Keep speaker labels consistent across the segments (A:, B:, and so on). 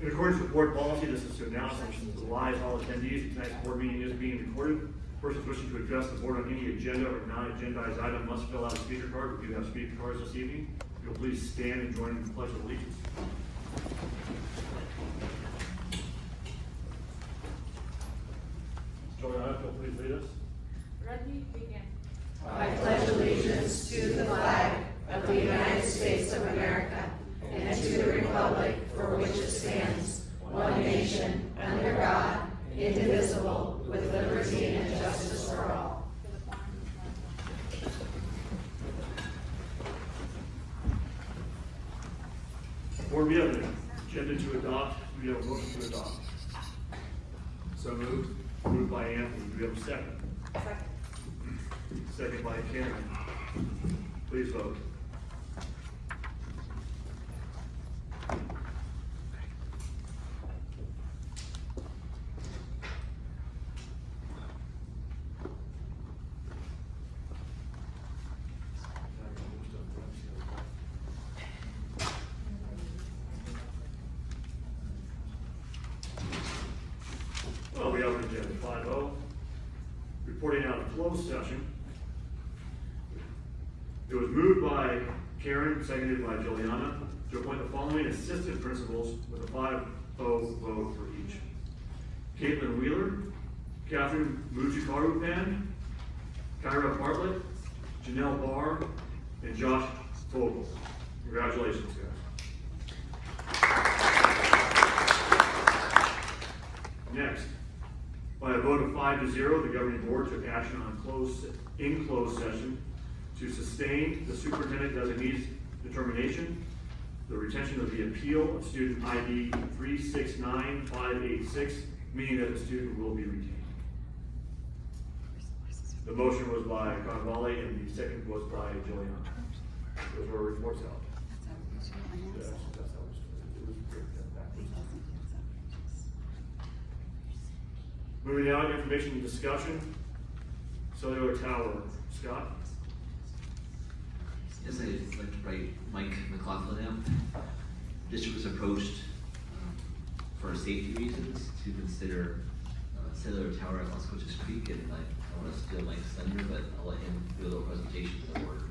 A: In accordance with board policy, this is to announce and advise all attendees that tonight's board meeting is being recorded. Persons wishing to address the board on any agenda or non-agendized item must fill out a speaker card. We do have speaker cards this evening. If you'll please stand and join in the Pledge of Allegiance. Juliana, if you'll please lead us.
B: Ready? Begin.
C: I pledge allegiance to the flag of the United States of America and to the republic for which it stands, one nation, under God, indivisible, with liberty and justice for all.
A: Board, we have an agenda to adopt. We have a motion to adopt. So moved. Moved by Anthony. Do we have a second?
B: Second.
A: Second by Karen. Please vote. Well, we have agenda 5-0. Reporting out of closed session. It was moved by Karen, seconded by Juliana, to appoint the following assistant principals with a 5-0 vote for each. Caitlin Wheeler, Catherine Mujikarupan, Kyra Bartlett, Janelle Barr, and Josh Vogel. Congratulations, guys. Next, by a vote of 5-0, the governing board took action on in closed session to sustain the superintendent designee's determination, the retention of the appeal of student ID 369586, meaning that the student will be retained. The motion was by Cajon and the second was by Juliana. Those were reports out. That's how it was. It was backwards. Moving on, information and discussion. Cellular tower. Scott?
D: Yes, I'd like to write Mike McLaughlin out. District was approached for safety reasons to consider cellular tower at Las Cochas Creek, and I want to steal Mike's thunder, but I'll let him do a little presentation to the board.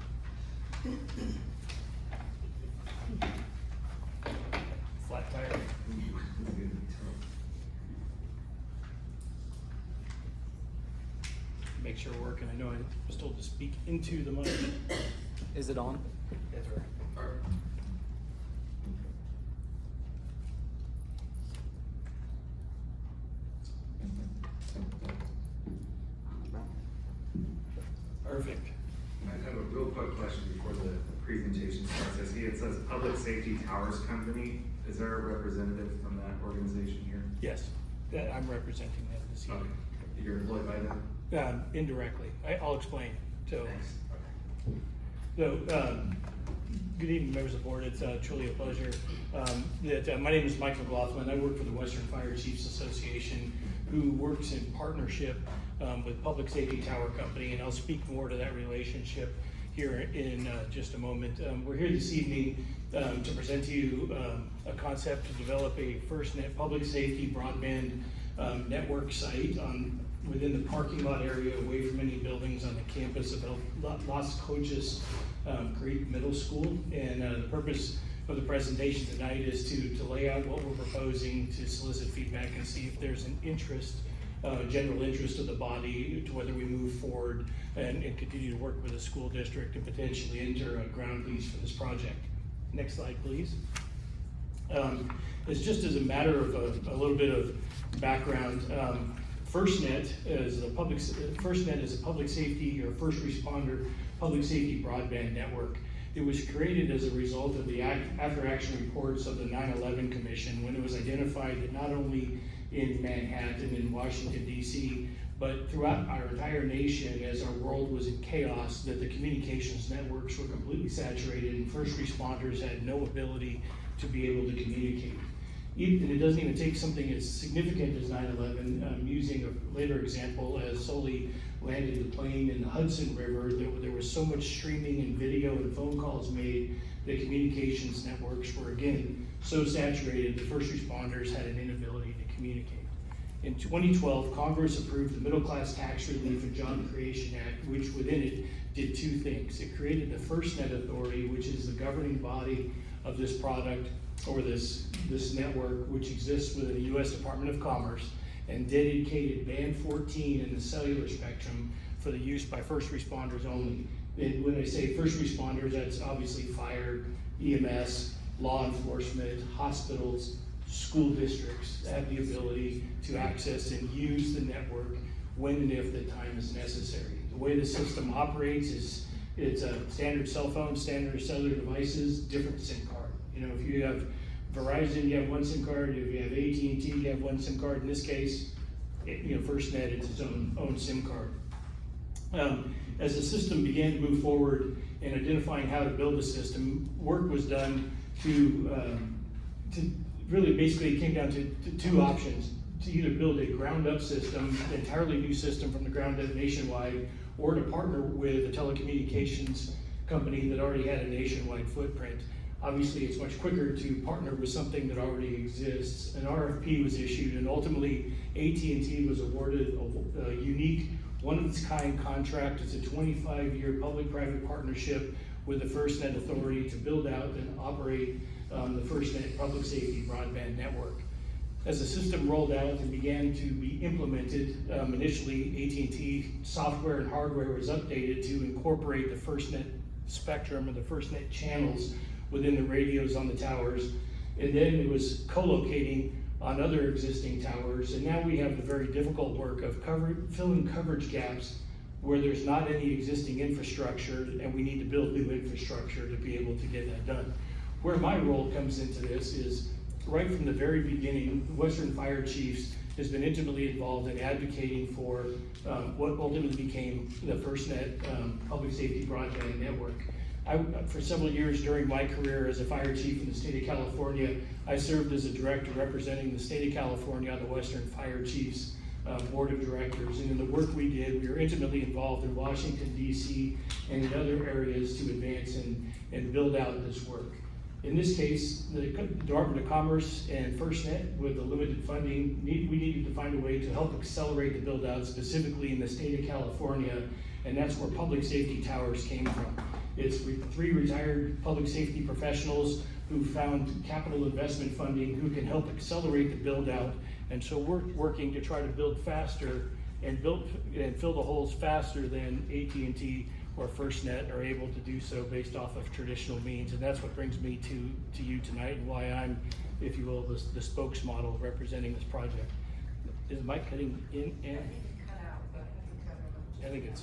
E: Flat tire. Make sure we're working. I know I was told to speak into the mic.
F: Is it on?
E: That's right. Perfect.
G: I have a real quick question before the presentation starts. I see it says Public Safety Towers Company. Is there a representative from that organization here?
E: Yes, I'm representing them this
G: Okay.
E: evening.
G: You're employed by them?
E: Indirectly. I'll explain. So,
G: Thanks.
E: Good evening, members of the board. It's truly a pleasure. My name is Mike McLaughlin. I work for the Western Fire Chiefs Association, who works in partnership with Public Safety Tower Company, and I'll speak more to that relationship here in just a moment. We're here this evening to present to you a concept to develop a FirstNet public safety broadband network site within the parking lot area, away from any buildings on the campus of Las Cochas Creek Middle School. And the purpose of the presentation tonight is to lay out what we're proposing, to solicit feedback and see if there's an interest, general interest of the body to whether we move forward and continue to work with the school district and potentially enter a ground lease for this project. Next slide, please. It's just as a matter of a little bit of background. FirstNet is a public safety or first responder public safety broadband network. It was created as a result of the after action reports of the 9/11 Commission, when it was identified that not only in Manhattan and Washington DC, but throughout our entire nation, as our world was in chaos, that the communications networks were completely saturated and first responders had no ability to be able to communicate. And it doesn't even take something as significant as 9/11. Using a later example, as Sully landed the plane in the Hudson River, there was so much streaming and video and phone calls made the communications networks were again so saturated the first responders had an inability to communicate. In 2012, Congress approved the Middle Class Tax Relief and Job Creation Act, which within it did two things. It created the FirstNet Authority, which is the governing body of this product, or this network, which exists within the U.S. Department of Commerce, and dedicated band 14 in the cellular spectrum for the use by first responders only. And when I say first responders, that's obviously fire, EMS, law enforcement, hospitals, school districts have the ability to access and use the network when and if the time is necessary. The way the system operates is it's a standard cell phone, standard cellular devices, different SIM card. You know, if you have Verizon, you have one SIM card. If you have AT&T, you have one SIM card. In this case, FirstNet, it's its own SIM card. As the system began to move forward in identifying how to build the system, work was done to really basically it came down to two options: to either build a ground-up system, an entirely new system from the ground up nationwide, or to partner with a telecommunications company that already had a nationwide footprint. Obviously, it's much quicker to partner with something that already exists. An RFP was issued, and ultimately AT&T was awarded a unique, one-of-its-kind contract. It's a 25-year public-private partnership with the FirstNet Authority to build out and operate the FirstNet public safety broadband network. As the system rolled out and began to be implemented, initially AT&T software and hardware was updated to incorporate the FirstNet spectrum and the FirstNet channels within the radios on the towers, and then it was co-locating on other existing towers, and now we have the very difficult work of filling coverage gaps where there's not any existing infrastructure, and we need to build new infrastructure to be able to get that done. Where my role comes into this is, right from the very beginning, Western Fire Chiefs has been intimately involved in advocating for what ultimately became the FirstNet public safety broadband network. For several years during my career as a fire chief in the state of California, I served as a director representing the state of California on the Western Fire Chiefs Board of Directors. And in the work we did, we were intimately involved in Washington, D.C. and in other areas to advance and build out this work. In this case, the Department of Commerce and FirstNet, with the limited funding, we needed to find a way to help accelerate the build out, specifically in the state of California, and that's where public safety towers came from. It's three retired public safety professionals who found capital investment funding who can help accelerate the build out. And so we're working to try to build faster and fill the holes faster than AT&T or FirstNet are able to do so based off of traditional means. And that's what brings me to you tonight, and why I'm, if you will, the spokesmodel representing this project. Is the mic cutting in? And
C: Cut out, but
E: I think it's.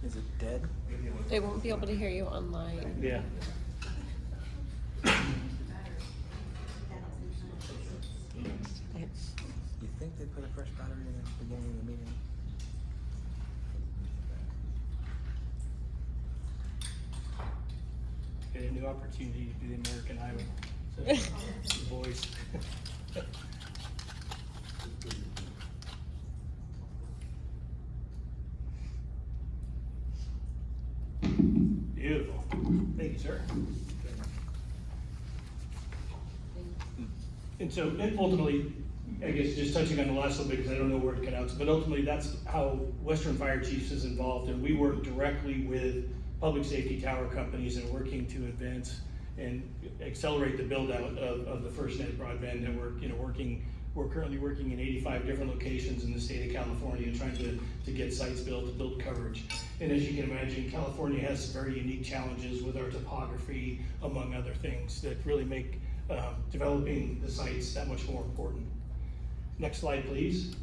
F: Is it dead?
B: They won't be able to hear you online.
E: Yeah.
F: You think they put a fresh battery in at the beginning of the meeting?
E: Get a new opportunity to do the American Idol. So, voice. Beautiful. Thank you, sir. And so ultimately, I guess just touching on the last little bit, because I don't know where it cut out, but ultimately that's how Western Fire Chiefs is involved, and we work directly with public safety tower companies and working to advance and accelerate the build out of the FirstNet broadband network. We're currently working in 85 different locations in the state of California, trying to get sites built, to build coverage. And as you can imagine, California has very unique challenges with our topography, among other things, that really make developing the sites that much more important. Next slide, please.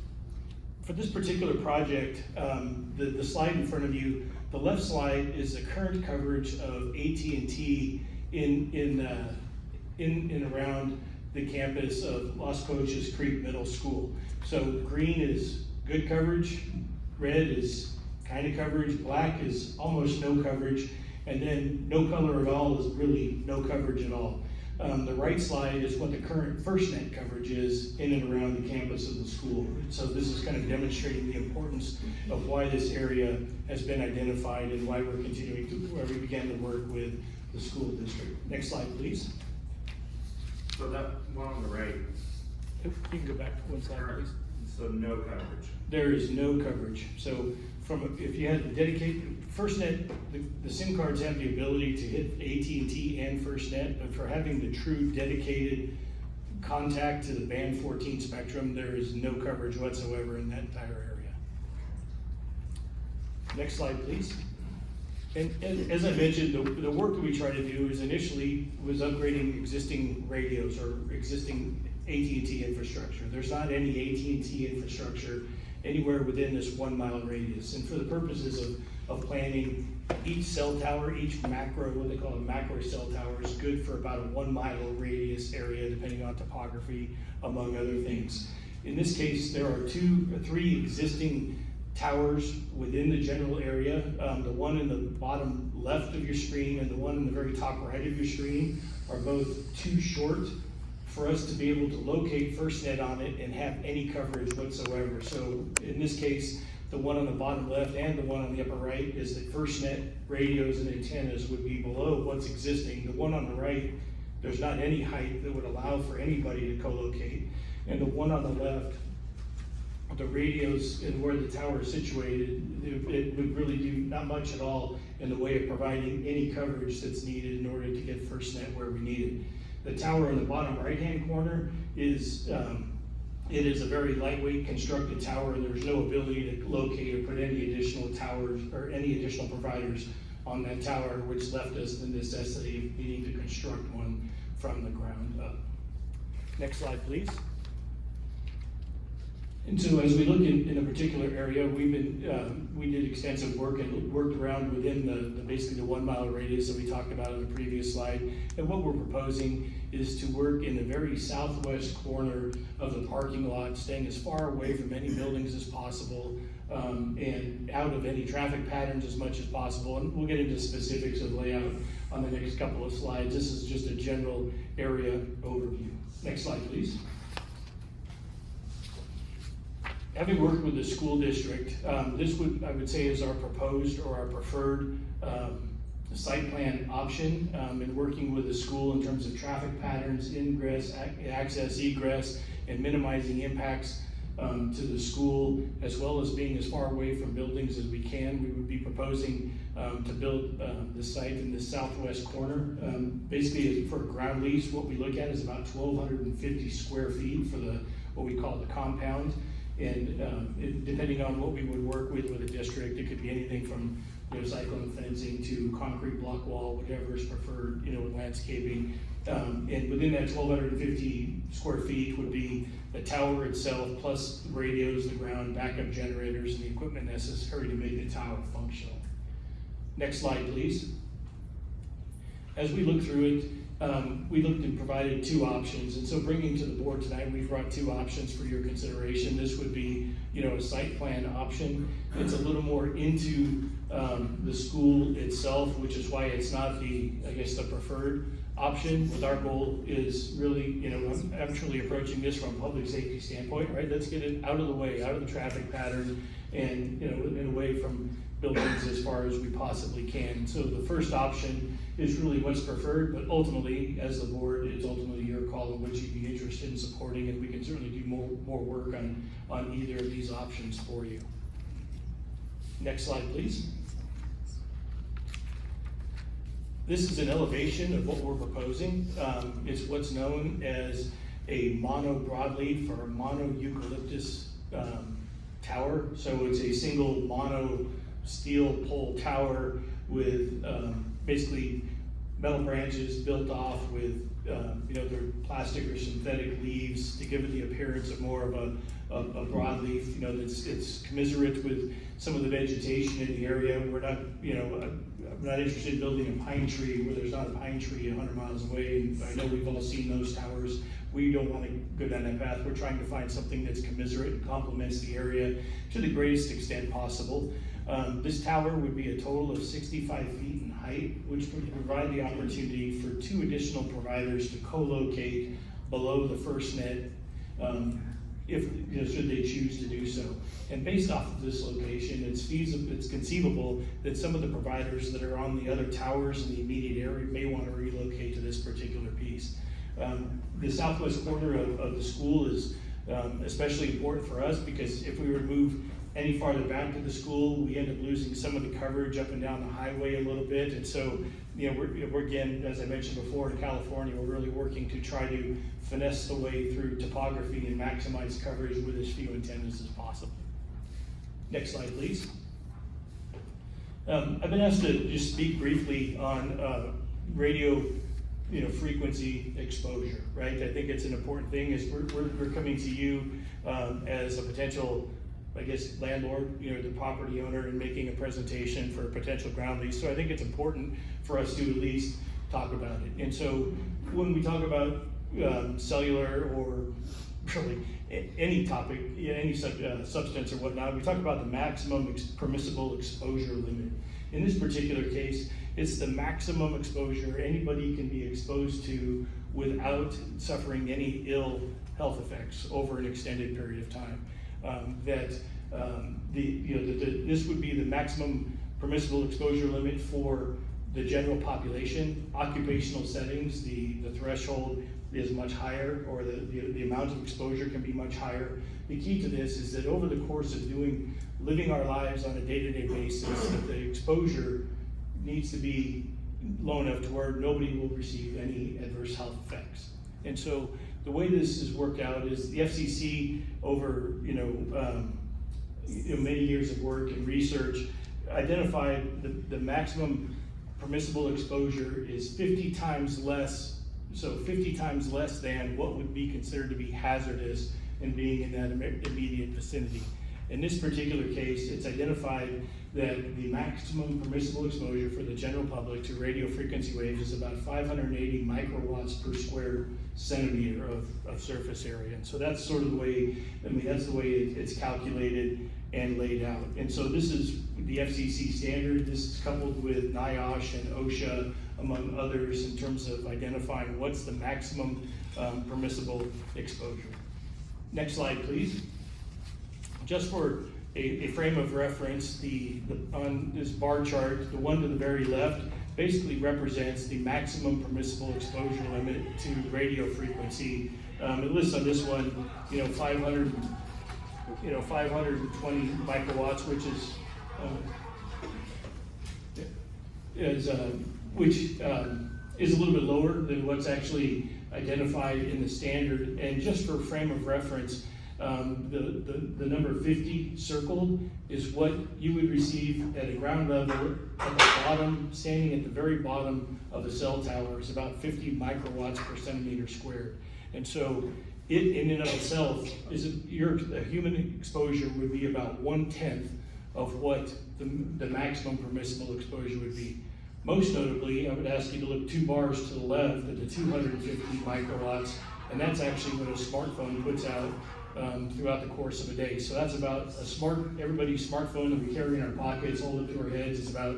E: For this particular project, the slide in front of you, the left slide is the current coverage of AT&T in around the campus of Las Coaches Creek Middle School. So green is good coverage, red is kind of coverage, black is almost no coverage, and then no color at all is really no coverage at all. The right slide is what the current FirstNet coverage is in and around the campus of the school. So this is kind of demonstrating the importance of why this area has been identified and why we're continuing to, where we began to work with the school district. Next slide, please.
G: So that one on the right,
E: You can go back one slide, please.
G: so no coverage.
E: There is no coverage. So if you had to dedicate, FirstNet, the SIM cards have the ability to hit AT&T and FirstNet, but for having the true dedicated contact to the band 14 spectrum, there is no coverage whatsoever in that entire area. Next slide, please. And as I mentioned, the work that we try to do is initially was upgrading existing radios or existing AT&T infrastructure. There's not any AT&T infrastructure anywhere within this 1 mile radius. And for the purposes of planning, each cell tower, each macro, what they call a macro cell tower, is good for about a 1 mile radius area, depending on topography, among other things. In this case, there are 2 or 3 existing towers within the general area. The one in the bottom left of your screen and the one in the very top right of your screen are both too short for us to be able to locate FirstNet on it and have any coverage whatsoever. So in this case, the one on the bottom left and the one on the upper right is that FirstNet radios and antennas would be below what's existing. The one on the right, there's not any height that would allow for anybody to co-locate. And the one on the left, the radios and where the tower is situated, it would really do not much at all in the way of providing any coverage that's needed in order to get FirstNet where we need it. The tower in the bottom right-hand corner is, it is a very lightweight constructed tower, and there's no ability to locate or put any additional towers or any additional providers on that tower, which left us the necessity of needing to construct one from the ground up. Next slide, please. And so as we look in a particular area, we did extensive work and worked around within the basically the 1 mile radius that we talked about in the previous slide. And what we're proposing is to work in the very southwest corner of the parking lot, staying as far away from any buildings as possible, and out of any traffic patterns as much as possible. And we'll get into specifics of layout on the next couple of slides. This is just a general area overview. Next slide, please. Having worked with the school district, this I would say is our proposed or our preferred site plan option, in working with the school in terms of traffic patterns, ingress, access, egress, and minimizing impacts to the school, as well as being as far away from buildings as we can. We would be proposing to build the site in the southwest corner. Basically, for a ground lease, what we look at is about 1,250 square feet for what we call the compound. And depending on what we would work with the district, it could be anything from cyclone fencing to concrete block wall, whatever is preferred, with landscaping. And within that 1,250 square feet would be the tower itself, plus the radios, the ground, backup generators, and the equipment necessary to make the tower functional. Next slide, please. As we look through it, we looked and provided 2 options, and so bringing to the board tonight, we've brought 2 options for your consideration. This would be, a site plan option. It's a little more into the school itself, which is why it's not the preferred option. With our goal is really, I'm actually approaching this from a public safety standpoint, right? Let's get it out of the way, out of the traffic pattern, and and away from buildings as far as we possibly can. So the first option is really what's preferred, but ultimately, as the board, it's ultimately your call on which you'd be interested in supporting, and we can certainly do more work on either of these options for you. Next slide, please. This is an elevation of what we're proposing. It's what's known as a mono broadleaf or a mono eucalyptus tower. So it's a single mono steel pole tower with basically metal branches built off with their plastic or synthetic leaves to give it the appearance of more of a broadleaf. It's commiserate with some of the vegetation in the area. We're not, I'm not interested in building a pine tree where there's not a pine tree 100 miles away. And I know we've all seen those towers. We don't want to go down that path. We're trying to find something that's commiserate and complements the area to the greatest extent possible. This tower would be a total of 65 feet in height. height, which would provide the opportunity for 2 additional providers to co-locate below the first net, if, should they choose to do so. And based off of this location, it's conceivable that some of the providers that are on the other towers in the immediate area may want to relocate to this particular piece. The southwest corner of the school is especially important for us, because if we were to move any farther back to the school, we end up losing some of the coverage up and down the highway a little bit. And so, we're again, as I mentioned before, in California, we're really working to try to finesse the way through topography and maximize coverage with as few antennas as possible. Next slide, please. I've been asked to just speak briefly on radio frequency exposure, right? I think it's an important thing. Is we're coming to you as a potential, I guess, landlord, the property owner, and making a presentation for a potential ground lease. So I think it's important for us to at least talk about it. And so when we talk about cellular, or really any topic, any substance or whatnot, we talk about the maximum permissible exposure limit. In this particular case, it's the maximum exposure anybody can be exposed to without suffering any ill health effects over an extended period of time. This would be the maximum permissible exposure limit for the general population. Occupational settings, the threshold is much higher, or the amount of exposure can be much higher. The key to this is that over the course of living our lives on a day-to-day basis, that the exposure needs to be low enough to where nobody will receive any adverse health effects. And so the way this is worked out is the FCC, over many years of work and research, identified the maximum permissible exposure is 50 times less, so 50 times less than what would be considered to be hazardous in being in that immediate vicinity. In this particular case, it's identified that the maximum permissible exposure for the general public to radio frequency waves is about 580 microwatts per square centimeter of surface area. And so that's sort of the way, that's the way it's calculated and laid out. And so this is the FCC standard. This is coupled with NIOSH and OSHA, among others, in terms of identifying what's the maximum permissible exposure. Next slide, please. Just for a frame of reference, on this bar chart, the one to the very left basically represents the maximum permissible exposure limit to radio frequency. It lists on this one, 520 microwatts, which is a little bit lower than what's actually identified in the standard. And just for frame of reference, the number 50 circled is what you would receive at a ground level at the bottom, standing at the very bottom of a cell tower, is about 50 microwatts per centimeter squared. And so it in and of itself your human exposure would be about 1/10 of what the maximum permissible exposure would be. Most notably, I would ask you to look 2 bars to the left at the 250 microwatts, and that's actually what a smartphone puts out throughout the course of a day. So that's about everybody's smartphone that we carry in our pockets, hold up to our heads, is about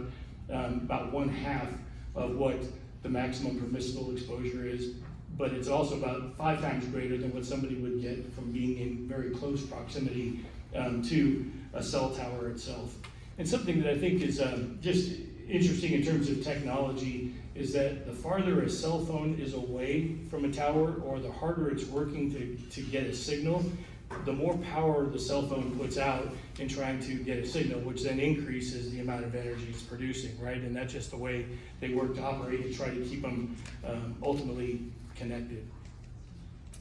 E: 1/2 of what the maximum permissible exposure is. But it's also about 5 times greater than what somebody would get from being in very close proximity to a cell tower itself. And something that I think is just interesting in terms of technology is that the farther a cell phone is away from a tower, or the harder it's working to get a signal, the more power the cell phone puts out in trying to get a signal, which then increases the amount of energy it's producing, right? And that's just the way they work to operate to try to keep them ultimately connected.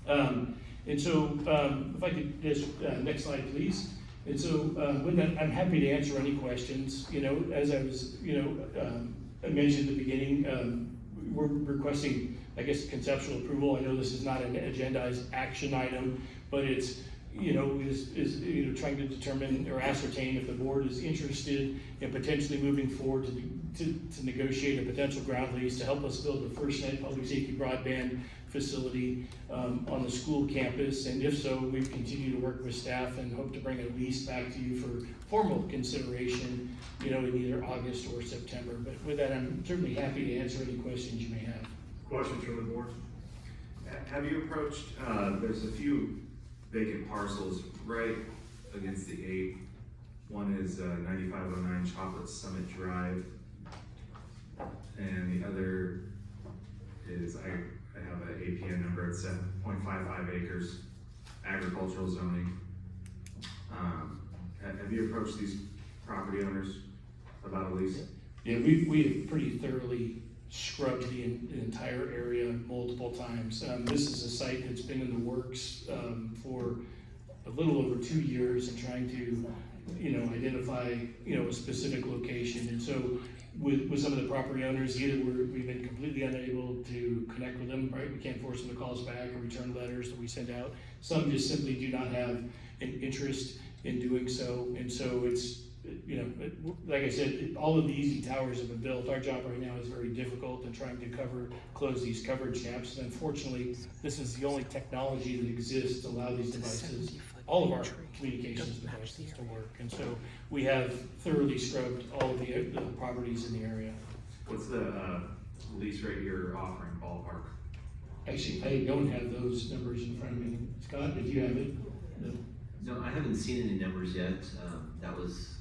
E: And so if I could just, next slide, please. And so with that, I'm happy to answer any questions. As I was, I mentioned at the beginning, we're requesting, I guess, conceptual approval. I know this is not an agendized action item, but it's, is trying to determine or ascertain if the board is interested in potentially moving forward to negotiate a potential ground lease to help us build the FirstNet public safety broadband facility on the school campus. And if so, we continue to work with staff and hope to bring a lease back to you for formal consideration, in either August or September. But with that, I'm certainly happy to answer any questions you may have.
A: Questions from the board?
G: Have you approached, there's a few vacant parcels right against the 8. One is 9509 Chocolate Summit Drive. And the other is, I have an APN number, it's 7.55 acres, agricultural zoning. Have you approached these property owners about a lease?
E: Yeah, we have pretty thoroughly scrubbed the entire area multiple times. This is a site that's been in the works for a little over 2 years and trying to, identify, a specific location. And so with some of the property owners, either we've been completely unable to connect with them, right? We can't force them to call us back or return letters that we send out. Some just simply do not have an interest in doing so. And so it's, like I said, all of the easy towers have been built. Our job right now is very difficult in trying to close these coverage gaps. And unfortunately, this is the only technology that exists to allow these devices, all of our communications devices, to work. And so we have thoroughly scrubbed all of the properties in the area.
G: What's the lease rate you're offering, ballpark?
E: Actually, I don't have those numbers in front of me. Scott, if you have it.
D: No, I haven't seen any numbers yet.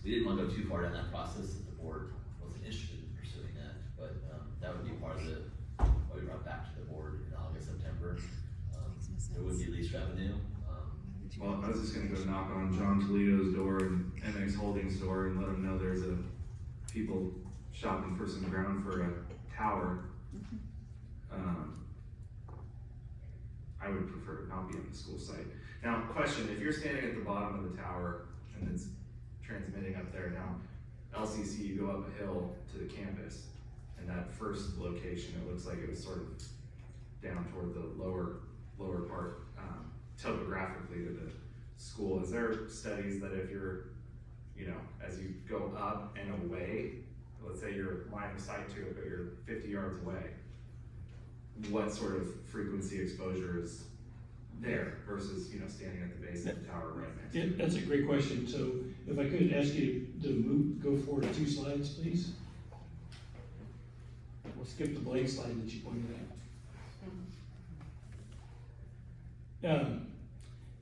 D: We didn't want to go too far down that process if the board wasn't interested in pursuing that, but that would be part of what we brought back to the board in August, September. There would be lease revenue.
G: Well, I was just gonna go knock on John Toledo's door and MX Holdings door and let them know there's people shopping for some ground for a tower. I would prefer it not be on the school site. Now, question, if you're standing at the bottom of the tower and it's transmitting up there now, LCC, you go up a hill to the campus, and that first location, it looks like it was sort of down toward the lower part, topographically to the school. Is there studies that if you're, as you go up and away, let's say you're line of sight to it, but you're 50 yards away, what sort of frequency exposure is there versus, standing at the base of the tower right next to it?
E: That's a great question. So if I could ask you to go forward 2 slides, please. We'll skip the blank slide that you pointed out.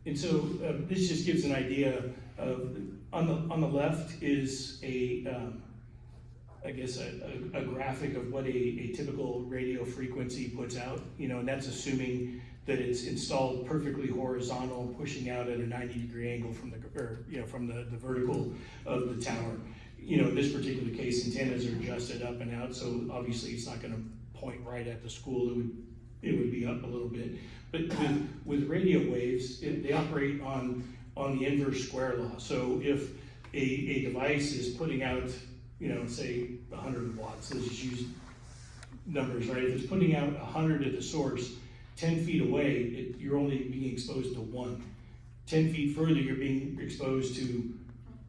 E: And so this just gives an idea of, on the left is a graphic of what a typical radio frequency puts out, and that's assuming that it's installed perfectly horizontal, pushing out at a 90-degree angle from the vertical of the tower. In this particular case, antennas are adjusted up and out, so obviously it's not gonna point right at the school. It would be up a little bit. But with radio waves, they operate on the inverse square law. So if a device is putting out, say 100 watts, let's just use numbers, right? If it's putting out 100 at the source, 10 feet away, you're only being exposed to 1. 10 feet further, you're being exposed to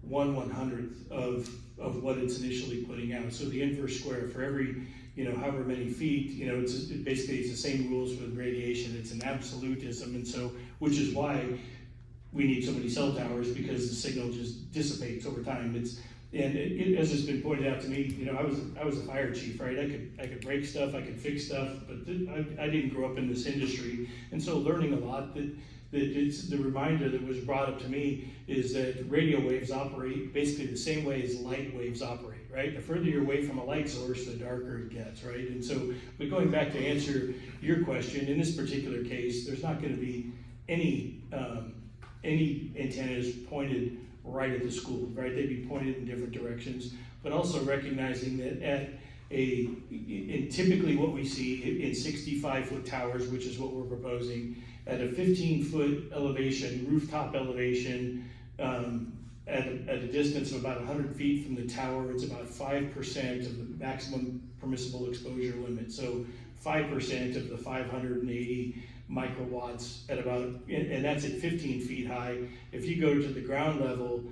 E: 1/100th of what it's initially putting out. So the inverse square for every, however many feet, it's basically the same rules with radiation. It's an absolutism, and so, which is why we need so many cell towers, because the signal just dissipates over time. As has been pointed out to me, I was a fire chief, right? I could break stuff, I could fix stuff, but I didn't grow up in this industry, and so learning a lot. That it's the reminder that was brought up to me is that radio waves operate basically the same way as light waves operate, right? The further you're away from a light source, the darker it gets, right? And so, but going back to answer your question, in this particular case, there's not going to be any antennas pointed right at the school, right? They'd be pointed in different directions, but also recognizing that and typically what we see in 65-foot towers, which is what we're proposing, at a 15-foot elevation, rooftop elevation, at a distance of about 100 feet from the tower, it's about 5% of the maximum permissible exposure limit. So 5% of the 580 microwatts at about, and that's at 15 feet high. If you go to the ground level,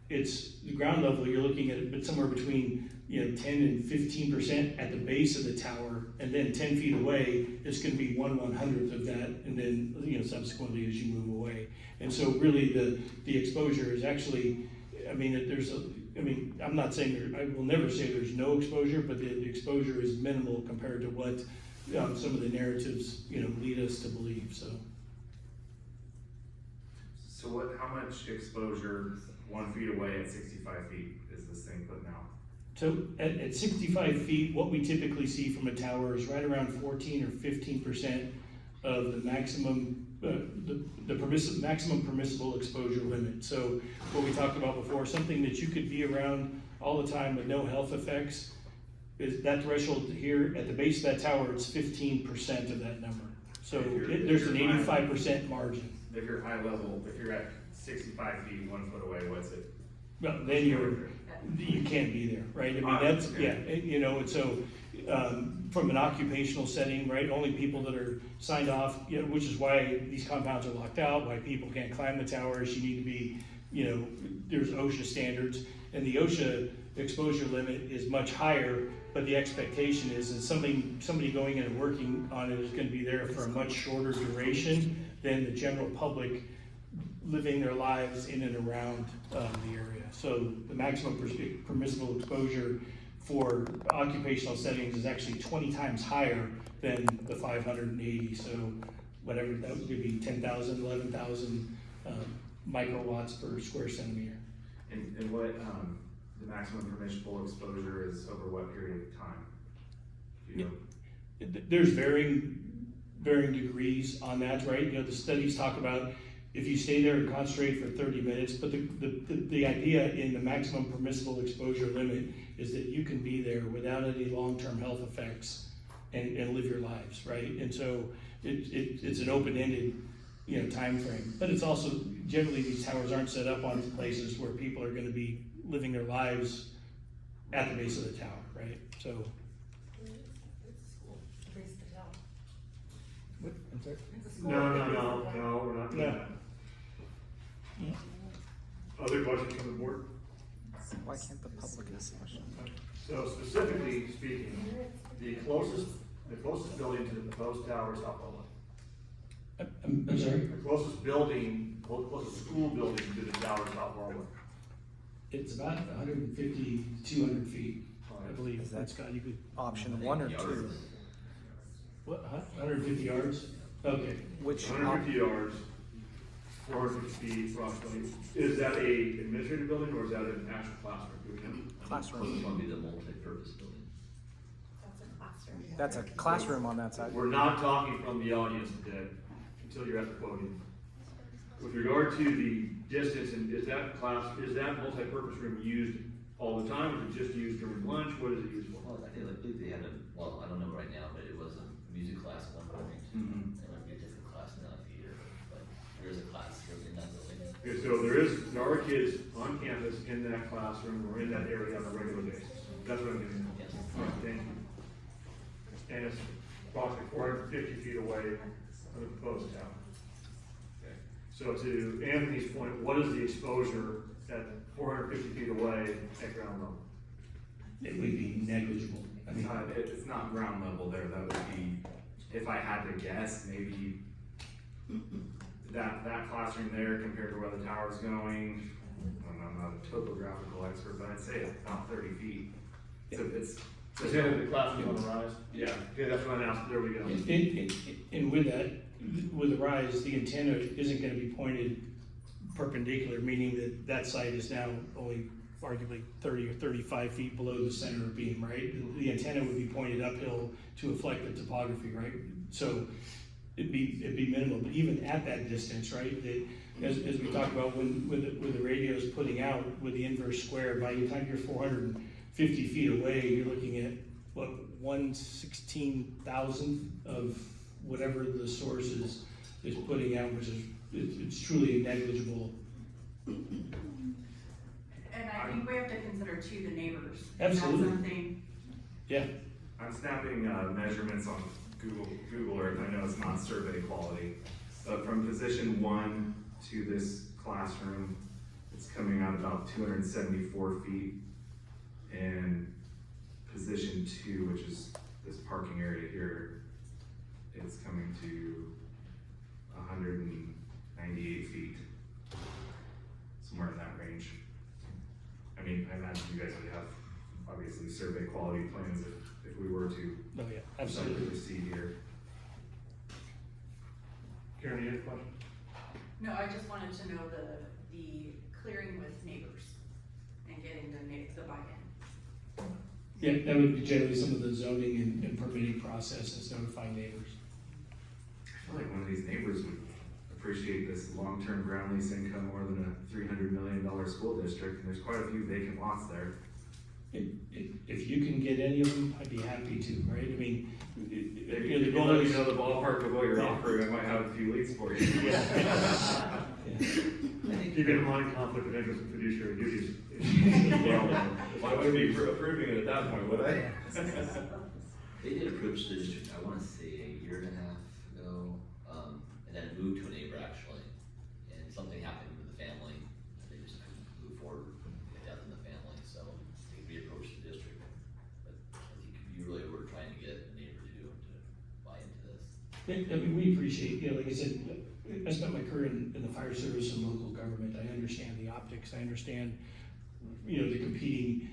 E: you're looking at somewhere between 10 and 15% at the base of the tower, and then 10 feet away, it's going to be 1/100th of that, and then subsequently as you move away. And so really the exposure is actually, I'm not saying I will never say there's no exposure, but the exposure is minimal compared to what some of the narratives lead us to believe.
G: So how much exposure 1 feet away at 65 feet is this thing putting out?
E: So at 65 feet, what we typically see from a tower is right around 14 or 15% of the maximum, maximum permissible exposure limit. So what we talked about before, something that you could be around all the time with no health effects, is that threshold here at the base of that tower, it's 15% of that number. So there's an 85% margin.
G: If you're high level, if you're at 65 feet, 1 foot away, what's it?
E: Well, then you can't be there, right? I mean, that's,
G: okay.
E: And so, from an occupational setting, right, only people that are signed off, which is why these compounds are locked out, why people can't climb the towers, you need to be, there's OSHA standards, and the OSHA exposure limit is much higher, but the expectation is that somebody going in and working on it is gonna be there for a much shorter duration than the general public living their lives in and around the area. So the maximum permissible exposure for occupational settings is actually 20 times higher than the 580. So whatever, that would be 10,000, 11,000 microwatts per square centimeter.
G: And what, the maximum permissible exposure is over what period of time? Do you know?
E: There's varying degrees on that, right? The studies talk about if you stay there and concentrate for 30 minutes, but the idea in the maximum permissible exposure limit is that you can be there without any long-term health effects and live your lives, right? And so it's an open-ended, time frame. But it's also, generally these towers aren't set up on places where people are gonna be living their lives at the base of the tower, right? So. What? I'm sorry?
A: No, we're not doing
E: No.
A: that. Other questions from the board?
F: Why can't the public ask questions?
A: So specifically speaking, the closest building to the proposed tower is how low?
E: I'm sorry?
A: The closest school building to the tower is how far away?
E: It's about 150, 200 feet, I believe.
F: Is that-
E: Scott, you could,
F: Option 1 or 2?
E: what, 150 yards? Okay.
F: Which
A: 150 yards, 450 feet approximately. Is that a administrative building or is that an actual classroom? Do we know?
F: classroom?
D: It's probably the multi-purpose building.
F: That's a classroom on that side.
A: We're not talking from the audience today until you're at the podium. With regard to the distance, and is that multi-purpose room used all the time? Is it just used during lunch? What is it used for?
D: Well, I believe they had I don't know right now, but it was a music class at one point.
A: Mhm.
D: It might be a different class now, theater, but there is a class in that building.
A: Okay, so there are kids on campus in that classroom or in that area on a regular basis. That's what I'm getting at.
D: Yes.
A: All right, thank you. And it's approximately 450 feet away from the proposed tower. Okay. So to Anthony's point, what is the exposure at 450 feet away at ground level?
E: It would be negligible. I mean,
G: It's not ground level there, that would be, if I had to guess, maybe that classroom there compared to where the tower's going, I'm not a topographical expert, but I'd say about 30 feet. So it's.
A: Is that the classroom on the rise?
G: Yeah.
A: Okay, that's what I asked. There we go.
E: And with that, with the rise, the antenna isn't gonna be pointed perpendicular, meaning that site is now only arguably 30 or 35 feet below the center of beam, right? The antenna would be pointed uphill to reflect the topography, right? So it'd be minimal, but even at that distance, right? As we talked about with the radios putting out with the inverse square, by the time you're 450 feet away, you're looking at what, 1/16,000th of whatever the source is putting out, which is it's truly negligible.
H: And I think we have to consider too the neighbors.
E: Absolutely.
H: That's something,
E: Yeah,
G: I'm snapping measurements on Google Earth. I know it's not survey quality, but from position 1 to this classroom, it's coming out about 274 feet. And position 2, which is this parking area here, it's coming to 198 feet. Somewhere in that range. I mean, I imagine you guys would have obviously survey quality plans if we were to
E: Oh, yeah, absolutely.
G: proceed here.
A: Karen, you have a question?
C: No, I just wanted to know the clearing with neighbors and getting the buy-in.
E: Yeah, that would be generally some of the zoning and permitting processes, notifying neighbors.
G: I feel like one of these neighbors would appreciate this long-term ground lease income more than a $300 million school district, and there's quite a few vacant lots there.
E: If you can get any of them, I'd be happy to, right? I mean,
G: If
E: you know, the
G: you
E: goal
G: let me
E: is.
G: know the ballpark of what you're offering, I might have a few leads for you.
E: Yeah.
A: Keeping in mind conflict of interest and fiduciary duties.
G: Well, I wouldn't be approving it at that point, would I?
D: They did approach the district, I wanna say a year and a half ago, and then it moved to a neighbor actually. And something happened with the family, and they just couldn't move forward with death in the family, so they reapproached the district. But I think you really were trying to get a neighbor to buy into this.
E: I mean, we appreciate, you know, like I said, I spent my career in the fire service and local government. I understand the optics. I understand, you know, the competing,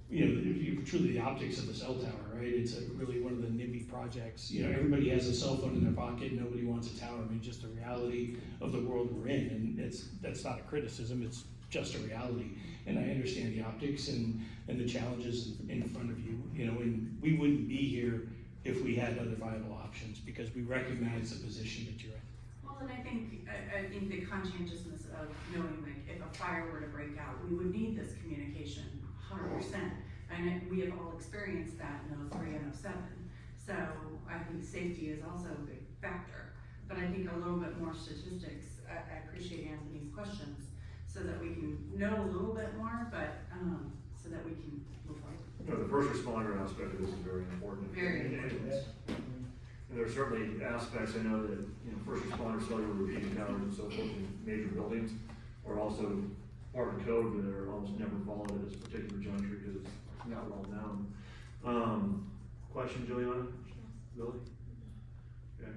E: you know, truly the optics of the cell tower, right? It's really one of the NIMBY projects. You know, everybody has a cell phone in their pocket. Nobody wants a tower. I mean, just the reality of the world we're in. And that's not a criticism. It's just a reality. And I understand the optics and the challenges in front of you, you know, and we wouldn't be here if we had other viable options because we recognize the position that you're in.
C: Well, and I think the conscientiousness of knowing like if a fire were to break out, we would need this communication 100%. And we have all experienced that in 03 and 07. So I think safety is also a big factor. But I think a little bit more statistics, I appreciate Anthony's questions so that we can know a little bit more, but so that we can move forward.
A: You know, the first responder aspect of this is very important.
C: Very important.
A: And there are certainly aspects, I know that, you know, first responder cellular repeating towers and so forth in major buildings are also part of code that are almost never followed at this particular juncture because it's not well known. Question, Juliana? Billy? Okay.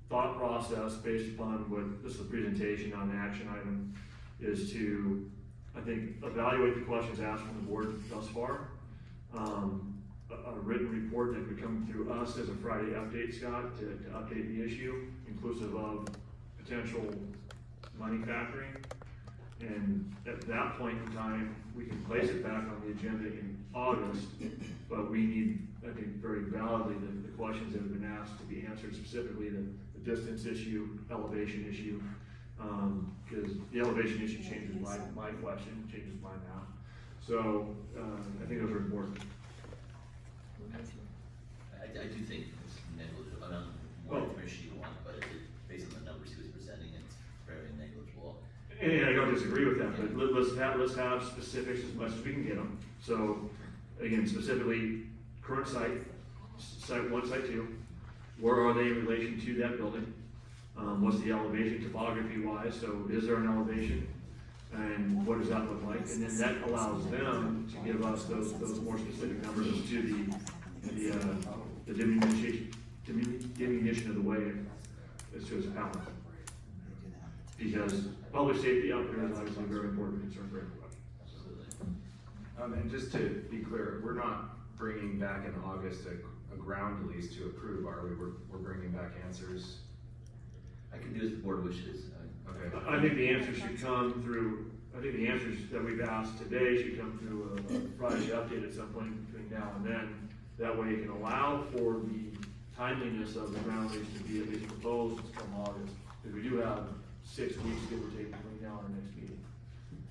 A: Thought process based upon what this is a presentation on an action item is to, I think, evaluate the questions asked from the board thus far. A written report that could come through us as a Friday update, Scott, to update the issue, inclusive of potential money factoring. And at that point in time, we can place it back on the agenda in August, but we need, I think, very validly the questions that have been asked to be answered, specifically the distance issue, elevation issue, because the elevation issue changes my question, changes my math. So I think those are important.
D: I do think it's negligible, I don't know more information you want, but based on the numbers he was presenting, it's very negligible.
A: And I don't disagree with that, but let's have specifics as much as we can get them. So again, specifically, current site 1, site 2, where are they in relation to that building? What's the elevation topography wise? So is there an elevation? And what does that look like? And then that allows them to give us those more specific numbers as to the diminution of the wave as to its power. Because public safety out there is obviously a very important concern for everybody.
G: And just to be clear, we're not bringing back in August a ground lease to approve, are we? We're bringing back answers.
D: I can do as the board wishes.
G: Okay.
A: I think the answers should come through, I think the answers that we've asked today should come through a Friday update at some point between now and then. That way it can allow for the timeliness of the ground lease to be at least proposed come August. Because we do have 6 weeks, give or take, between now and our next meeting.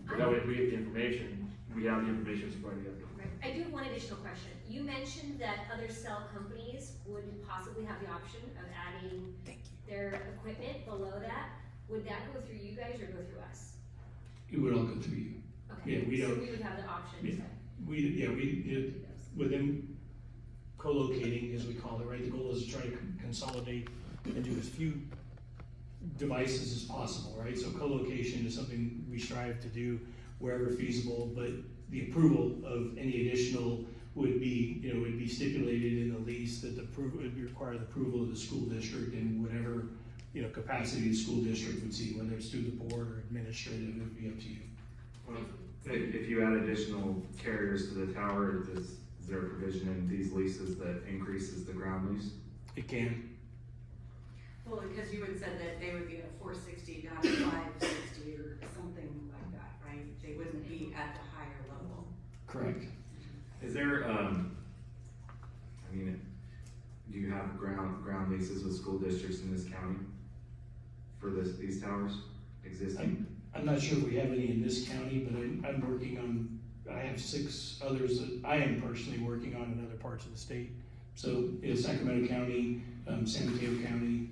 A: But that way if we get the information, we have the information as Friday update.
H: Right. I do have one additional question. You mentioned that other cell companies would possibly have the option of adding their equipment below that. Would that go through you guys or go through us?
E: It would all go through you.
H: Okay,
E: Yeah, we
H: so
E: don't.
H: we would have the option
E: Yeah.
H: to
E: We
H: do those.
E: with them, co-locating, as we call it, right? The goal is to try to consolidate and do as few devices as possible, right? So co-location is something we strive to do wherever feasible, but the approval of any additional would be, would be stipulated in the lease that the approval, would require the approval of the school district in whatever, capacity the school district would see, whether it's through the board or administrative, it would be up to you.
G: If you add additional carriers to the tower, is there a provision in these leases that increases the ground lease?
E: It can.
C: Well, because you had said that they would be at 460, not at 560 or something like that, right? They wouldn't be at the higher level.
E: Correct.
G: Is there, do you have ground leases with school districts in this county for these towers existing?
E: I'm not sure if we have any in this county, but I'm working on, I have 6 others that I am personally working on in other parts of the state. So in Sacramento County, San Mateo County,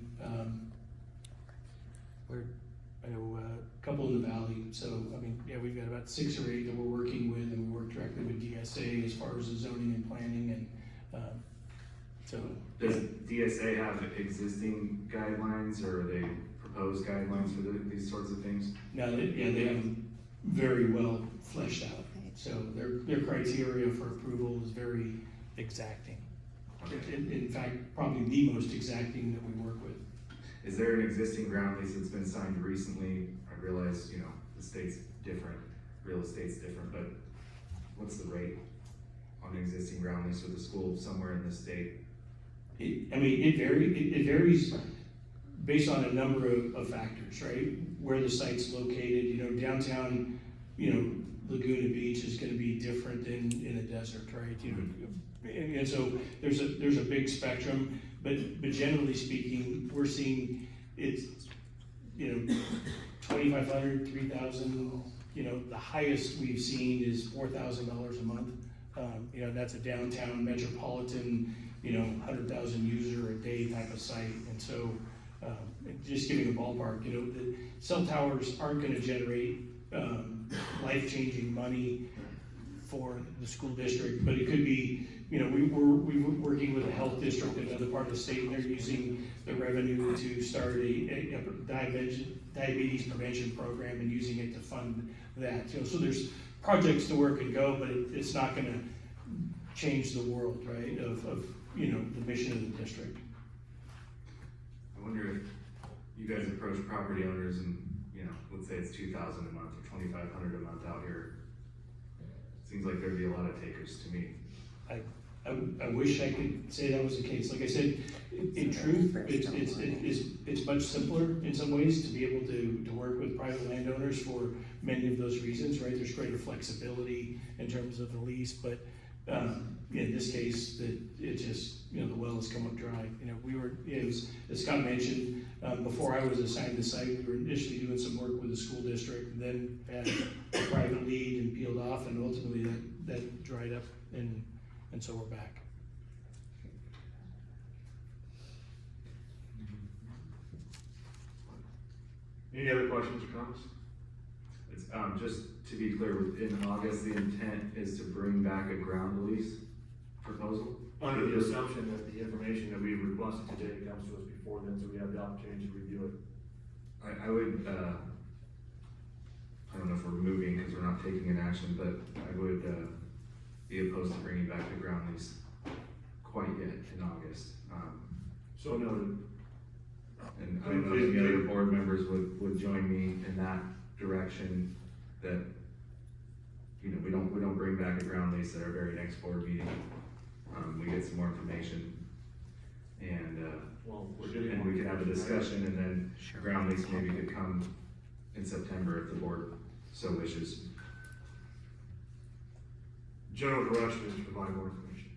E: I know a couple in the valley. So, we've got about 6 or 8 that we're working with, and we work directly with DSA as far as the zoning and planning, and so.
G: Does DSA have existing guidelines, or are they proposed guidelines for these sorts of things?
E: No, they have them very well fleshed out. So their criteria for approval is very exacting. In fact, probably the most exacting that we work with.
G: Is there an existing ground lease that's been signed recently? I realize, the state's different, real estate's different, but what's the rate on an existing ground lease with a school somewhere in the state?
E: It varies based on a number of factors, right? Where the site's located, downtown, Laguna Beach is gonna be different than in a desert, right? And so there's a big spectrum, but generally speaking, we're seeing it's, $2,500, $3,000, the highest we've seen is $4,000 a month. That's a downtown metropolitan, 100,000 user a day type of site. And so, just giving a ballpark, the cell towers aren't gonna generate, life-changing money for the school district, but it could be, we're working with a health district in another part of the state, and they're using the revenue to start a diabetes prevention program and using it to fund that. So there's projects to where it can go, but it's not gonna change the world, right, of the mission of the district.
G: I wonder if you guys approach property owners and, let's say it's $2,000 a month or $2,500 a month out here. Seems like there'd be a lot of takers to me.
E: I wish I could say that was the case. Like I said, in truth, it's much simpler in some ways to be able to work with private landowners for many of those reasons, right? There's greater flexibility in terms of the lease, but in this case, it just, the well has come up dry. As Scott mentioned, before I was assigned the site, we were initially doing some work with the school district, and then had a private lead and peeled off, and ultimately that dried up, and so we're back.
A: Any other questions or comments?
G: It's, just to be clear, in August, the intent is to bring back a ground lease proposal?
A: Under the assumption that the information that we requested today comes to us before then, so we have the opportunity to review it.
G: I would, I don't know if we're moving because we're not taking an action, but I would, be opposed to bringing back the ground lease quite yet in August.
A: So noted.
G: And I don't know if the other board members would join me in that direction, that, we don't bring back a ground lease at our very next board meeting. We get some more information, and we could have a discussion, and then ground lease maybe could come in September if the board so wishes.
A: General direction is to provide more information.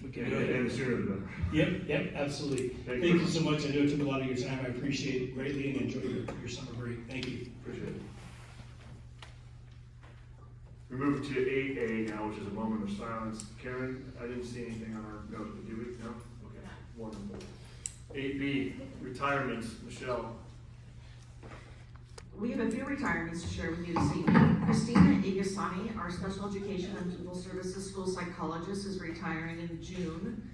E: We can do it.
A: And the sooner the better.
E: Yep, absolutely. Thank you so much. I know it took a lot of your time. I appreciate it greatly, and enjoy your summer break. Thank you.
A: Appreciate it. We move to 8A now, which is a moment of silence. Karen, I didn't see anything on our notes, but do we? No? Okay, wonderful. 8B, retirements. Michelle.
C: We have a few retirements to share with you this evening. Christina Igasani, our special education and civil services school psychologist, is retiring in June.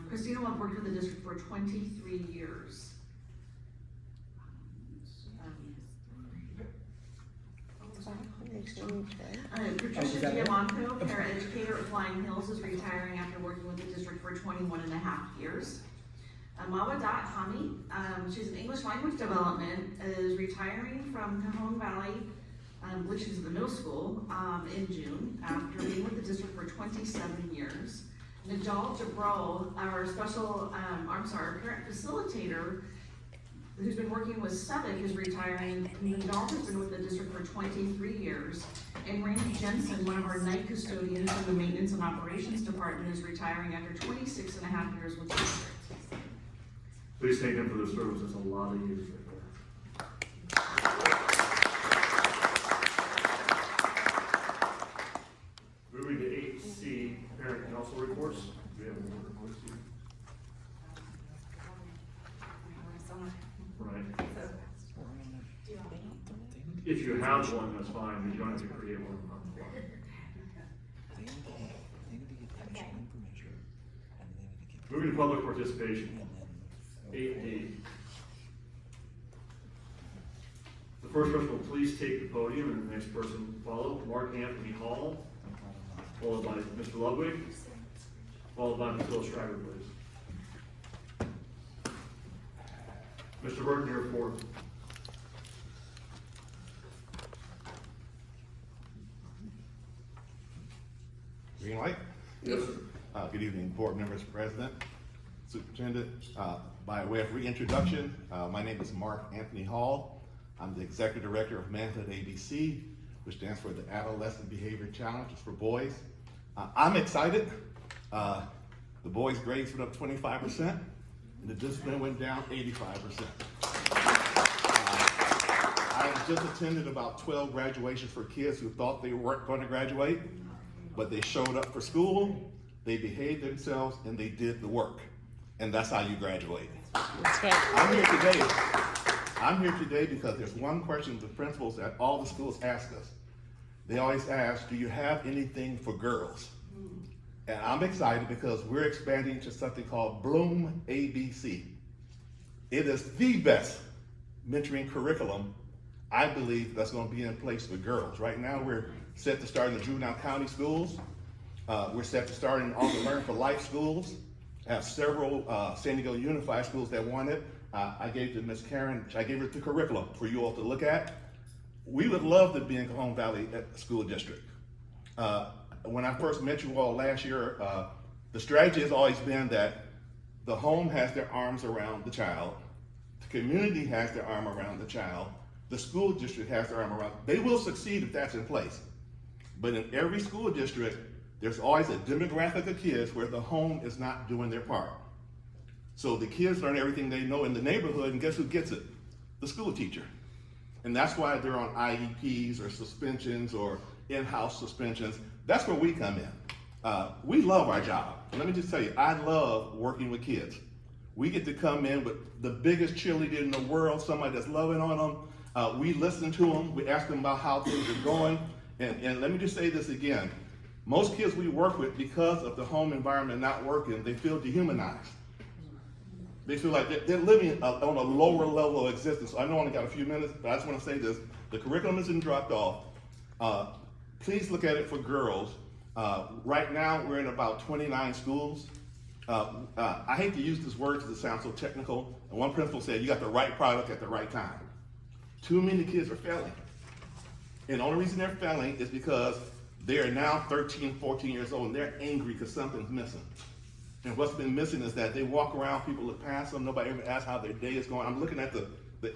C: Christina will have worked with the district for 23 years. Patricia Diamanco, paraeducator at Flying Hills, is retiring after working with the district for 21 and a half years. Mawadat Hami, she's in English language development, is retiring from Cajon Valley, which is the middle school, in June, after being with the district for 27 years. Najal Jabrol, our parent facilitator, who's been working with Subic, is retiring. Najal has been with the district for 23 years. And Randy Jensen, one of our night custodians in the maintenance and operations department, is retiring after 26 and a half years with the district.
A: Please thank them for their service. That's a lot of years right there. Moving to 8C, parent council reports. Do we have any reports here? Right. If you have one, that's fine, but you don't have to create one on the fly. Moving to public participation. 8D. The first person will please take the podium and the next person follow. Mark Anthony Hall, followed by Mr. Ludwig, followed by Mr. Schreiber, please. Mr. Burton, your report.
I: Green light?
A: Yes, sir.
I: Good evening, board members, president, superintendent. By way of reintroduction, my name is Mark Anthony Hall. I'm the executive director of Manhood ABC, which stands for the Adolescent Behavior Challenges for Boys. I'm excited. The boys' grades went up 25%, and the discipline went down 85%. I just attended about 12 graduations for kids who thought they weren't going to graduate, but they showed up for school, they behaved themselves, and they did the work. And that's how you graduate.
B: That's right.
I: I'm here today because there's one question the principals at all the schools ask us. They always ask, do you have anything for girls? And I'm excited because we're expanding to something called Bloom ABC. It is the best mentoring curriculum, I believe, that's going to be in place for girls. Right now, we're set to start in the juvenile county schools. We're set to start in all the Learn for Life schools. I have several San Diego Unified schools that want it. I gave to Ms. Karen, I gave her the curriculum for you all to look at. We would love to be in Cajon Valley at the school district. When I first met you all last year, the strategy has always been that the home has their arms around the child, the community has their arm around the child, the school district has their arm around. They will succeed if that's in place. But in every school district, there's always a demographic of kids where the home is not doing their part. So the kids learn everything they know in the neighborhood, and guess who gets it? The school teacher. And that's why they're on IEPs or suspensions or in-house suspensions. That's where we come in. We love our job. And let me just tell you, I love working with kids. We get to come in with the biggest cheerleader in the world, somebody that's loving on them. We listen to them. We ask them about how things are going. And let me just say this again. Most kids we work with, because of the home environment not working, they feel dehumanized. They feel like they're living on a lower level of existence. I know I only got a few minutes, but I just want to say this. The curriculum isn't dropped off. Please look at it for girls. Right now, we're in about 29 schools. I hate to use this word because it sounds so technical. And one principal said, you got the right product at the right time. Too many kids are failing. And the only reason they're failing is because they are now 13, 14 years old, and they're angry because something's missing. And what's been missing is that they walk around, people look past them, nobody ever asks how their day is going. I'm looking at the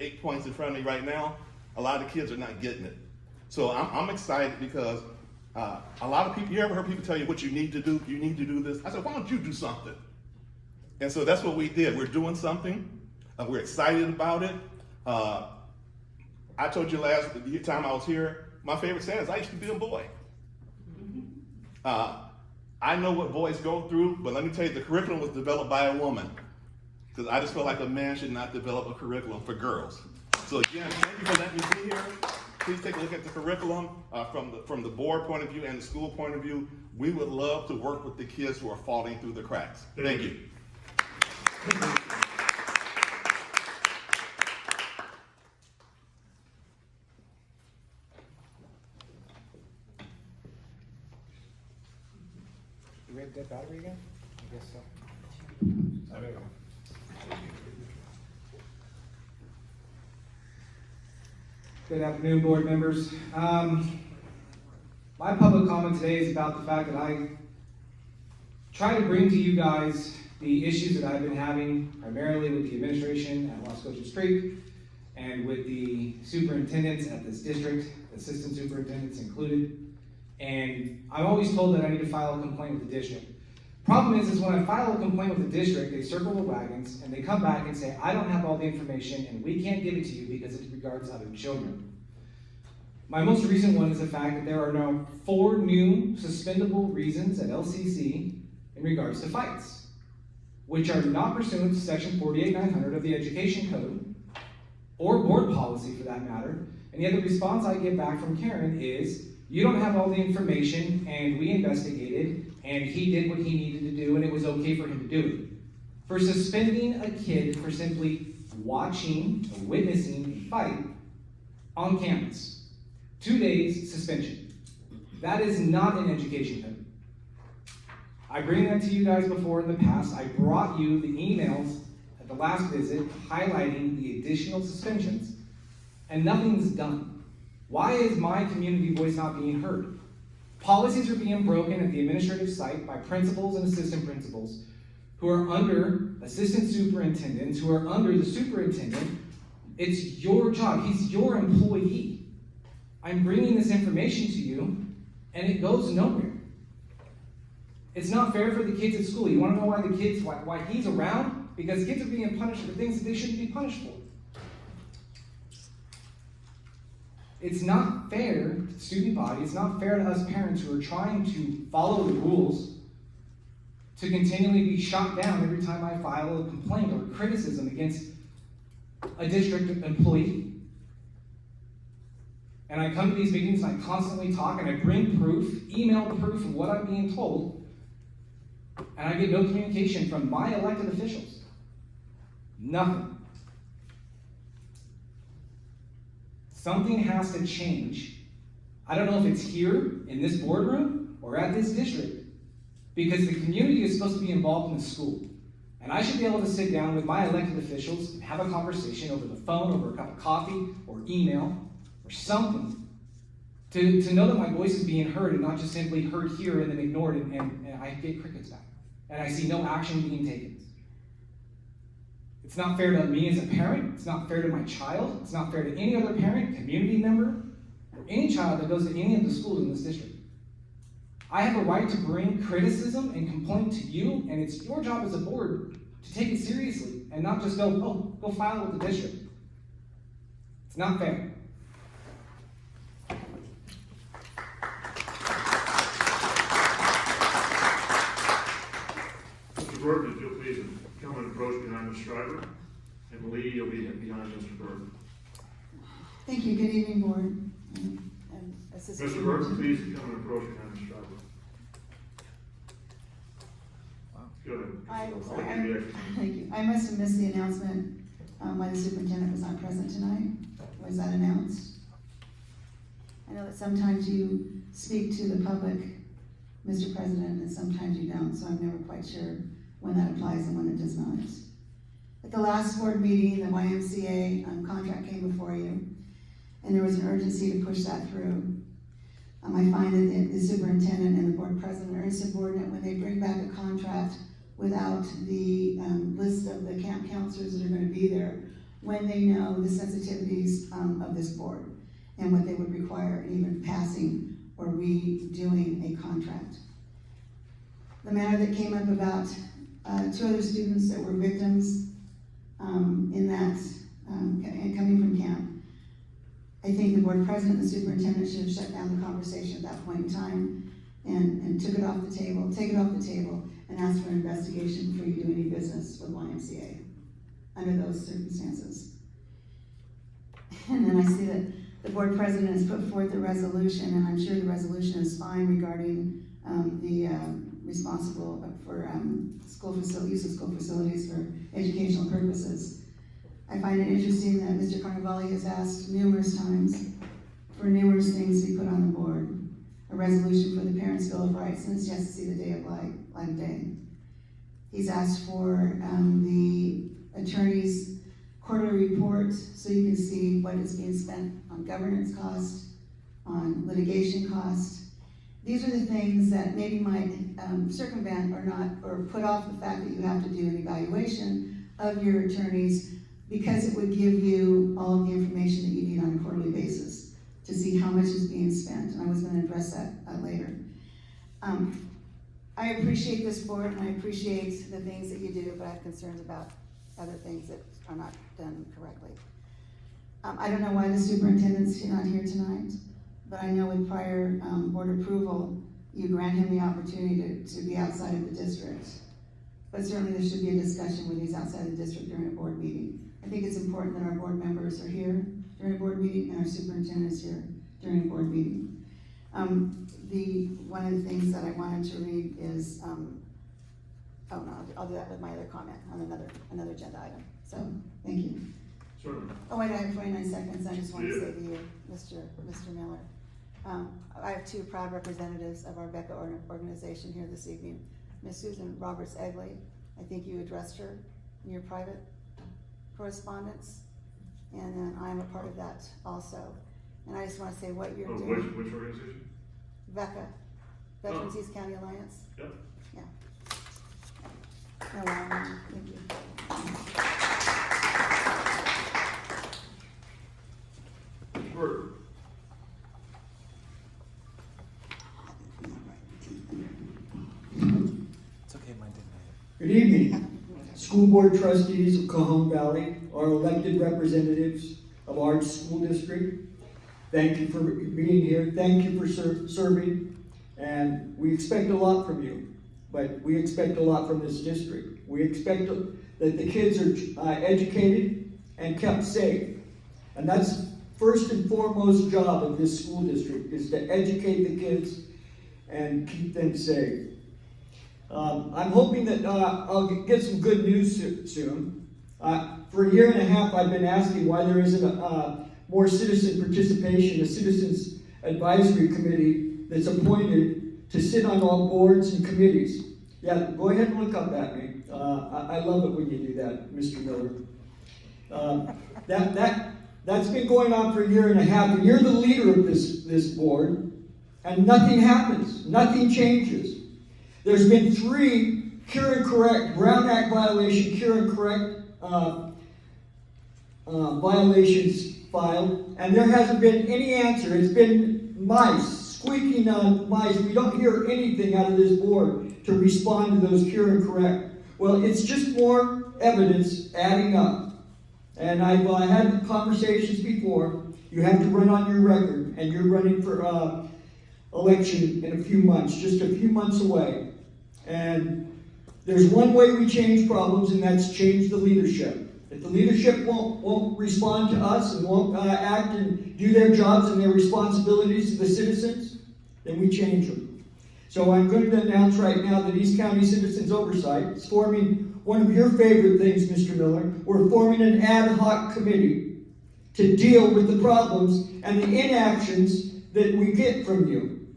I: 8 points in front of me right now. A lot of the kids are not getting it. So I'm excited because a lot of people, you ever heard people tell you what you need to do? You need to do this. I said, why don't you do something? And so that's what we did. We're doing something. We're excited about it. I told you last time I was here, my favorite saying is, I used to be a boy. I know what boys go through, but let me tell you, the curriculum was developed by a woman. Because I just feel like a man should not develop a curriculum for girls. So again, thank you for letting me be here. Please take a look at the curriculum from the board point of view and the school point of view. We would love to work with the kids who are falling through the cracks. Thank you.
F: Do we have dead battery again? I guess so. Oh, there we go.
J: Good afternoon, board members. My public comment today is about the fact that I try to bring to you guys the issues that I've been having primarily with the administration at Las Cochas Creek and with the superintendents at this district, assistant superintendents included. And I'm always told that I need to file a complaint with the district. Problem is when I file a complaint with the district, they circle the wagons and they come back and say, I don't have all the information and we can't give it to you because it regards other children. My most recent one is the fact that there are now 4 new suspendable reasons at LCC in regards to fights, which are not pursuant to section 48900 of the Education Code, or board policy for that matter. And yet the response I get back from Karen is, you don't have all the information and we investigated and he did what he needed to do and it was okay for him to do it. For suspending a kid for simply watching or witnessing a fight on campus. 2 days suspension. That is not an education code. I bring that to you guys before in the past. I brought you the emails at the last visit highlighting the additional suspensions and nothing's done. Why is my community voice not being heard? Policies are being broken at the administrative site by principals and assistant principals who are under assistant superintendents, who are under the superintendent. It's your job. He's your employee. I'm bringing this information to you, and it goes nowhere. It's not fair for the kids at school. You want to know why he's around? Because kids are being punished for things that they shouldn't be punished for. It's not fair to the student body, it's not fair to us parents who are trying to follow the rules to continually be shot down every time I file a complaint or a criticism against a district employee. And I come to these meetings and I constantly talk and I bring proof, email proof of what I'm being told, and I get no communication from my elected officials. Nothing. Something has to change. I don't know if it's here in this boardroom or at this district, because the community is supposed to be involved in the school. And I should be able to sit down with my elected officials and have a conversation over the phone, over a cup of coffee, or email, or something, to know that my voice is being heard and not just simply heard here and then ignored and I get crickets back. And I see no action being taken. It's not fair to me as a parent, it's not fair to my child, it's not fair to any other parent, community member, or any child that goes to any of the schools in this district. I have a right to bring criticism and complaint to you, and it's your job as a board to take it seriously and not just go file with the district. It's not fair.
A: Mr. Burton, if you'll please come and approach behind Ms. Schreiber, and Lee, you'll be behind Mr. Burton.
C: Thank you. Good evening, board.
A: Mr. Burton, please come and approach behind Ms. Schreiber. Go ahead.
C: Thank you. I must have missed the announcement why the superintendent was not present tonight. Was that announced? I know that sometimes you speak to the public, Mr. President, and sometimes you don't, so I'm never quite sure when that applies and when it does not. At the last board meeting, the YMCA contract came before you, and there was an urgency to push that through. I find that the superintendent and the board president are insubordinate when they bring back a contract without the list of the camp counselors that are going to be there, when they know the sensitivities of this board and what they would require in even passing or redoing a contract. The matter that came up about 2 other students that were victims in that, and coming from camp, I think the board president and the superintendent should have shut down the conversation at that point in time and took it off the table, and asked for an investigation before you do any business with YMCA under those circumstances.
K: And then I see that the board president has put forth a resolution, and I'm sure the resolution is fine regarding the responsible for use of school facilities for educational purposes. I find it interesting that Mr. Carnevale has asked numerous times for numerous things to be put on the board. A resolution for the Parents' Bill of Rights, and it's just to see the day of light of day. He's asked for the attorney's quarterly report so you can see what is being spent on governance cost, on litigation cost. These are the things that maybe might circumvent or put off the fact that you have to do an evaluation of your attorneys, because it would give you all of the information that you need on a quarterly basis to see how much is being spent, and I was going to address that later. I appreciate this board, and I appreciate the things that you do, but I have concerns about other things that are not done correctly. I don't know why the superintendent's not here tonight, but I know with prior board approval, you grant him the opportunity to be outside of the district. But certainly there should be a discussion when he's outside the district during a board meeting. I think it's important that our board members are here during a board meeting and our superintendent is here during a board meeting. One of the things that I wanted to read is, oh no, I'll do that with my other comment on another agenda item. So, thank you.
A: Certainly.
K: Oh wait, I have 29 seconds. I just want to say to you, Mr. Miller, I have two proud representatives of our BECA organization here this evening. Ms. Susan Roberts-Egley, I think you addressed her in your private correspondence, and then I'm a part of that also. And I just want to say what you're doing.
A: Which organization?
K: BECA, Veterans East County Alliance.
A: Yep.
K: Yeah. No, thank you.
A: Bird.
F: It's okay, mine didn't.
L: Good evening. School Board Trustees of Cajon Valley, our elected representatives of our school district. Thank you for being here. Thank you for serving. And we expect a lot from you, but we expect a lot from this district. We expect that the kids are educated and kept safe. And that's first and foremost job of this school district, is to educate the kids and keep them safe. I'm hoping that I'll get some good news soon. For a year and a half, I've been asking why there isn't more citizen participation, a citizens advisory committee that's appointed to sit on all boards and committees. Yeah, go ahead and look up at me. I love it when you do that, Mr. Miller. That's been going on for a year and a half, and you're the leader of this board, and nothing happens, nothing changes. There's been 3 cure and correct, Brown Act violation, cure and correct violations filed, and there hasn't been any answer. It's been mice, squeaking on mice. We don't hear anything out of this board to respond to those cure and correct. Well, it's just more evidence adding up. And I've had conversations before. You have to run on your record, and you're running for election in a few months, just a few months away. And there's one way we change problems, and that's change the leadership. If the leadership won't respond to us and won't act and do their jobs and their responsibilities to the citizens, then we change them. So I'm going to announce right now that East County Citizens Oversight is forming one of your favorite things, Mr. Miller. We're forming an ad hoc committee to deal with the problems and the inactions that we get from you.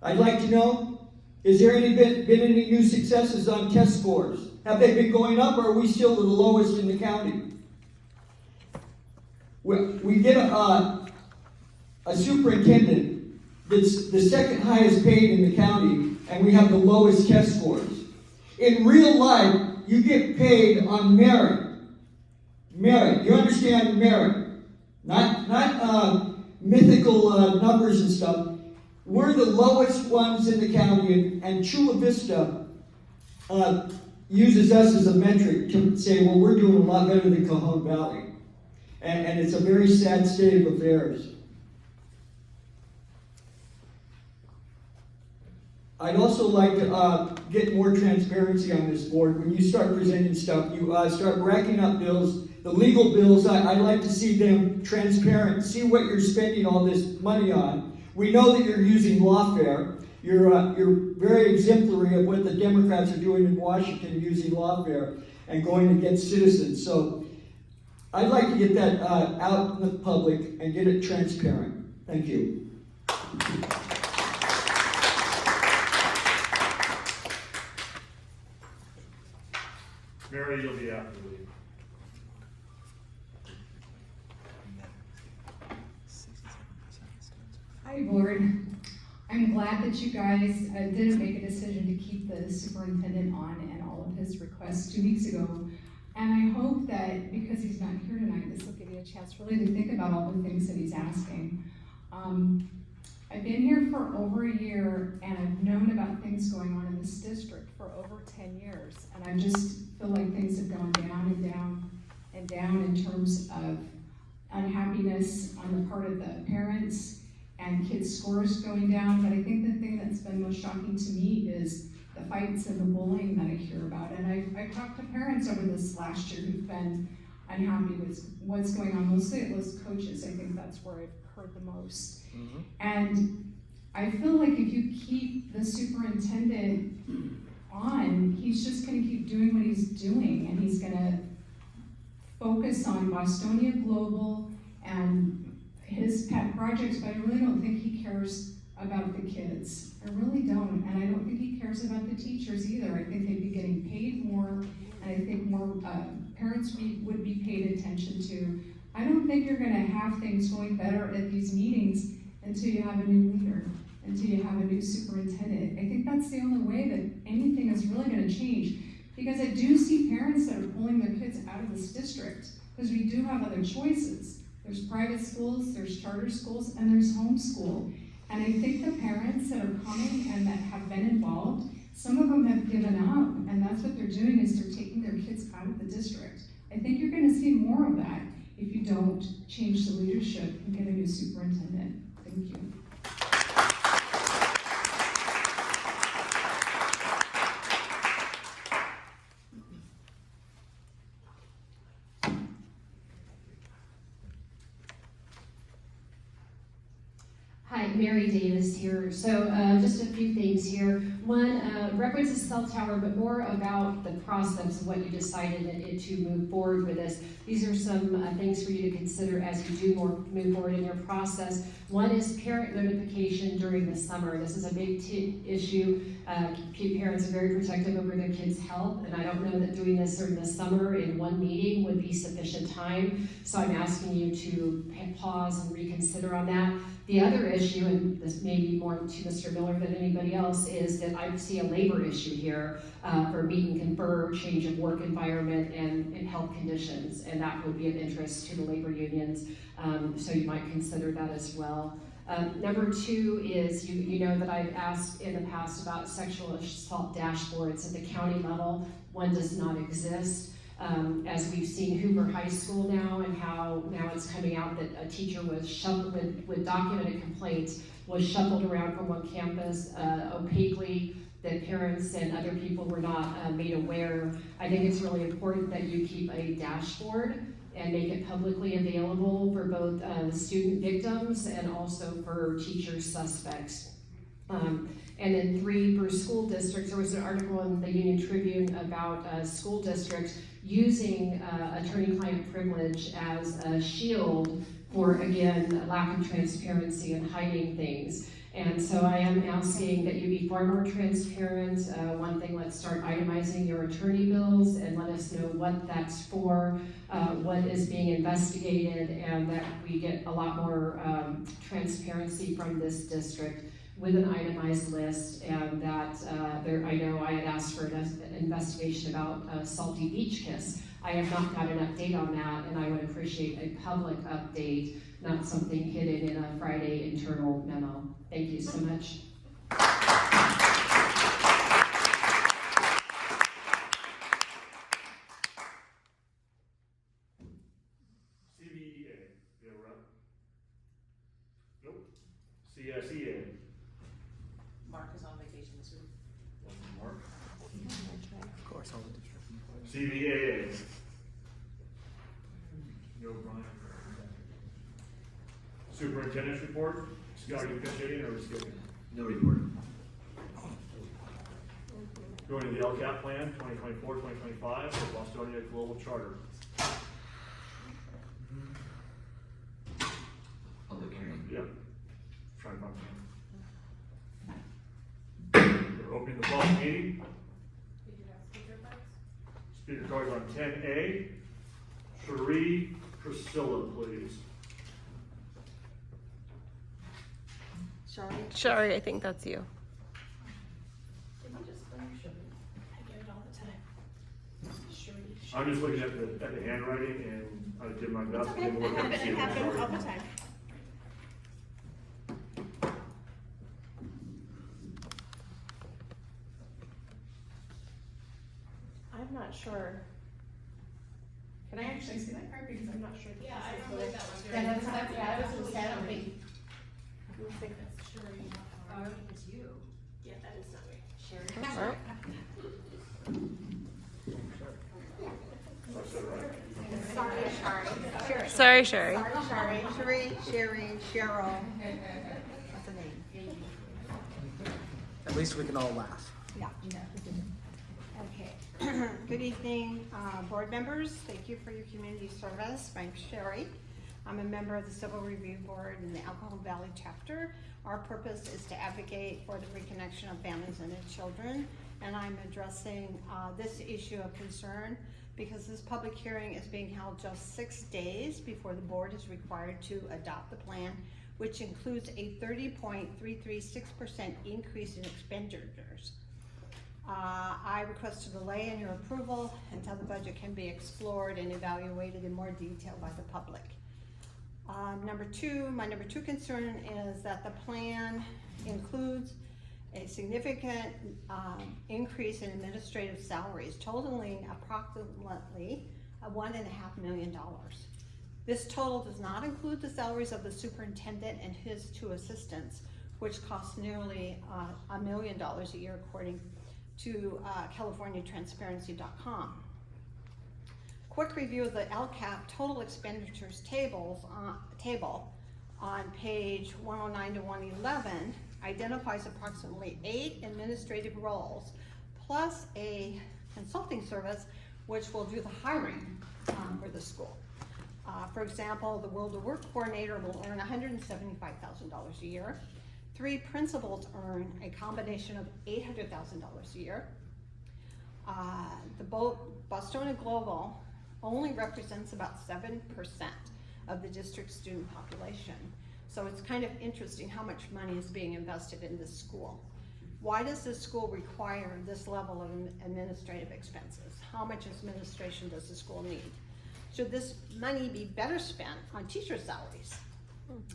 L: I'd like to know, has there been any new successes on test scores? Have they been going up, or are we still the lowest in the county? We get a superintendent that's the second highest paid in the county, and we have the lowest test scores. In real life, you get paid on merit. Merit. You understand merit. Not mythical numbers and stuff. We're the lowest ones in the county, and Chula Vista uses us as a metric to say, well, we're doing a lot better than Cajon Valley. And it's a very sad state of affairs. I'd also like to get more transparency on this board. When you start presenting stuff, you start racking up bills, the legal bills, I'd like to see them transparent, see what you're spending all this money on. We know that you're using lawfare. You're very exemplary of what the Democrats are doing in Washington, using lawfare and going against citizens. So I'd like to get that out in the public and get it transparent. Thank you.
A: Mary, you'll be after the lead.
M: Hi, board. I'm glad that you guys didn't make a decision to keep the superintendent on and all of his requests 2 weeks ago. And I hope that because he's not here tonight, this will give you a chance really to think about all the things that he's asking. I've been here for over a year and I've known about things going on in this district for over 10 years. And I just feel like things have gone down and down and down in terms of unhappiness on the part of the parents and kids' scores going down. But I think the thing that's been most shocking to me is the fights and the bullying that I hear about. And I've talked to parents over this last year who've been unhappy with what's going on. Mostly it was coaches. I think that's where I've heard the most. Mm-hmm. And I feel like if you keep the superintendent on, he's just gonna keep doing what he's doing, and he's gonna focus on Bostonia Global and his pet projects, but I really don't think he cares about the kids. I really don't, and I don't think he cares about the teachers either. I think they'd be getting paid more, and I think more parents would be paid attention to. I don't think you're gonna have things going better at these meetings until you have a new leader, until you have a new superintendent. I think that's the only way that anything is really gonna change, because I do see parents that are pulling their kids out of this district, because we do have other choices. There's private schools, there's charter schools, and there's homeschool. And I think the parents that are coming and that have been involved, some of them have given up, and that's what they're doing, is they're taking their kids out of the district. I think you're gonna see more of that if you don't change the leadership and get a new superintendent. Thank you.
N: Hi, Mary Davis here. So just a few things here. One, reference to cell tower, but more about the process of what you decided to move forward with this. These are some things for you to consider as you do move forward in your process. One is parent notification during the summer. This is a big issue. Parents are very protective over their kids' health, and I don't know that doing this during the summer in one meeting would be sufficient time. So I'm asking you to pause and reconsider on that. The other issue, and this may be more to Mr. Miller than anybody else, is that I see a labor issue here for meet and confer, change of work environment, and health conditions, and that would be of interest to the labor unions, so you might consider that as well. Number two is, you know that I've asked in the past about sexual assault dashboards at the county level. One does not exist. As we've seen Hoover High School now, and how now it's coming out that a teacher was shuffled with documented complaints, was shuffled around from one campus opaquely, that parents and other people were not made aware. I think it's really important that you keep a dashboard and make it publicly available for both the student victims and also for teacher suspects. And then three, for school districts, there was an article in the Union Tribune about school districts using attorney-client privilege as a shield for, again, a lack of transparency and hiding things. And so I am asking that you be far more transparent. One thing, let's start itemizing your attorney bills and let us know what that's for, what is being investigated, and that we get a lot more transparency from this district with an itemized list, and that I know I had asked for an investigation about Salty Beach Kiss. I have not got an update on that, and I would appreciate a public update, not something hidden in a Friday internal memo. Thank you so much.
A: CVEA, you have a rep? Nope. CSEA.
C: Mark is on vacation this week.
A: CVAA. No, Brian. Superintendent's report. Scott, you pitching or are we skipping?
D: No report.
A: Going to the LCAP plan, 2024-2025, for Bostonia Global Charter.
D: Public hearing.
A: Yep. Trying to find one. We're opening the public meeting. Speaker cards on 10A. Cherie Priscilla, please.
B: Sorry, I think that's you.
A: I'm just looking at the handwriting and I did my best.
C: Okay, it happens all the time.
B: I'm not sure. Can I actually see that card because I'm not sure.
C: Yeah, I don't believe that was yours. Yeah, that was I don't think.
B: I think that's Sherry.
H: I think it's you.
C: Yeah, that is not me.
B: Sherry. Sorry, Sherry.
C: Sherry, Cheryl. What's the name?
F: At least we can all laugh.
C: Yeah. Okay. Good evening, board members. Thank you for your community service. My name's Sherry. I'm a member of the Civil Review Board in the Cajon Valley chapter. Our purpose is to advocate for the reconnection of families and their children. And I'm addressing this issue of concern because this public hearing is being held just 6 days before the board is required to adopt the plan, which includes a 30.336% increase in expenditures. I request a delay in your approval until the budget can be explored and evaluated in more detail by the public. My number two concern is that the plan includes a significant increase in administrative salaries totaling approximately $1.5 million. This total does not include the salaries of the superintendent and his 2 assistants, which cost nearly $1 million a year according to CaliforniaTransparency.com. Quick review of the LCAP total expenditures table on page 109 to 111 identifies approximately 8 administrative roles plus a consulting service which will do the hiring for the school. For example, the World of Work coordinator will earn $175,000 a year. 3 principals earn a combination of $800,000 a year. The Bostonia Global only represents about 7% of the district's student population. So it's kind of interesting how much money is being invested in this school. Why does this school require this level of administrative expenses? How much administration does the school need? Should this money be better spent on teacher salaries?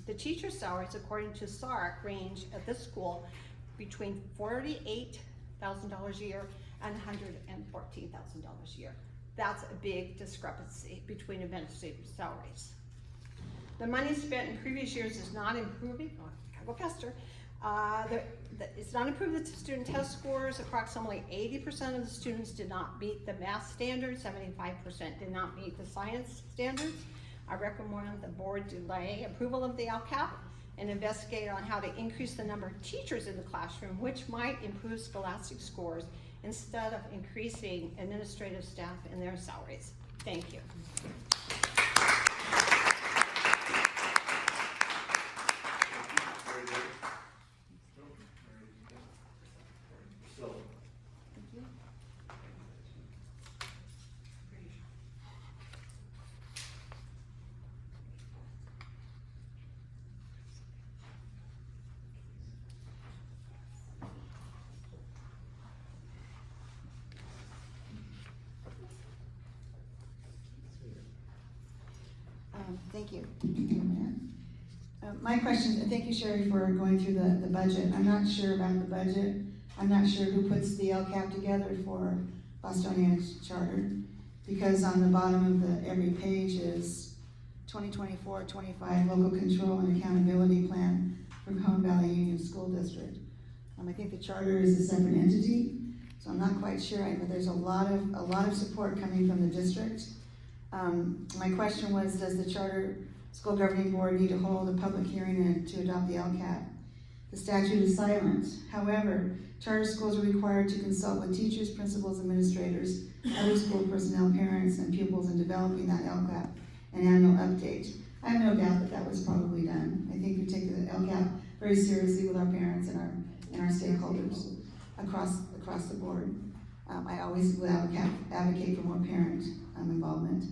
C: The teacher salaries, according to SARC, range at this school between $48,000 a year and $114,000 a year. That's a big discrepancy between administrative salaries. The money spent in previous years is not improving, go faster. It's not improved the student test scores. Approximately 80% of the students did not meet the math standards, 75% did not meet the science standards. I recommend the board delay approval of the LCAP and investigate on how to increase the number of teachers in the classroom, which might improve scholastic scores instead of increasing administrative staff and their salaries. Thank you.
K: Thank you. My question, thank you, Sherry, for going through the budget. I'm not sure about the budget. I'm not sure who puts the LCAP together for Bostonia's charter, because on the bottom of every page is 2024-25 local control and accountability plan for Cajon Valley Union School District. I think the charter is a separate entity, So I'm not quite sure. I know there's a lot of support coming from the district. My question was, does the charter school governing board need to hold a public hearing to adopt the LCAP? The statute is silent. However, charter schools are required to consult with teachers, principals, administrators, other school personnel, parents, and pupils in developing that LCAP and annual update. I have no doubt that that was probably done. I think we take the LCAP very seriously with our parents and our stakeholders across the board. I always would advocate for more parent involvement.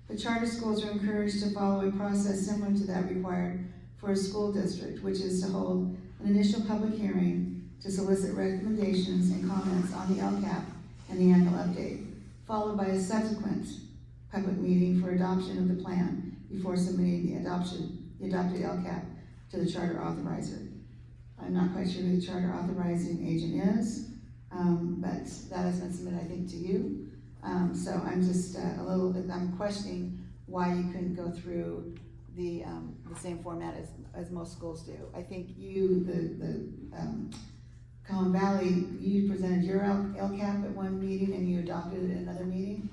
K: The charter schools are encouraged to follow a process similar to that required for a school district, which is to hold an initial public hearing to solicit recommendations and comments on the LCAP and the annual update, followed by a subsequent public meeting for adoption of the plan before submitting the adopted LCAP to the charter authorizer. I'm not quite sure who the charter authorizing agent is, but that has been submitted, I think, to you. So I'm just I'm questioning why you couldn't go through the same format as most schools do. I think you, the Cajon Valley, you presented your LCAP at one meeting and you adopted it at another meeting.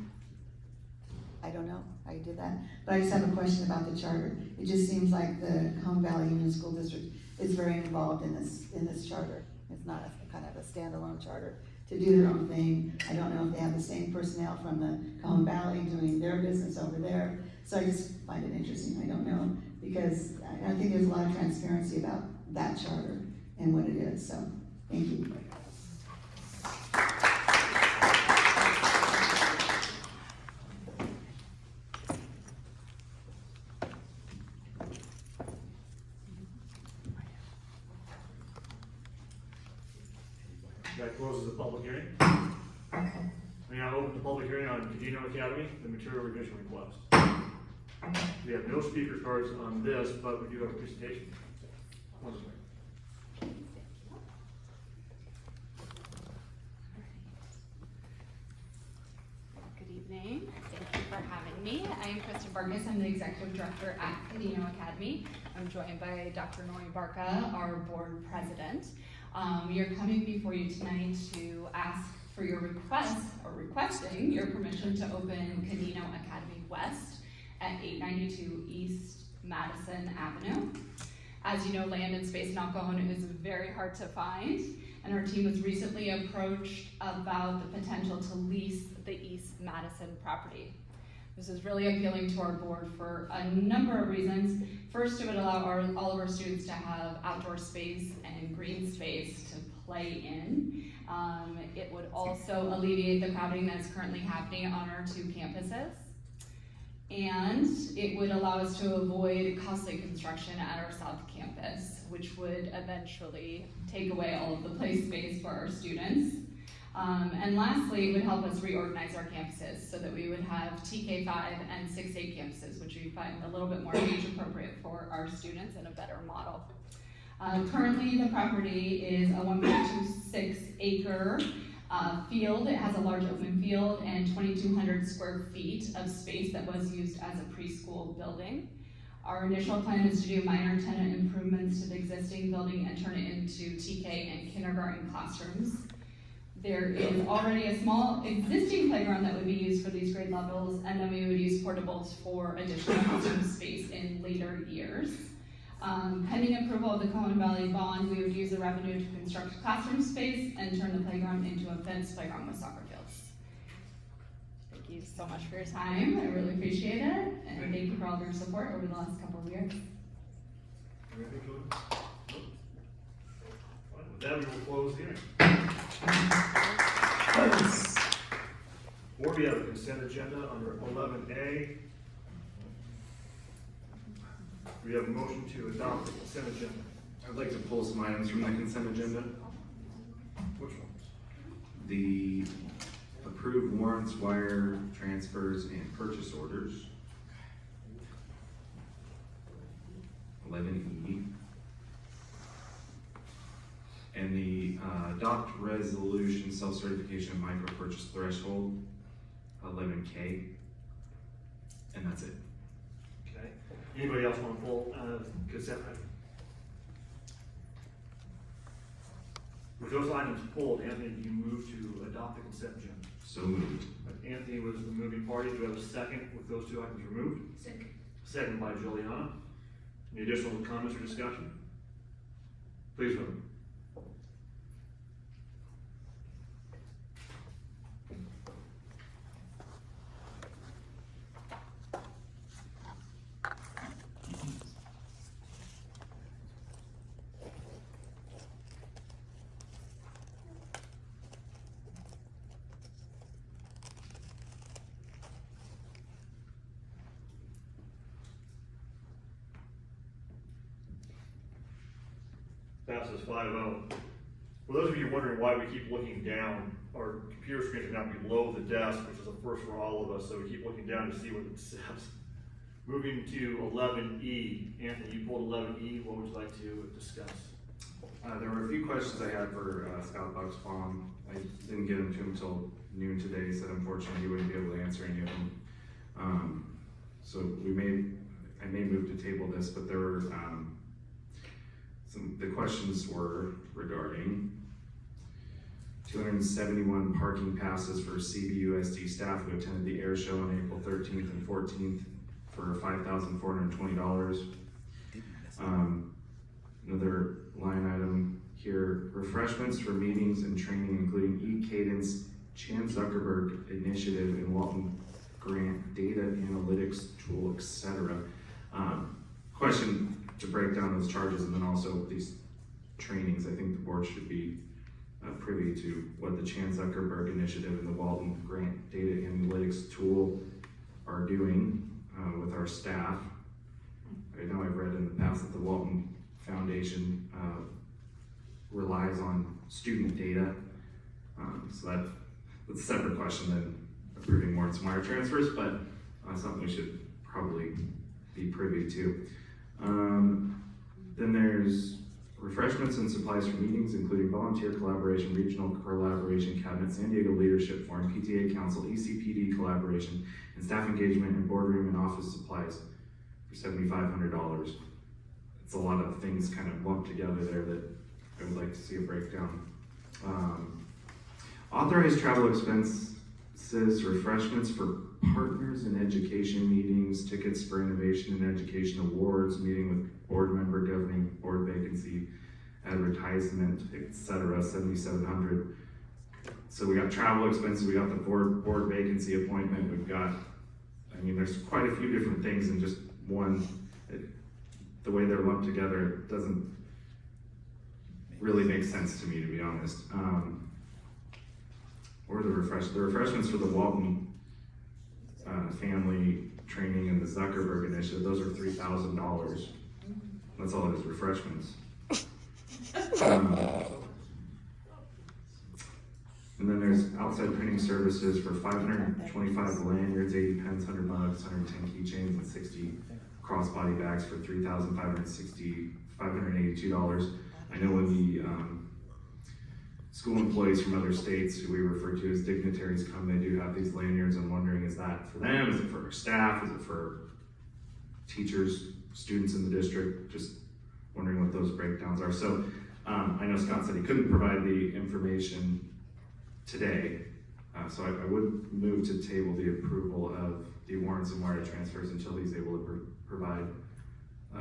K: I don't know how you did that, but I just have a question about the charter. It just seems like the Cajon Valley Union School District is very involved in this charter. It's not a kind of a standalone charter to do their own thing. I don't know if they have the same personnel from the Cajon Valley doing their business over there. So I just find it interesting. I don't know, because I think there's a lot of transparency about that charter and what it is. So thank you.
A: That closes the public hearing. We now open the public hearing on Cajon Academy, the material revision request. We have no speaker cards on this, but we do have a presentation. One second.
O: Good evening. Thank you for having me. I am Kristen Vargas. I'm the Executive Director at Cajon Academy. I'm joined by Dr. Nori Barca, our Board President. We are coming before you tonight to ask for your request, or requesting your permission to open Cajon Academy West at 892 East Madison Avenue. As you know, land and space in El Cajon is very hard to find, and our team was recently approached about the potential to lease the East Madison property. This is really appealing to our board for a number of reasons. First, it would allow all of our students to have outdoor space and green space to play in. It would also alleviate the crowding that's currently happening on our two campuses. And it would allow us to avoid costly construction at our South Campus, which would eventually take away all of the play space for our students. And lastly, it would help us reorganize our campuses so that we would have TK5 and 6A campuses, which we find a little bit more age appropriate for our students and a better model. Currently, the property is a 1.26 acre field. It has a large open field and 2,200 square feet of space that was used as a preschool building. Our initial plan is to do minor tenant improvements to the existing building and turn it into TK and kindergarten classrooms. There is already a small existing playground that would be used for these grade levels, and then we would use portables for additional classroom space in later years. Pending approval of the Cajon Valley bond, we would use the revenue to construct classroom space and turn the playground into a fenced playground with soccer fields. Thank you so much for your time. I really appreciate it, and thank you for all of your support over the last couple of years.
A: Anything to it? Nope. With that, we will close the hearing. Board, we have a consent agenda under 11A. We have a motion to adopt the consent agenda.
G: I'd like to pull some items from the consent agenda.
A: Which ones?
G: The approved warrants, wire transfers, and purchase orders. 11E. And the adopt resolution self-certification of micro purchase threshold, 11K. And that's it.
A: Okay. Anybody else want a full consent item? With those items pulled, Anthony, do you move to adopt the consent agenda?
G: So moved.
A: Anthony was the moving party. Do we have a second with those two items removed?
C: Second.
A: Second by Juliana. Any additional comments or discussion? Please vote. Passes 5-0. For those of you wondering why we keep looking down, our computer screens are now below the desk, which is a first for all of us, so we keep looking down to see what it says. Moving to 11E. Anthony, you pulled 11E. What would you like to discuss?
G: There were a few questions I had for Scott Bucksbaum. I didn't get them to him until noon today. He said unfortunately he wouldn't be able to answer any of them. So I may move to table this, but there were the questions were regarding 271 parking passes for CBUSD staff who attended the air show on April 13th and 14th for $5,420. Another line item here, refreshments for meetings and training, including eCadence, Chan Zuckerberg Initiative, and Walton Grant Data Analytics Tool, etc. Question to break down those charges, and then also these trainings. I think the board should be privy to what the Chan Zuckerberg Initiative and the Walton Grant Data Analytics Tool are doing with our staff. I know I've read in the past that the Walton Foundation relies on student data, so that's a separate question than approving warrants and wire transfers, but something we should probably be privy to. Then there's refreshments and supplies for meetings, including volunteer collaboration, regional collaboration, cabinet, San Diego leadership forum, PTA council, ECPD collaboration, and staff engagement in boardroom and office supplies for $7,500. It's a lot of things kind of lumped together there that I would like to see a breakdown. Authorized travel expenses, refreshments for partners in education meetings, tickets for innovation and education awards, meeting with board member, governing board vacancy, advertisement, etc. $7,700. So we got travel expenses, we got the board vacancy appointment, we've got, I mean, there's quite a few different things in just one. The way they're lumped together, it doesn't really make sense to me, to be honest. Or the refreshments for the Walton family training and the Zuckerberg Initiative, those are $3,000. That's all it is, refreshments. And then there's outside printing services for 525 lanyards, 80 pens, 100 mugs, 110 keychains, and 60 crossbody bags for $3,582. I know when the school employees from other states, who we refer to as dignitaries, come, they do have these lanyards. I'm wondering, is that for them? Is it for our staff? Is it for teachers, students in the district? Just wondering what those breakdowns are. So I know Scott said he couldn't provide the information today, so I would move to table the approval of the warrants and wire transfers until he's able to provide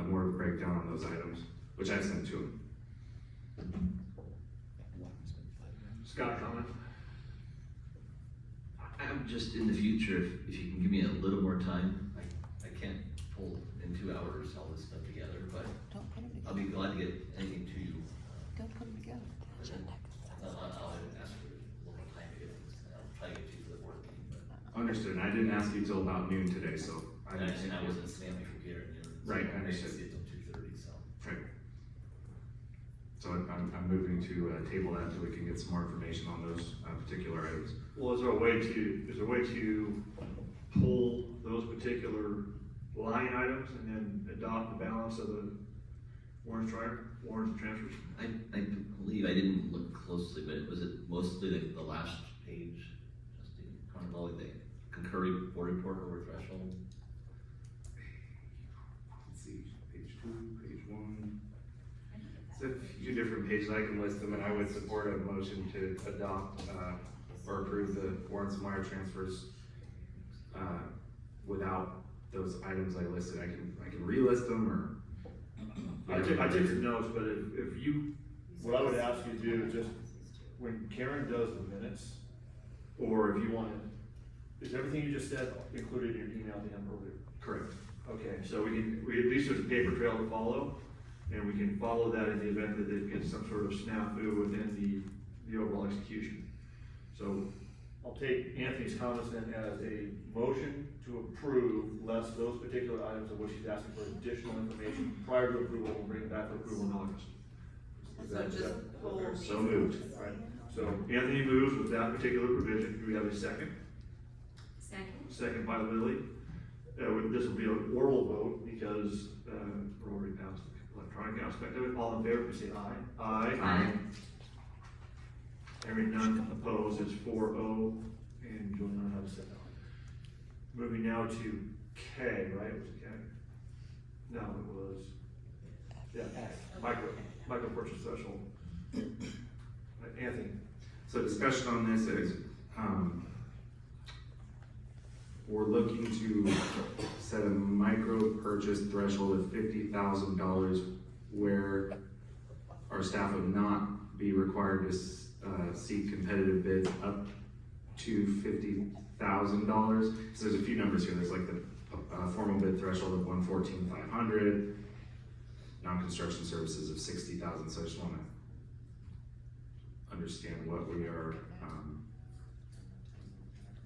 G: more of a breakdown on those items, which I've sent to him.
A: Scott, comment?
D: I'm just, in the future, if you can give me a little more time, I can't pull in 2 hours all this stuff together, but I'll be glad to get anything to you.
K: Don't put them together.
D: I'll ask for a little more time to get things, I'll try to get to you for the board meeting, but.
G: Understood, and I didn't ask you till about noon today, so.
D: And I wasn't sitting on my computer at noon.
G: Right,
D: so
G: I understood.
D: I didn't see it till 2:30, so.
G: Right. So I'm moving to table that until we can get some more information on those particular items.
A: Well, is there a way to pull those particular line items and then adopt the balance of the warrants and transfers?
D: I believe, I didn't look closely, but was it mostly the last page, just the chronology, the concurring board report over threshold?
G: Let's see, page 2, page 1. It's a few different pages, I can list them, and I would support a motion to adopt, or approve the warrants and wire transfers, without those items I listed. I can relist them, or.
A: I took some notes, but if you, what I would ask you to do is just, when Karen does the minutes, or if you want to, is everything you just said included in your email to him earlier?
G: Correct.
A: Okay, so we at least there's a paper trail to follow, and we can follow that in the event that it gets some sort of snafu within the overall execution. So I'll take Anthony's comments then as a motion to approve, less those particular items of which he's asking for additional information prior to approval. We'll bring it back for approval in August.
G: So moved.
A: All right, so Anthony moves with that particular provision. Do we have a second?
H: Second.
A: Second by Lily. This will be an oral vote because we're already past the electronic aspect of it. All in favor, please say aye. Aye.
H: Aye.
A: Hearing none opposed, it's 4-0, and Juliana had a say no. Moving now to K, right? Was it K? No, it was, yeah, micro purchase threshold. Anthony.
G: So discussion on this is, we're looking to set a micro purchase threshold of $50,000 where our staff would not be required to seek competitive bids up to $50,000. So there's a few numbers here. There's like the formal bid threshold of $114,500, non-construction services of $60,000. So I just want to understand what we are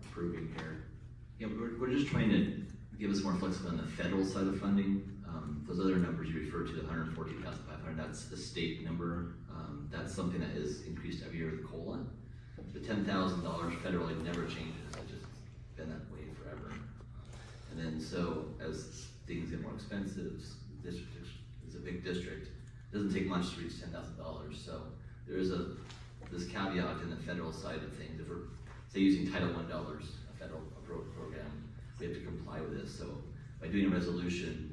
G: approving here.
D: Yeah, we're just trying to give us more flexibility on the federal side of funding. Those other numbers you referred to, the 114,500, that's the state number. That's something that is increased every year with COLA. The $10,000 federally never changes. It's just been that way forever. And then so as things get more expensive, district is a big district. It doesn't take much to reach $10,000. So there is this caveat in the federal side of things. If we're say using Title I dollars, a federal program, we have to comply with this. So by doing a resolution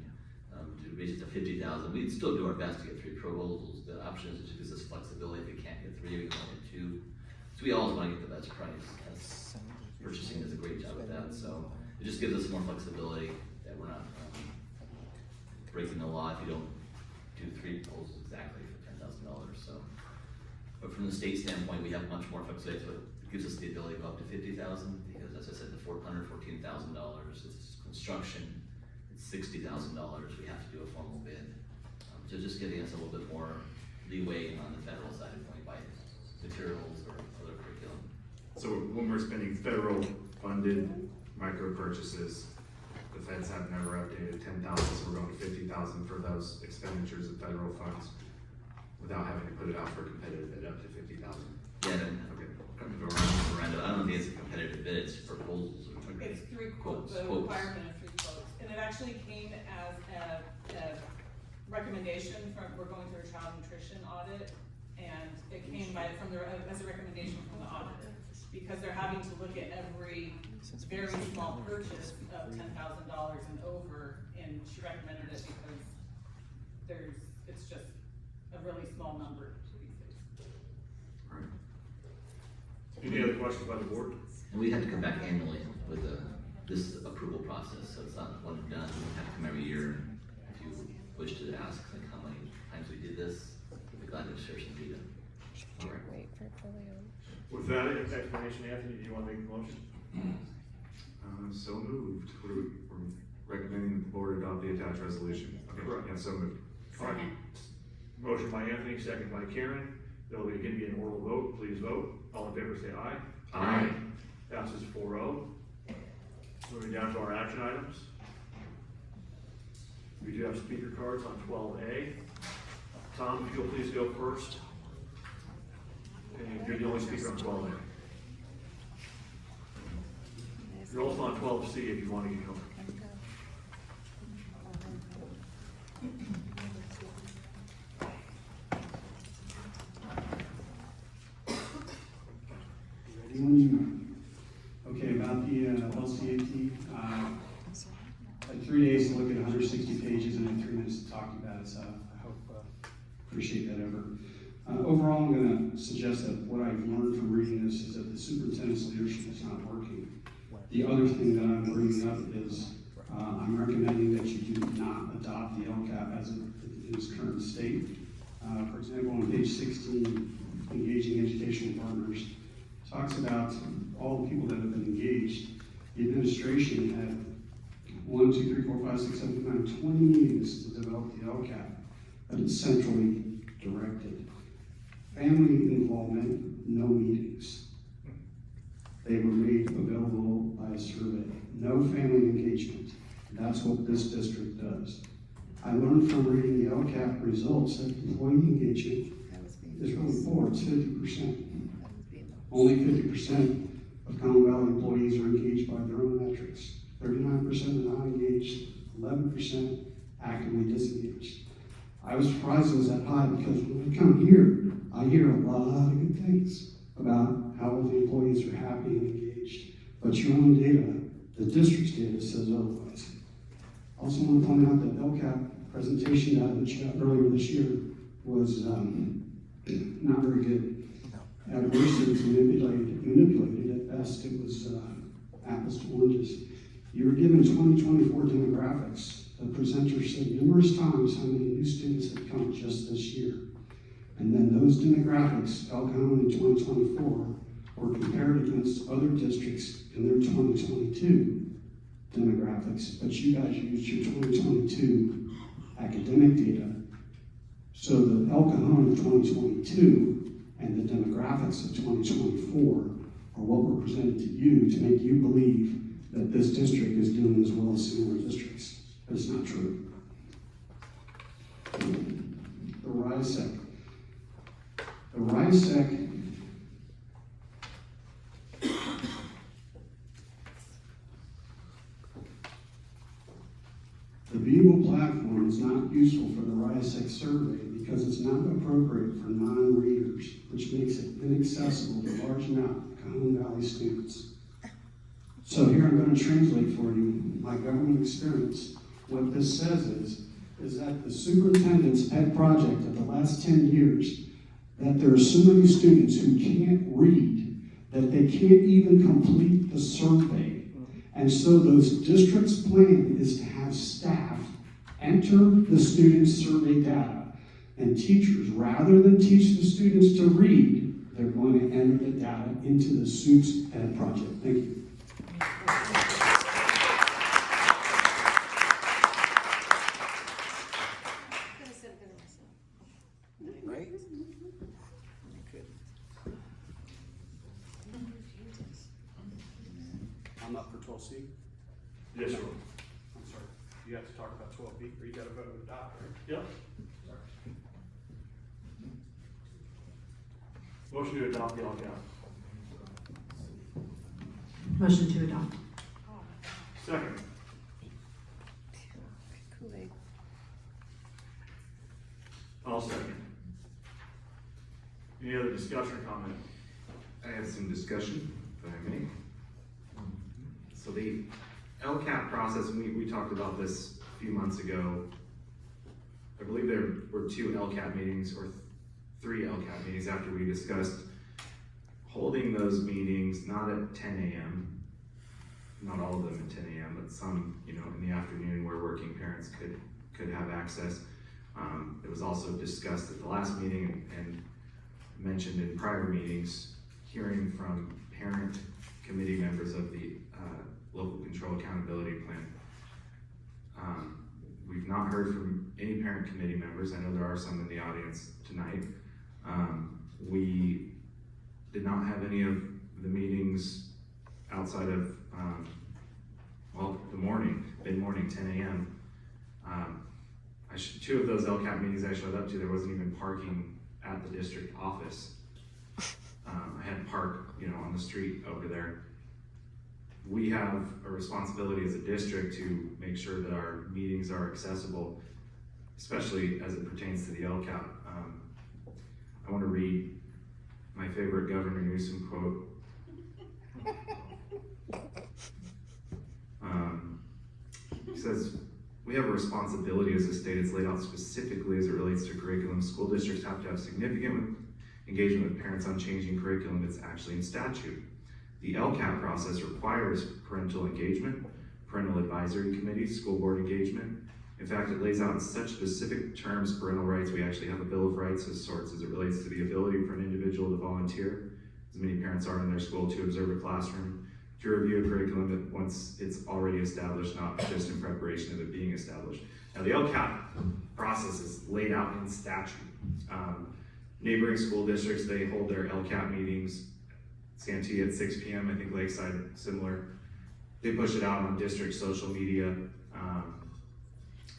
D: to raise it to $50,000, we'd still do our best to get 3 proposals. The option is it just gives us flexibility. If we can't get 3, we can only get 2. So we always want to get the best price. Purchasing does a great job of that. So it just gives us more flexibility that we're not breaking the law if you don't do 3 proposals exactly for $10,000. So, but from the state standpoint, we have much more flexibility. So it gives us the ability to go up to $50,000 because, as I said, the $114,000 it's construction. It's $60,000. We have to do a formal bid. So just giving us a little bit more leeway on the federal side of going by materials or other curriculum.
G: So when we're spending federal funded micro purchases, the feds have never updated 10,000, so we're going to 50,000 for those expenditures of federal funds without having to put it out for competitive bid up to 50,000.
D: Yeah, then,
G: Okay.
D: Miranda, I don't think it's a competitive bid, it's proposals.
P: It's 3 quotes, the
D: Quotes.
P: requirement of 3 quotes. And it actually came as a recommendation from, we're going through a child nutrition audit, and it came as a recommendation from the auditor, because they're having to look at every very small purchase of $10,000 and over, and she recommended it because it's just a really small number these days.
A: Any other questions by the board?
D: And we have to come back annually with this approval process, so it's not one and done. We have to come every year. If you wish to ask like how many times we did this, we'd be glad to share some data. All right.
B: Wait for Juliana.
A: With that explanation, Anthony, do you want to make the motion?
G: So moved. We're recommending that the board adopt the attached resolution. Okay,
A: Correct.
G: yeah, so moved.
A: All right. Motion by Anthony, second by Karen. There will again be an oral vote. Please vote. All in favor say aye.
G: Aye.
A: Passes 4-0. Moving down to our action items. We do have speaker cards on 12A. Tom, if you'll please go first. And you're the only speaker on 12A. You're also on 12C if you want to get going.
Q: Okay, about the LCAT, like 3 days to look at 160 pages and then 3 minutes to talk about it, so I hope, appreciate that, Ever. Overall, I'm gonna suggest that what I've learned from reading this is that the superintendent's leadership is not working. The other thing that I'm bringing up is, I'm recommending that you do not adopt the LCAP as in its current state. For example, on page 16, engaging educational partners, talks about all the people that have been engaged. The administration had 1, 2, 3, 4, 5, 6, 7, 8, 9, 20 meetings to develop the LCAP, but it's centrally directed. Family involvement, no meetings. They were made available by a survey. No family engagement. That's what this district does. I learned from reading the LCAP results that employee engagement is really poor. It's 50%. Only 50% of Cajon Valley employees are engaged by their own metrics. 39% are not engaged, 11% actively disengaged. I was surprised it was that high because when I come here, I hear a lot of good things about how the employees are happy and engaged. But your own data, the district's data, says otherwise. I also want to point out that LCAP presentation data that you got earlier this year was not very good. At worst, it was manipulated. At best, it was apples to oranges. You were given 2024 demographics. The presenter said numerous times how many new students had come just this year. And then those demographics, Cajon in 2024, were compared against other districts in their 2022 demographics. But you guys used your 2022 academic data. So the Cajon of 2022 and the demographics of 2024 are what were presented to you to make you believe that this district is doing as well as similar districts. But it's not true. The RISEC. The RISEC the viewable platform is not useful for the RISEC survey because it's not appropriate for non-readers, which makes it inaccessible to large amount of Cajon Valley students. So here I'm going to translate for you my government experience. What this says is that the superintendent's pet project of the last 10 years, that there are so many students who can't read that they can't even complete the survey. And so those districts' plan is to have staff enter the students' survey data, and teachers, rather than teach the students to read, they're going to enter the data into the SUPE's pet project. Thank you.
F: Right? I'm up for 12C.
A: Yes, sir.
F: I'm sorry. You have to talk about 12B, or you got to vote to adopt, right?
A: Yep. Motion to adopt the LCAP.
C: Motion to adopt.
A: Second. I'll second. Any other discussion or comment?
G: I have some discussion, if I may. So the LCAP process, and we talked about this a few months ago. I believe there were 2 LCAP meetings or 3 LCAP meetings after we discussed holding those meetings not at 10 a.m., not all of them at 10 a.m., but some, in the afternoon where working parents could have access. It was also discussed at the last meeting and mentioned in prior meetings, hearing from parent committee members of the Local Control Accountability Plan. We've not heard from any parent committee members. I know there are some in the audience tonight. We did not have any of the meetings outside of, the mid-morning, 10 a.m. 2 of those LCAP meetings I showed up to, there wasn't even parking at the district office. I had to park, on the street over there. We have a responsibility as a district to make sure that our meetings are accessible, especially as it pertains to the LCAP. I want to read my favorite Governor Newsom quote. He says, we have a responsibility as a state. It's laid out specifically as it relates to curriculum. School districts have to have significant engagement with parents on changing curriculum. It's actually in statute. The LCAP process requires parental engagement, parental advisory committees, school board engagement. In fact, it lays out in such specific terms parental rights. We actually have a Bill of Rights of sorts as it relates to the ability for an individual to volunteer, as many parents are in their school, to observe a classroom, to review a curriculum once it's already established, not just in preparation of it being established. Now, the LCAP process is laid out in statute. Neighboring school districts, they hold their LCAP meetings, Santee at 6 p.m., I think Lakeside, similar. They push it out on district social media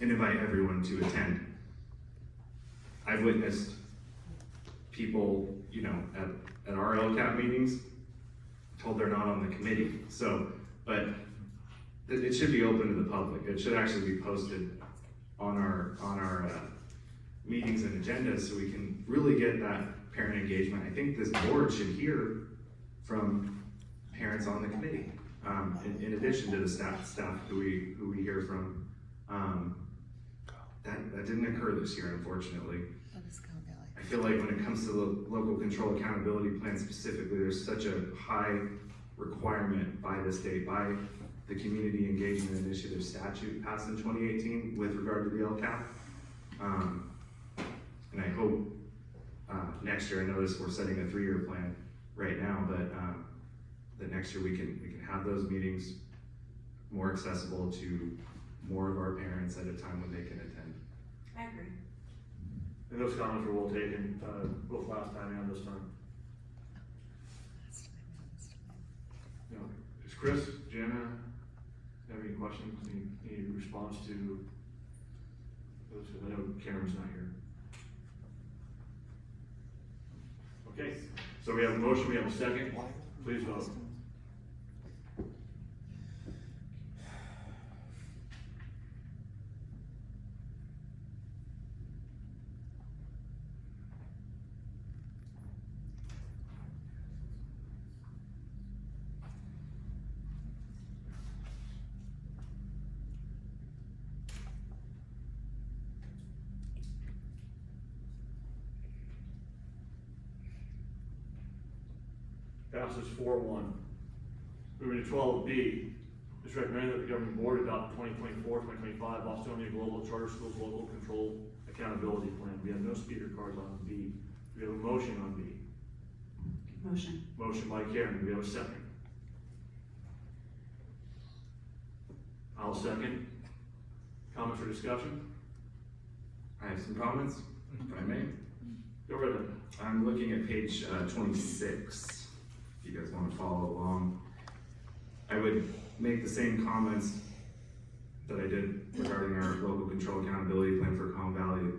G: and invite everyone to attend. I've witnessed people, you know, at our LCAP meetings, told they're not on the committee. So, but it should be open to the public. It should actually be posted on our meetings and agendas so we can really get that parent engagement. I think this board should hear from parents on the committee, in addition to the staff who we hear from. That didn't occur this year, unfortunately. I feel like when it comes to the local control accountability plan specifically, there's such a high requirement by the state, by the Community Engagement Initiative statute passed in 2018 with regard to the LCAP. And I hope next year, I know we're setting a 3-year plan right now, but that next year we can have those meetings more accessible to more of our parents at a time when they can attend.
C: I agree.
A: And those comments were well taken, both last time and this time. You know, does Chris, Jenna, have any questions, any response to those? I know Karen's not here. Okay, so we have a motion, we have a second. Please vote. Passes 4-1. Moving to 12B, it's recommended that the governing board adopt the 2024-2025 Bostonia Global Charter Schools Local Control Accountability Plan. We have no speaker cards on B. Do we have a motion on B?
K: Motion.
A: Motion by Karen. Do we have a second? I'll second. Comments or discussion?
G: I have some comments, if I may.
A: Go right ahead.
G: I'm looking at page 26. If you guys want to follow along, I would make the same comments that I did regarding our local control accountability plan for Cajon Valley,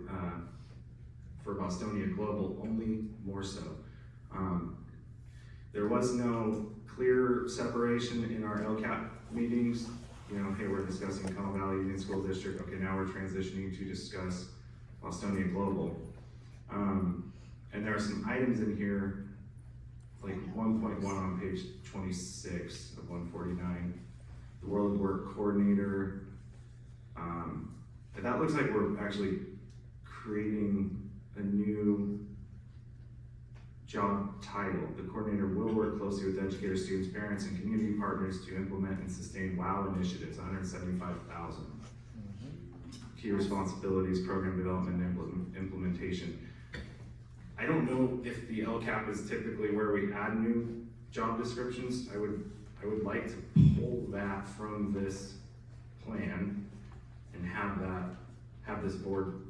G: for Bostonia Global, only more so. There was no clear separation in our LCAP meetings. You know, hey, we're discussing Cajon Valley Union School District. Okay, now we're transitioning to discuss Bostonia Global. And there are some items in here, like 1.1 on page 26 of 149, the World Work Coordinator. That looks like we're actually creating a new job title. The coordinator will work closely with educators, students, parents, and community partners to implement and sustain WOW initiatives, 175,000. Key responsibilities, program development, and implementation. I don't know if the LCAP is typically where we add new job descriptions. I would like to pull that from this plan and have this board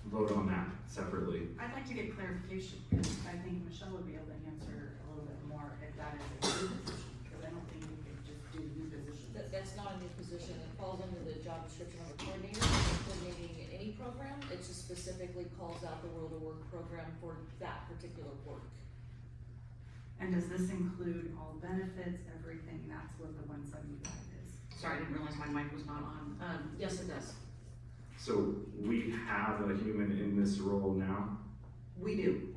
G: vote on that separately.
C: I'd like to get clarification, because I think Michelle would be able to answer a little bit more if that is a new position, because I don't think we could just do new positions.
R: That's not a new position. It falls under the job description of a coordinator. It's coordinating any program. It just specifically calls out the World of Work program for that particular work.
C: And does this include all benefits, everything? That's what the 175 is.
R: Sorry, I didn't realize my mic was not on. Yes, it does.
G: So we have a human in this role now?
R: We do.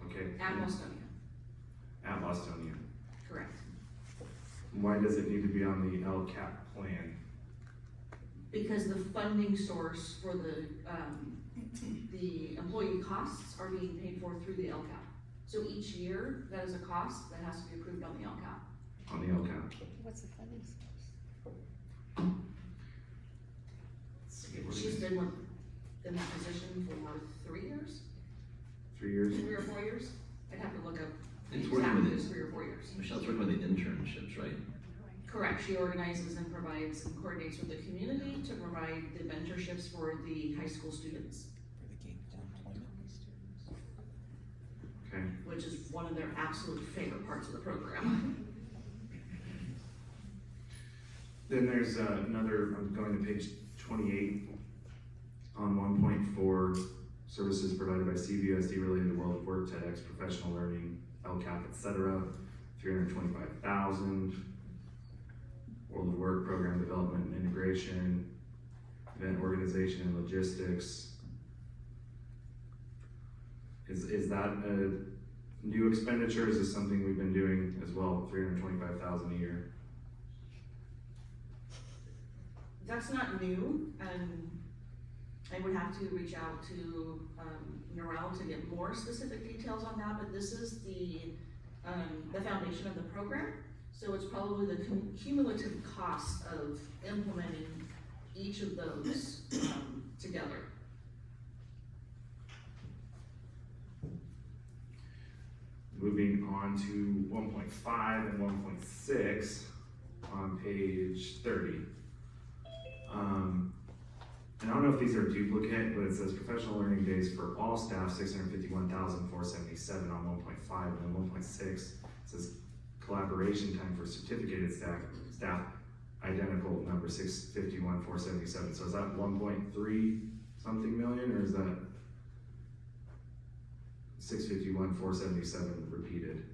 G: Okay.
R: At Bostonia.
G: At Bostonia.
R: Correct.
G: Why does it need to be on the LCAP plan?
R: because the funding source for the employee costs are being paid for through the LCAP. So each year, that is a cost that has to be approved on the LCAP.
G: On the LCAP.
B: What's the funding source?
R: She's been in that position for 3 years,
G: 3 years?
R: 3 or 4 years. I'd have to look up
D: It's working
R: exactly,
D: with
R: it's
D: it.
R: 3 or 4 years.
D: Michelle's working with the internships, right?
R: Correct, she organizes and provides and coordinates with the community to provide the mentorships for the high school students,
G: Okay.
R: which is one of their absolute favorite parts of the program.
G: Then there's another, I'm going to page 28 on 1.4, services provided by CVUSD related to World of Work, TEDx, professional learning, LCAP, etc. 325,000. World of Work, program development and integration, event organization and logistics. Is that a new expenditure? Is this something we've been doing as well? 325,000 a year.
R: That's not new, and I would have to reach out to Norel to get more specific details on that, but this is the foundation of the program. So it's probably the cumulative cost of implementing each of those together.
G: Moving on to 1.5 and 1.6 on page 30. And I don't know if these are duplicate, but it says professional learning days for all staff, 651,477 on 1.5, and then 1.6 says collaboration time for certificated staff, identical number 651,477. So is that 1.3 something million, or is that 651,477 repeated?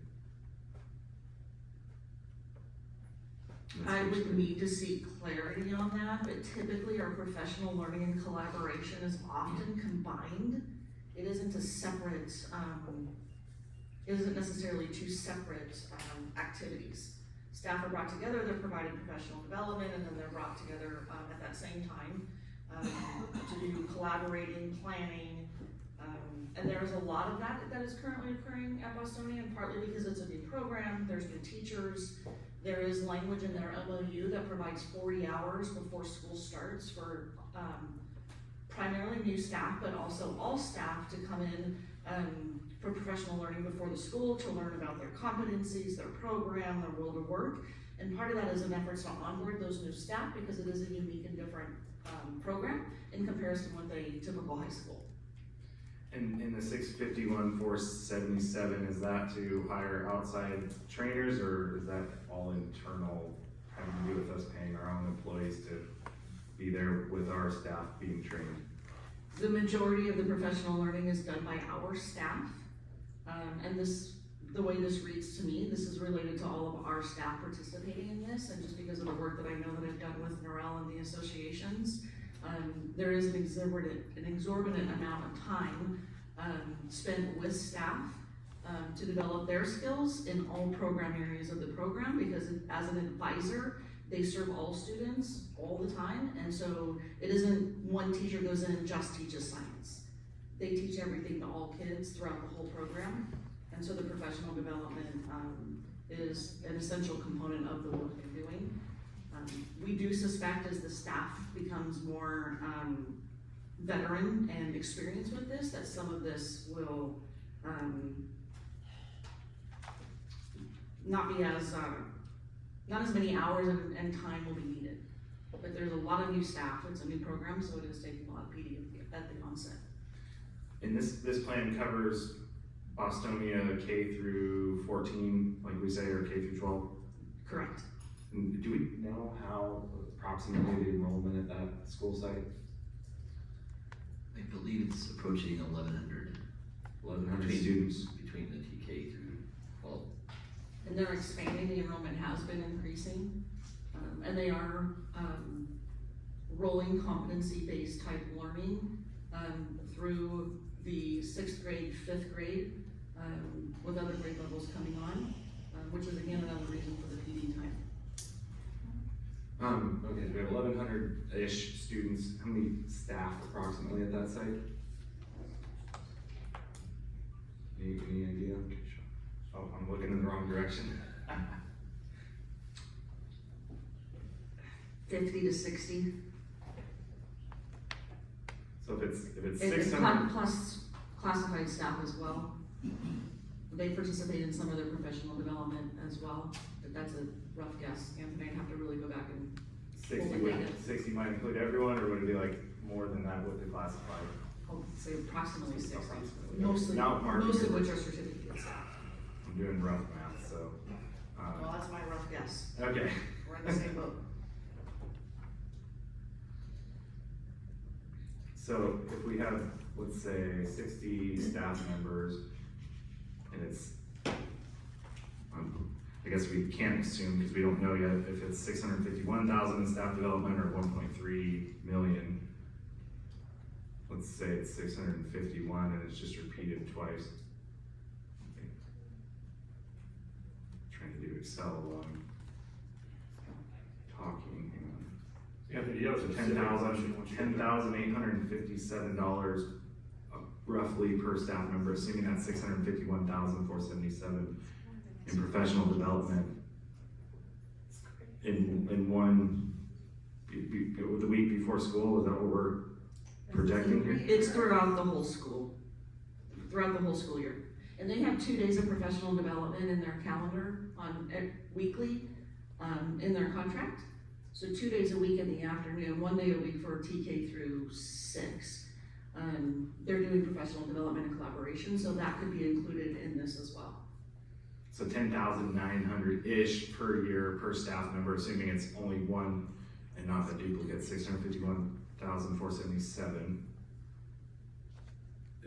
R: I would need to seek clarity on that, but typically our professional learning and collaboration is often combined. It isn't a separate, it isn't necessarily two separate activities. Staff are brought together, they're provided professional development, and then they're brought together at that same time to do collaborating, planning, and there's a lot of that is currently occurring at Bostonian, partly because it's a new program, there's new teachers. There is language in their MOU that provides 40 hours before school starts for primarily new staff, but also all staff to come in for professional learning before the school to learn about their competencies, their program, their world of work. And part of that is an effort to onboard those new staff because it is a unique and different program in comparison with a typical high school.
G: And in the 651,477, is that to hire outside trainers, or is that all internal, having to do with us paying our own employees to be there with our staff being trained?
R: The majority of the professional learning is done by our staff. And the way this reads to me, this is related to all of our staff participating in this, and just because of the work that I know that I've done with Norel and the associations, there is an exorbitant amount of time spent with staff to develop their skills in all program areas of the program, because as an advisor, they serve all students all the time, and so it isn't one teacher goes in and just teaches science. They teach everything to all kids throughout the whole program, and so the professional development is an essential component of the work they're doing. We do suspect as the staff becomes more veteran and experienced with this, that some of this will not be as, not as many hours and time will be needed. But there's a lot of new staff, it's a new program, so it is taking a lot of PD at the onset.
G: And this plan covers Bostonia K through 14, like we say, or K through 12?
R: Correct.
G: And do we know how approximately the enrollment at that school site?
D: I believe it's approaching 1,100.
G: 1,100 students.
D: Between the TK through 12.
R: And they're expanding, the enrollment has been increasing, and they are rolling competency-based type learning through the 6th grade, 5th grade, with other grade levels coming on, which is again another reason for the PD time.
G: Okay, so we have 1,100-ish students. How many staff approximately at that site? Any idea? Oh, I'm looking in the wrong direction.
R: 50 to 60.
G: So if it's
R: And
G: 600,
R: plus classified staff as well. They participate in some of their professional development as well, but that's a rough guess. Anthony, I'd have to really go back and
G: 60 might include everyone, or would it be like more than that with the classified?
R: I'll say approximately 60.
G: Approximately.
R: Mostly,
G: Not market
R: most of which
G: rate.
R: are certificate staff.
G: I'm doing rough math, so.
R: Well, that's my rough guess.
G: Okay.
R: We're in the same boat.
G: So if we have, let's say, 60 staff members, and it's, I guess we can't assume because we don't know yet if it's 651,000 in staff development or 1.3 million. Let's say it's 651 and it's just repeated twice. Okay. Trying to do Excel while I'm talking. Hang on.
A: Anthony, you have a specific question once you get there.
G: $10,857 roughly per staff member, assuming that's 651,477 in professional development. In one, the week before school, is that what we're projecting here?
R: It's throughout the whole school, throughout the whole school year. And they have 2 days of professional development in their calendar on weekly, in their contract. So 2 days a week in the afternoon, 1 day a week for TK through 6. They're doing professional development and collaboration, so that could be included in this as well.
G: So 10,900-ish per year per staff member, assuming it's only one and not the duplicate, 651,477.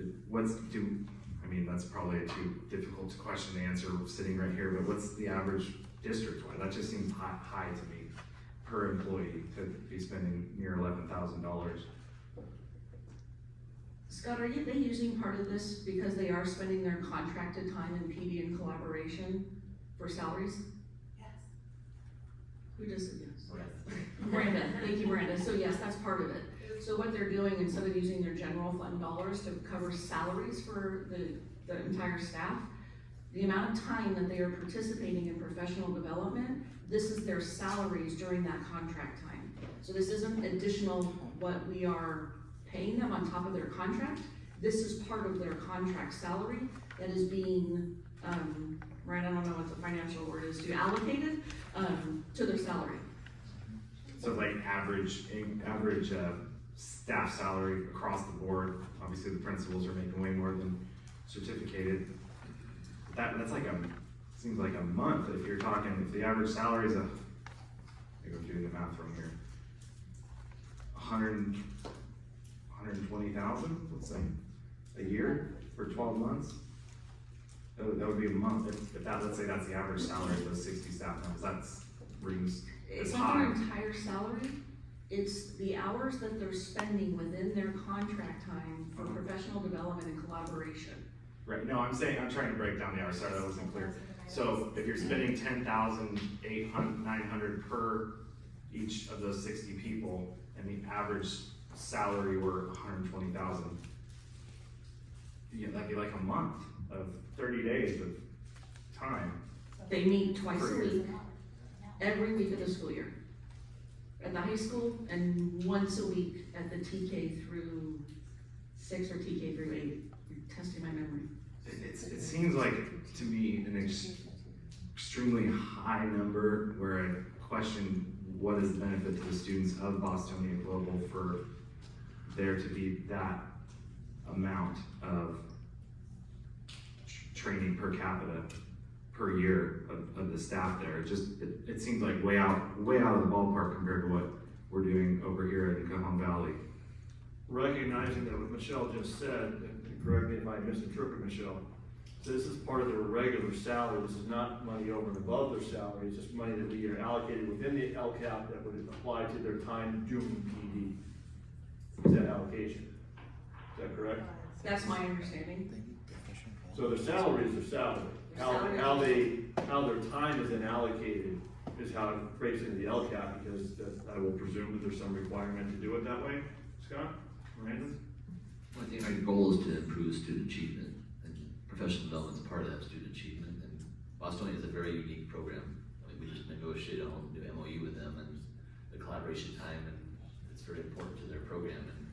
G: I mean, that's probably a too difficult question to answer sitting right here, but what's the average district-wide? That just seems high to me per employee to be spending near $11,000.
R: Scott, are they using part of this because they are spending their contracted time in PD and collaboration for salaries?
C: Yes.
R: Who just said yes? Miranda, thank you, Miranda. So yes, that's part of it. So what they're doing, instead of using their general fund dollars to cover salaries for the entire staff, the amount of time that they are participating in professional development, this is their salaries during that contract time. So this isn't additional what we are paying them on top of their contract. This is part of their contract salary that is being, right, I don't know what the financial word is, allocated to their salary.
G: So like average staff salary across the board, obviously the principals are making way more than certificated. That's like seems like a month if you're talking, if the average salary is maybe I'm doing the math from here, 120,000, let's say, a year for 12 months. That would be a month. If that, let's say that's the average salary of those 60 staff members, that's rings
R: It's
G: as
R: not
G: high.
R: their entire salary, it's the hours that they're spending within their contract time for professional development and collaboration.
G: Right, no, I'm trying to break down the hours, sorry, that wasn't clear. So if you're spending 10,900 per each of those 60 people, and the average salary were 120,000, yeah, that'd be like a month of 30 days of time.
R: They meet twice
G: Per
R: a
G: year.
R: week, every week of the school year. At the high school, and once a week at the TK through 6 or TK through 8. You're testing my memory.
G: It seems like, to me, an extremely high number where I question what is the benefit to the students of Bostonia Global for there to be that amount of training per capita per year of the staff there. It seems like way out of the ballpark compared to what we're doing over here in Cajon Valley.
A: Recognizing that what Michelle just said, and correct me if I misinterpret Michelle, this is part of their regular salary. This is not money over and above their salary. It's just money that we are allocated within the LCAP that would apply to their time doing PD. Is that allocation? Is that correct?
R: That's my understanding.
A: So their salary is their salary. How their time is then allocated is how it breaks into the LCAP, because I will presume that there's some requirement to do it that way. Scott, Miranda?
D: I think our goal is to improve student achievement, and professional development is part of that student achievement. And Bostonia is a very unique program. I mean, we just negotiated a whole new MOU with them, and the collaboration time, and it's very important to their program. And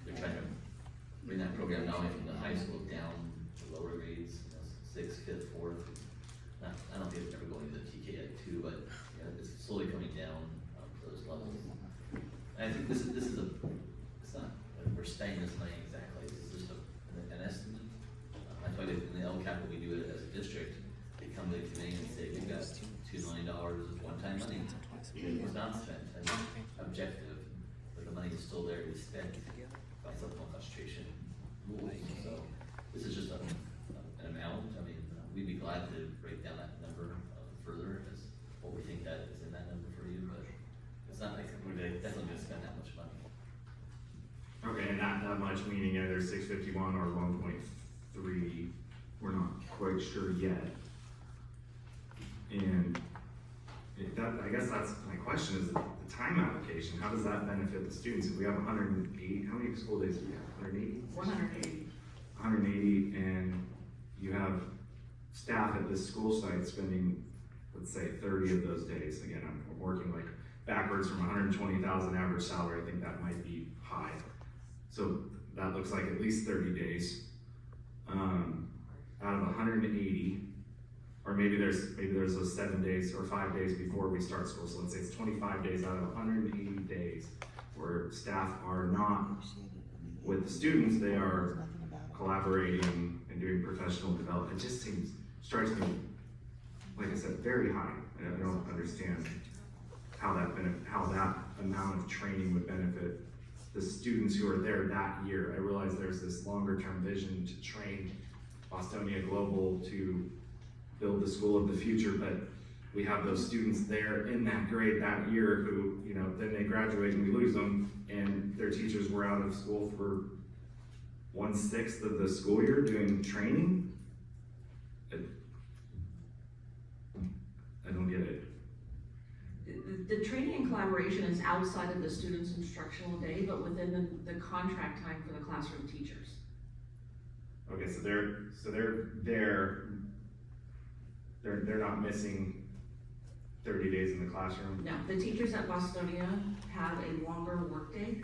D: they're trying to bring that program not only from the high school down to lower grades, 6th, 5th, 4th. I don't think it's ever going to the TK 2, but it's slowly coming down to those levels. And I think this is it's not like we're spending this money exactly. It's just an estimate. That's why in the LCAP, when we do it as a district, they come to the committee and say, we've got $2 million of one-time money. It was not spent as objective, but the money is still there to be spent by supplemental concentration rules. So this is just an amount. I mean, we'd be glad to break down that number further as what we think that is in that number for you, but it's not like we're definitely going to spend that much money.
G: Okay, and not that much, meaning either 651 or 1.3, we're not quite sure yet. And I guess that's my question, is the time allocation. How does that benefit the students? If we have 108, how many school days do we have? 180?
R: 180.
G: 180, and you have staff at this school site spending, let's say, 30 of those days. Again, I'm working like backwards from 120,000 average salary. I think that might be high. So that looks like at least 30 days. Out of 180, or maybe there's those 7 days or 5 days before we start school. So let's say it's 25 days out of 180 days where staff are not with the students, they are collaborating and doing professional development. It just strikes me, like I said, very high. And I don't understand how that amount of training would benefit the students who are there that year. I realize there's this longer term vision to train Bostonia Global to build the school of the future, but we have those students there in that grade that year who, then they graduate and we lose them, and their teachers were out of school for 1/6 of the school year doing training. I don't get it.
R: The training and collaboration is outside of the student's instructional day, but within the contract time for the classroom teachers.
G: Okay, so they're not missing 30 days in the classroom?
R: No, the teachers at Bostonia have a longer workday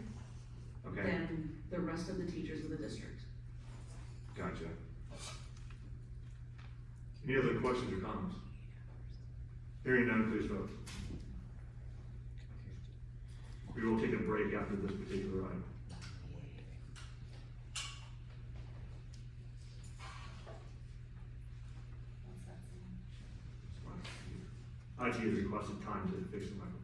R: than the rest of the teachers of the district.
A: Gotcha. Any other questions or comments? Hearing none, please vote. We will take a break after this particular item. IT has requested time to fix the microphone.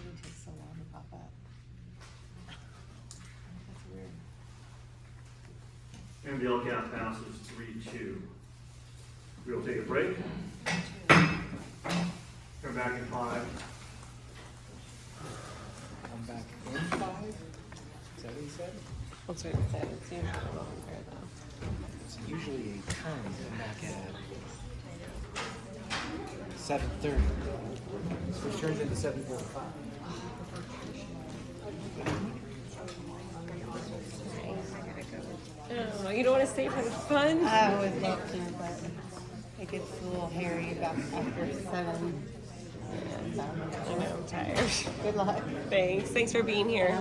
K: It takes so long to pop up. That's weird.
A: And the LCAP passes 3-2. We will take a break. Come back in 5.
F: I'm back in 5? Is that what you said?
B: That's what it said. It's usually longer though.
F: It's usually a time to come back at 7:30. Which turns into 7:45.
B: Oh, you don't want to stay for the fun?
K: I would love to, but it gets a little hairy about after 7.
B: I know, I'm tired.
K: Good luck.
B: Thanks. Thanks for being here.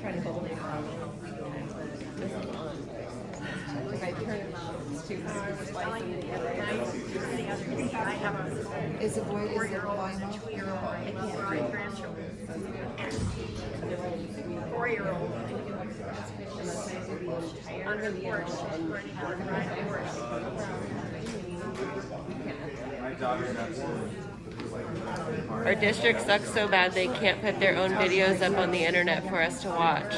B: Trying to hold it down. If I turn it on, it's too hard to slice them together.
K: Is it boy, is it volume off?
C: 4-year-old.
B: Under the porch. Our district sucks so bad they can't put their own videos up on the internet for us to watch.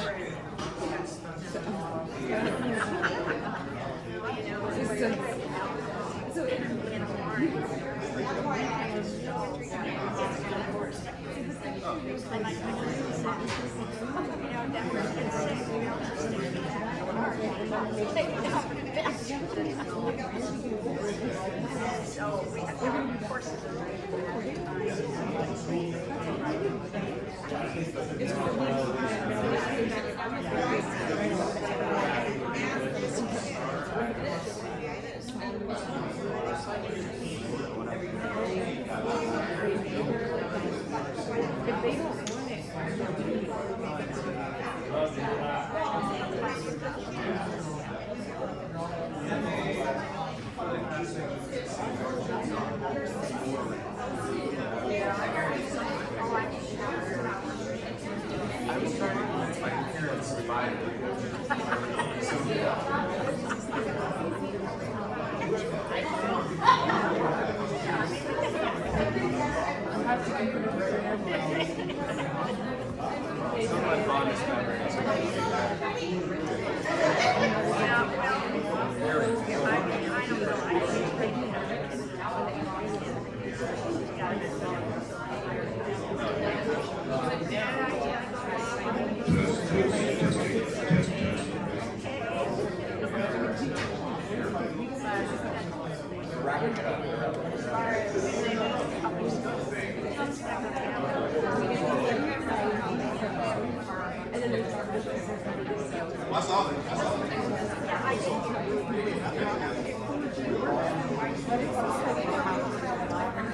I: I saw it. I saw it.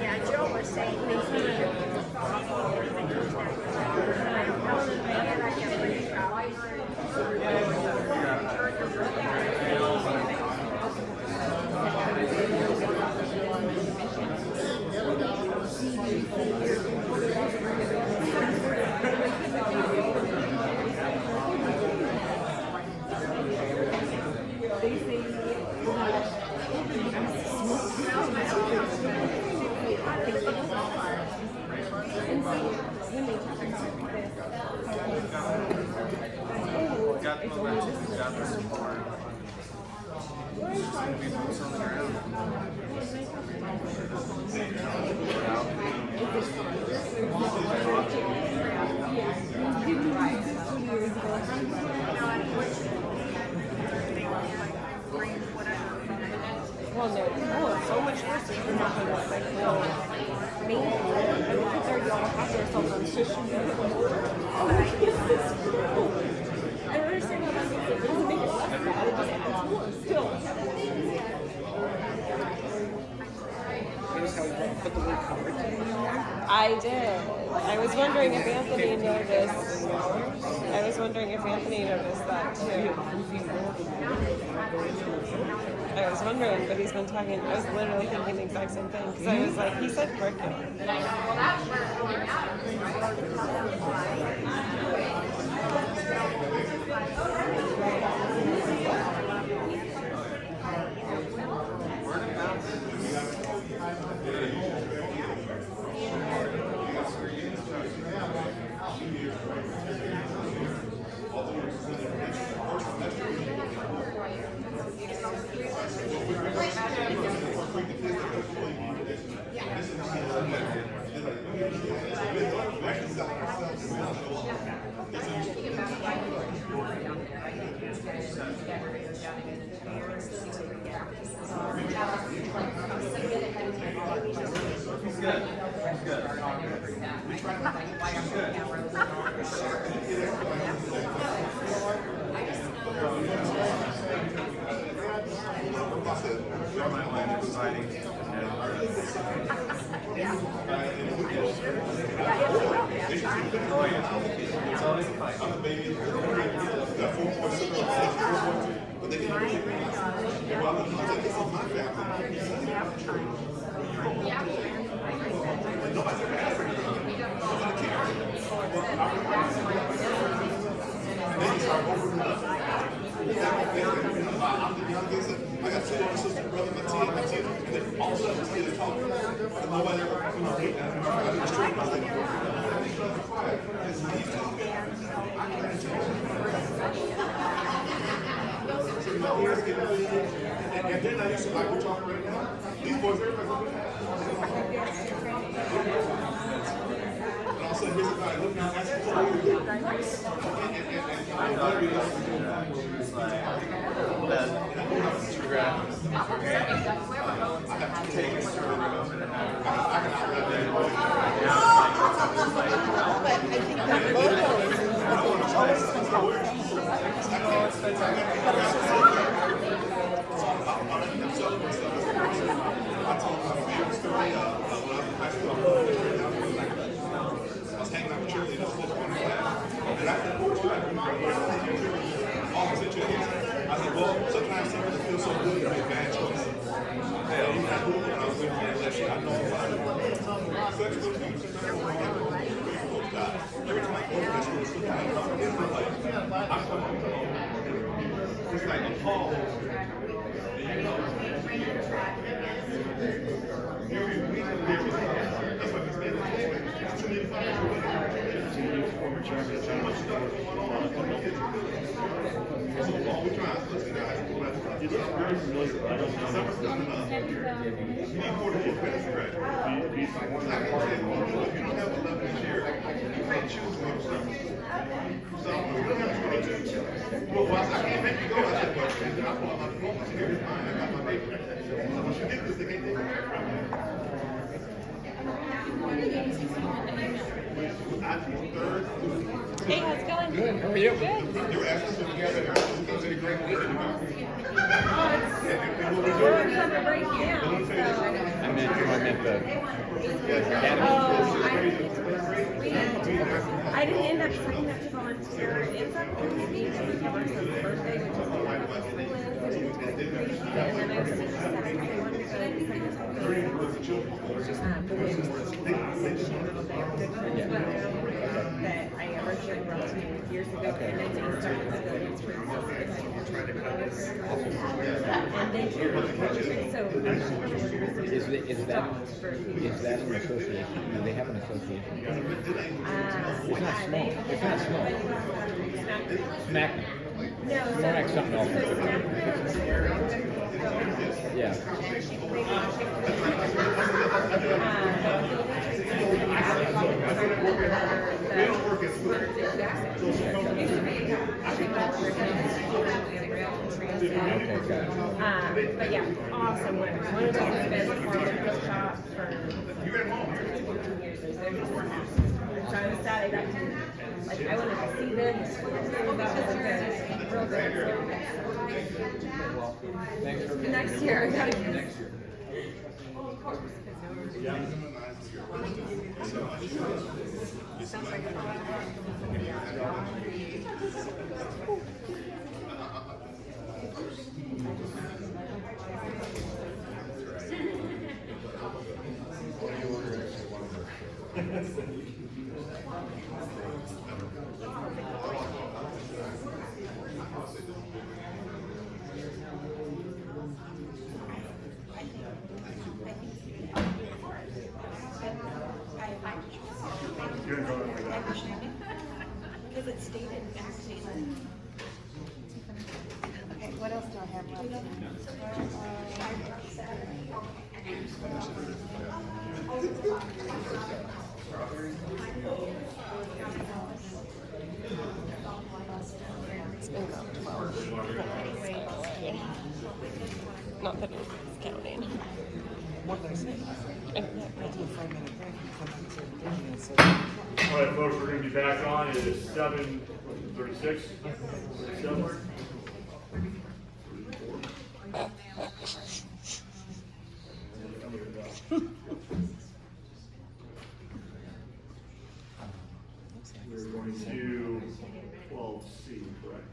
B: Yeah, Joe was saying well, no, it's so much worse if you're not gonna like real mean. I mean, kids already all have their cell phones. I don't understand how that makes it doesn't make it less bad. It just adds more still. I did. I was wondering if Anthony noticed. I was wondering if Anthony noticed that too. I was wondering, but he's been talking. I was literally thinking the exact same thing because I was like, he said curriculum.
I: I got two older sisters, brother, my tea, and then all of a sudden, they're talking. And nobody ever, you know, I was like, quiet. And then I used to, like, we're talking right now. These boys, everybody. And also, here's the guy looking at sometimes something feels so good to make bad choices. Yeah, even at Google, when I was with you, I know a lot of every time I go to this school, it's like, I'm coming. It's like appalled. That's what he's made former chairman. All we try is listen to high school. It's very familiar, but I don't know. Summer's coming up. You need 44 credits to graduate. I can say, if you don't have 11 this year, you can't choose one summer. So we don't have 22. Well, I can't make you go. I said, well, I pull out my diploma. Here is mine. I got my paper. So once you get this, they can't take it away from you.
B: Hey, how's it going?
I: Good. How are you?
B: Good.
I: They were asking to together. Go to the great week.
B: We're on summer break now.
F: I meant the
B: I didn't end up signing up to volunteer. It's up to me to cover some birthday, which is what my school is. And then I was just Saturday, I wanted to go to the that I originally brought to me years ago, and then they started to go into it. And they
F: Is that an association? Do they have an association? It's not small. It's not small. Smack.
B: No,
F: Smack something else. Yeah.
B: But yeah, awesome winners. One of them has been a farm shop for 15 years. So I was sad I got to, like, I wanted to see them. That was like a real good. Next year, I gotta get next year. Oh, of course. Sounds like because it stayed in backseat. Okay, what else do I have left? It's been about 12. Not that it's counting.
F: What did I say?
A: All right, folks, we're going to be back on. It is 7:36. 37. We're going to 12C, correct?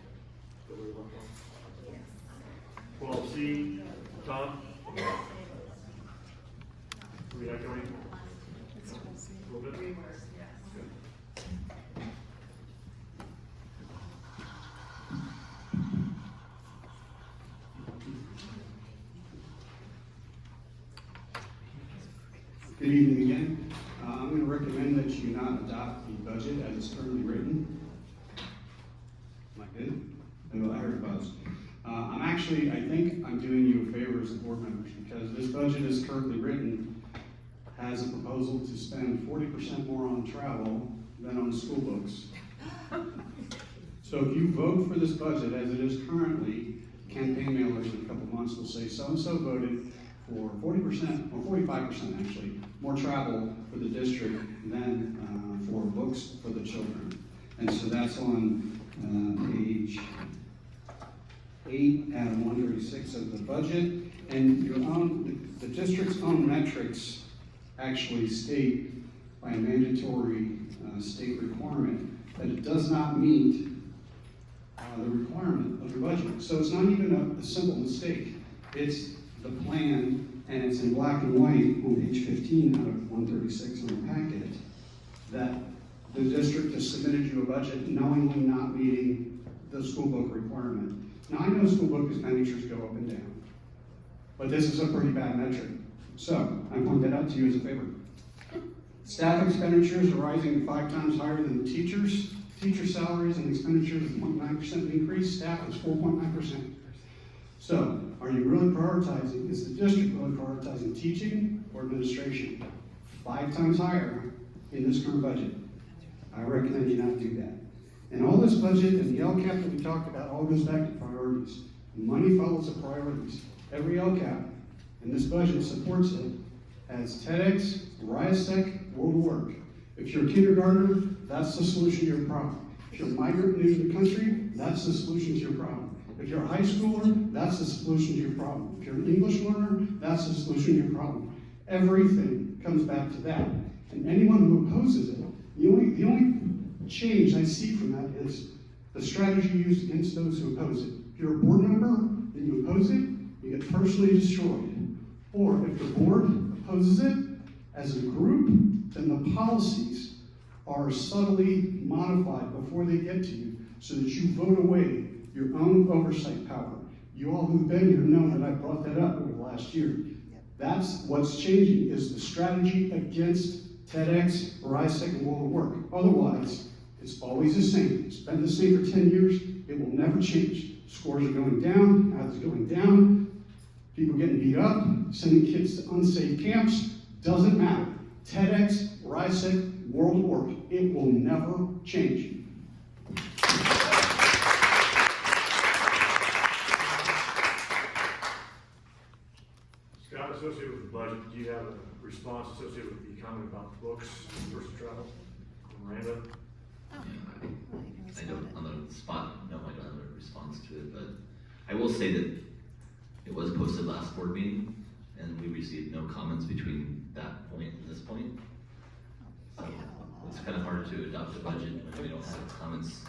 A: 12C, Tom? Are we echoing? A little bit?
Q: Good evening again. I'm going to recommend that you not adopt the budget as it's currently written. Am I good? Oh, I heard a buzz. I'm actually actually, I think I'm doing you a favor as the board members, because this budget is currently written has a proposal to spend 40% more on travel than on school books. So if you vote for this budget as it is currently, campaign mailers in a couple of months will say so-and-so voted for 40%, or 45% actually, more travel for the district than for books for the children. And so that's on page 8 out of 136 of the budget. And your own, the district's own metrics actually state by a mandatory state requirement that it does not meet the requirement of the budget. So it's not even a simple mistake. It's the plan, and it's in black and white on page 15 out of 136 in the packet, that the district has submitted you a budget knowingly not meeting the school book requirement. Now, I know school book expenditures go up and down, but this is a pretty bad metric. So, I point that out to you as a favor. Staff expenditures are rising 5 times higher than the teachers. Teacher salaries and expenditures is 0.9% increase, staff is 4.9%. So, are you really prioritizing, is the district really prioritizing teaching or administration? 5 times higher in this current budget. I recommend you not do that. And all this budget and the LCAP that we talked about all goes back to priorities. Money follows the priorities. Every LCAP, and this budget supports it, as TEDx, RISEC, World of Work. If you're a kindergartner, that's the solution to your problem. If you're a migrant new to the country, that's the solution to your problem. If you're a high schooler, that's the solution to your problem. If you're an English learner, that's the solution to your problem. Everything comes back to that. And anyone who opposes it, the only change I see from that is the strategy used against those who oppose it. If you're a board member and you oppose it, you get personally destroyed. Or if the board opposes it as a group, then the policies are subtly modified before they get to you so that you vote away your own oversight power. You all who've been here know that I brought that up over the last year. That's what's changing, is the strategy against TEDx, RISEC, and World of Work. Otherwise, it's always the same. It's been the same for 10 years. It will never change. Scores are going down, math is going down, people getting beat up, sending kids to unsafe camps. Doesn't matter. TEDx, RISEC, World of Work. It will never change.
A: Scott, associated with the budget, do you have a response associated with the comment about books versus travel? Miranda?
D: I don't, on the spot, no, I don't have a response to it, but I will say that it was posted last board meeting, and we received no comments between that point and this point. So it's kind of hard to adopt a budget when we don't have comments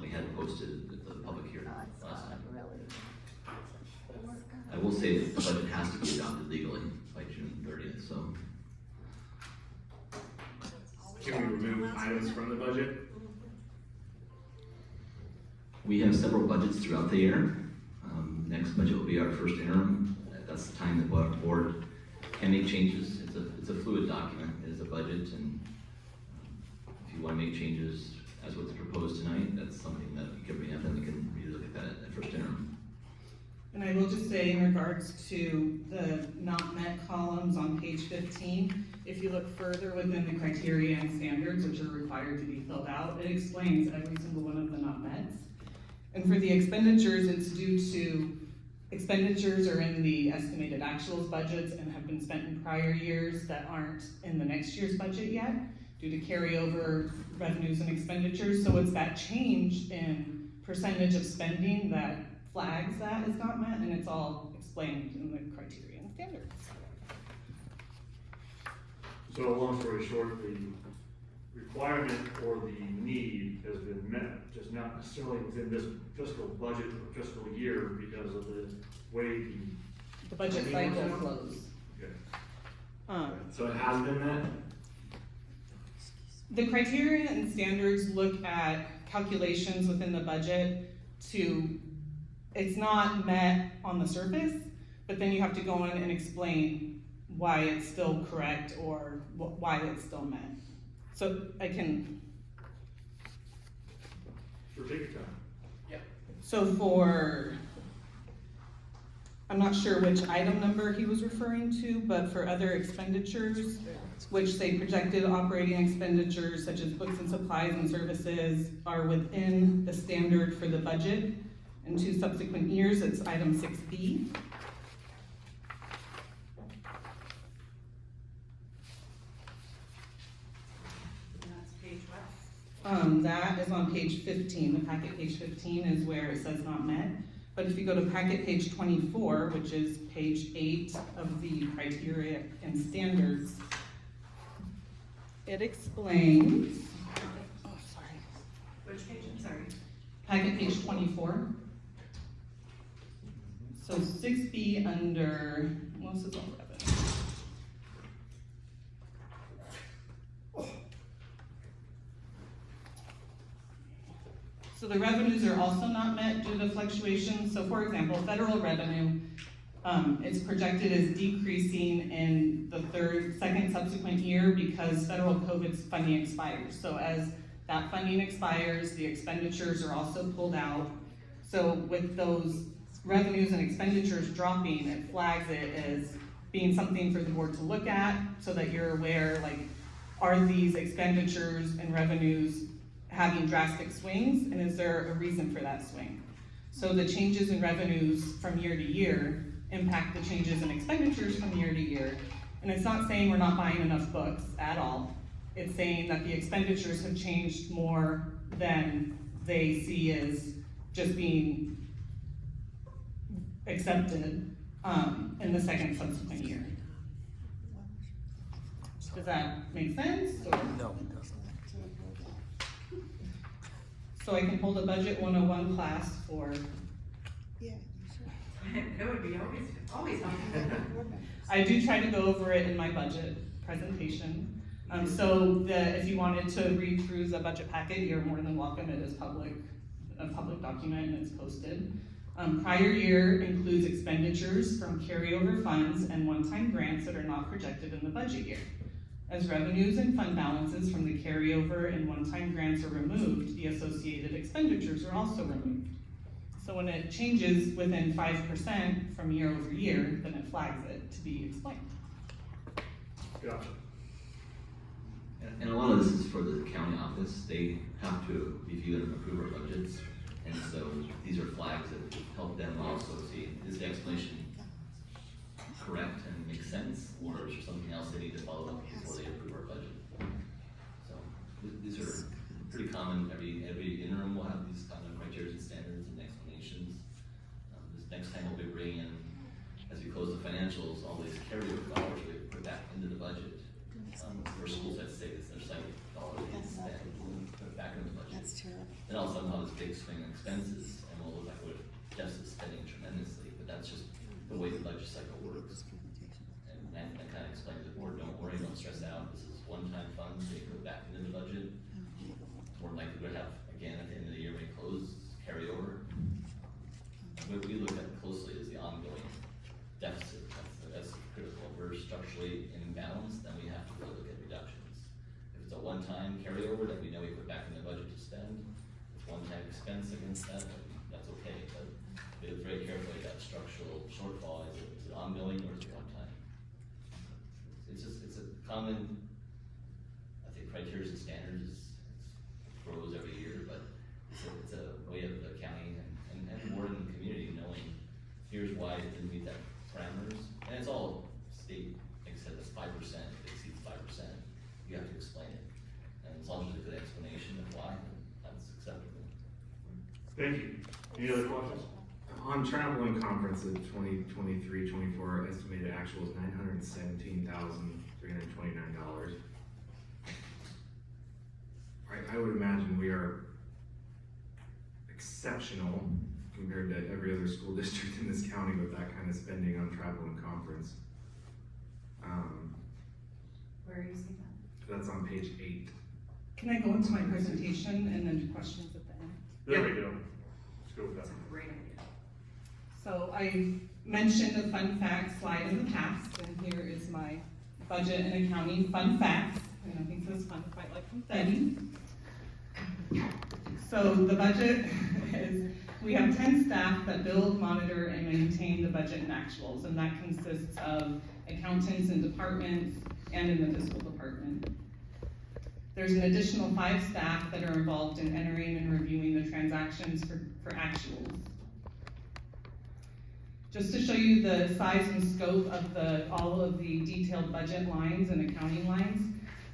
D: we had posted at the public hearing last time. I will say that the budget has to be adopted legally by June 30th, so.
G: Can we remove items from the budget?
D: We have several budgets throughout the year. Next budget will be our first interim. That's the time the board can make changes. It's a fluid document. It is a budget, and if you want to make changes as what's proposed tonight, that's something that you can bring up, and we can relook at that at first interim.
P: And I will just say in regards to the not met columns on page 15, if you look further within the criteria and standards, which are required to be filled out, it explains every single one of the not mets. And for the expenditures, it's due to expenditures are in the estimated actuals budgets and have been spent in prior years that aren't in the next year's budget yet, due to carryover revenues and expenditures. So it's that change in percentage of spending that flags that is not met, and it's all explained in the criteria and standards.
A: So long story short, the requirement or the need has been met, just not necessarily within this fiscal budget or fiscal year because of the way
P: the budget cycle flows.
A: Okay.
G: So it has been met?
P: The criteria and standards look at calculations within the budget to, it's not met on the surface, but then you have to go in and explain why it's still correct or why it's still met. So I can.
A: Sure, take your time.
P: Yeah. So for
S: I'm not sure which item number he was referring to, but for other expenditures, which say projected operating expenditures such as books and supplies and services are within the standard for the budget. In 2 subsequent years, it's item 6B. That is on page 15. The packet page 15 is where it says not met. But if you go to packet page 24, which is page 8 of the criteria and standards, it explains, oh, sorry.
R: Which page, I'm sorry?
S: Packet page 24. So 6B under, well, this is all revenue. So the revenues are also not met due to fluctuations. So for example, federal revenue, it's projected as decreasing in the second subsequent year because federal COVID funding expires. So as that funding expires, the expenditures are also pulled out. So with those revenues and expenditures dropping, it flags it as being something for the board to look at so that you're aware, like, are these expenditures and revenues having drastic swings, and is there a reason for that swing? So the changes in revenues from year to year impact the changes in expenditures from year to year. And it's not saying we're not buying enough books at all. It's saying that the expenditures have changed more than they see as just being accepted in the second subsequent year. Does that make sense? Or?
F: No.
S: So I can hold a budget 101 class for.
R: That would be always helpful.
S: I do try to go over it in my budget presentation. If you wanted to read through the budget packet, you're more than welcome. It is a public document and it's posted. Prior year includes expenditures from carryover funds and one-time grants that are not projected in the budget year. As revenues and fund balances from the carryover and one-time grants are removed, the associated expenditures are also removed. So when it changes within 5% from year over year, then it flags it to be explained.
A: Gotcha.
D: And a lot of this is for the county office. They have to review and approve our budgets. And so these are flags that help them also see, is the explanation correct and makes sense, or is there something else they need to follow up before they approve our budget? So these are pretty common. Every interim will have these kind of criteria and standards and explanations. This next time we'll be bringing in, as we close the financials, all these carryover dollars we put back into the budget. For schools that say this, there's like dollars being spent, we'll put it back into the budget. Then all of a sudden we'll have this big swing in expenses, and we'll look like we're just spending tremendously, but that's just the way the budget cycle works. And I kind of explained to the board, don't worry, don't stress out, this is one-time funds, they put back into the budget. More than likely we'll have, again, at the end of the year, when we close, carryover. What we look at closely is the ongoing deficit. That's critical. If we're structurally imbalanced, then we have to look at reductions. If it's a one-time carryover that we know we put back in the budget to spend, with one-time expense against that, that's okay. But we look very carefully at that structural shortfall. Is it ongoing or is it one-time? It's a common, I think, criteria and standards. It grows every year, but it's a way of the county and the board and the community knowing here's why it didn't meet that parameters. And it's all state, like I said, it's 5%, if it exceeds 5%, you have to explain it. And as long as there's a good explanation of why, that's acceptable.
A: Thank you. Any other questions?
G: On travel and conference of 2023-24, estimated actual is $917,329. I would imagine we are exceptional compared to every other school district in this county with that kind of spending on travel and conference.
C: Where are you seeing that?
G: That's on page 8.
S: Can I go into my presentation and then do questions at the end?
A: There we go. Let's go with that.
C: That's a great idea.
S: So I mentioned a fun fact slide in the past, and here is my budget and accounting fun facts. And I think this is fun, quite like confetti. So the budget is, we have 10 staff that build, monitor, and maintain the budget and actuals, and that consists of accountants in departments and in the fiscal department. There's an additional 5 staff that are involved in entering and reviewing the transactions for actuals. Just to show you the size and scope of all of the detailed budget lines and accounting lines,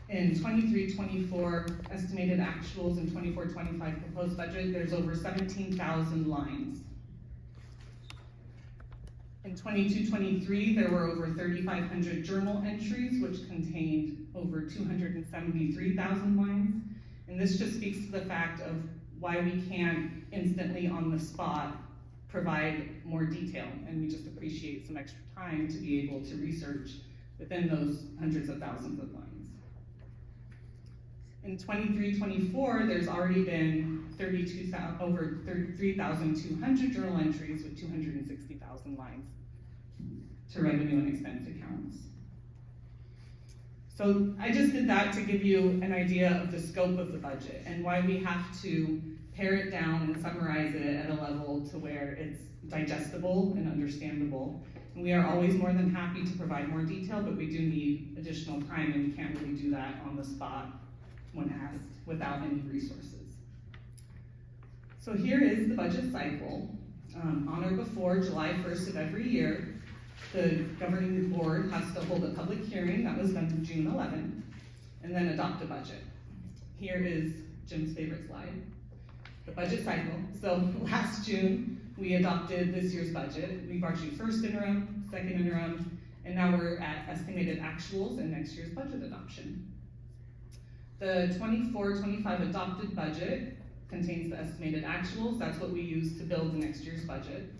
S: in 23-24 estimated actuals and 24-25 proposed budget, there's over 17,000 lines. In 22-23, there were over 3,500 journal entries, which contained over 273,000 lines. And this just speaks to the fact of why we can't instantly on the spot provide more detail. And we just appreciate some extra time to be able to research within those hundreds of thousands of lines. In 23-24, there's already been over 33,200 journal entries with 260,000 lines to revenue and expense accounts. So I just did that to give you an idea of the scope of the budget and why we have to pare it down and summarize it at a level to where it's digestible and understandable. And we are always more than happy to provide more detail, but we do need additional time, and we can't really do that on the spot when asked without any resources. So here is the budget cycle. On or before July 1st of every year, the governing board has to hold a public hearing, that was done June 11th, and then adopt a budget. Here is Jim's favorite slide, the budget cycle. So last June, we adopted this year's budget. We've argued first interim, second interim, and now we're at estimated actuals and next year's budget adoption. The 24-25 adopted budget contains the estimated actuals. That's what we use to build the next year's budget.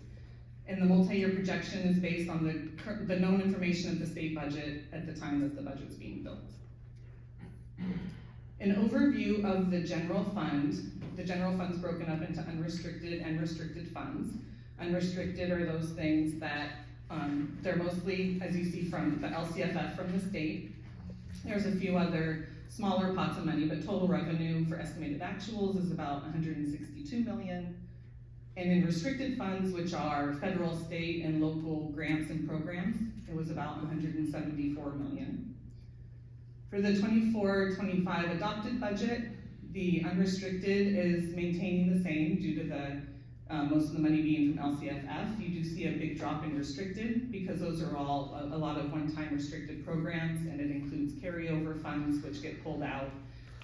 S: And the multi-year projection is based on the known information of the state budget at the time that the budget was being built. An overview of the general fund. The general fund's broken up into unrestricted and restricted funds. Unrestricted are those things that they're mostly, as you see from the LCFF from the state. There's a few other smaller pots of money, but total revenue for estimated actuals is about $162 million. And in restricted funds, which are federal, state, and local grants and programs, it was about $174 million. For the 24-25 adopted budget, the unrestricted is maintaining the same due to the most of the money being from LCFF. You do see a big drop in restricted because those are all a lot of one-time restricted programs, and it includes carryover funds which get pulled out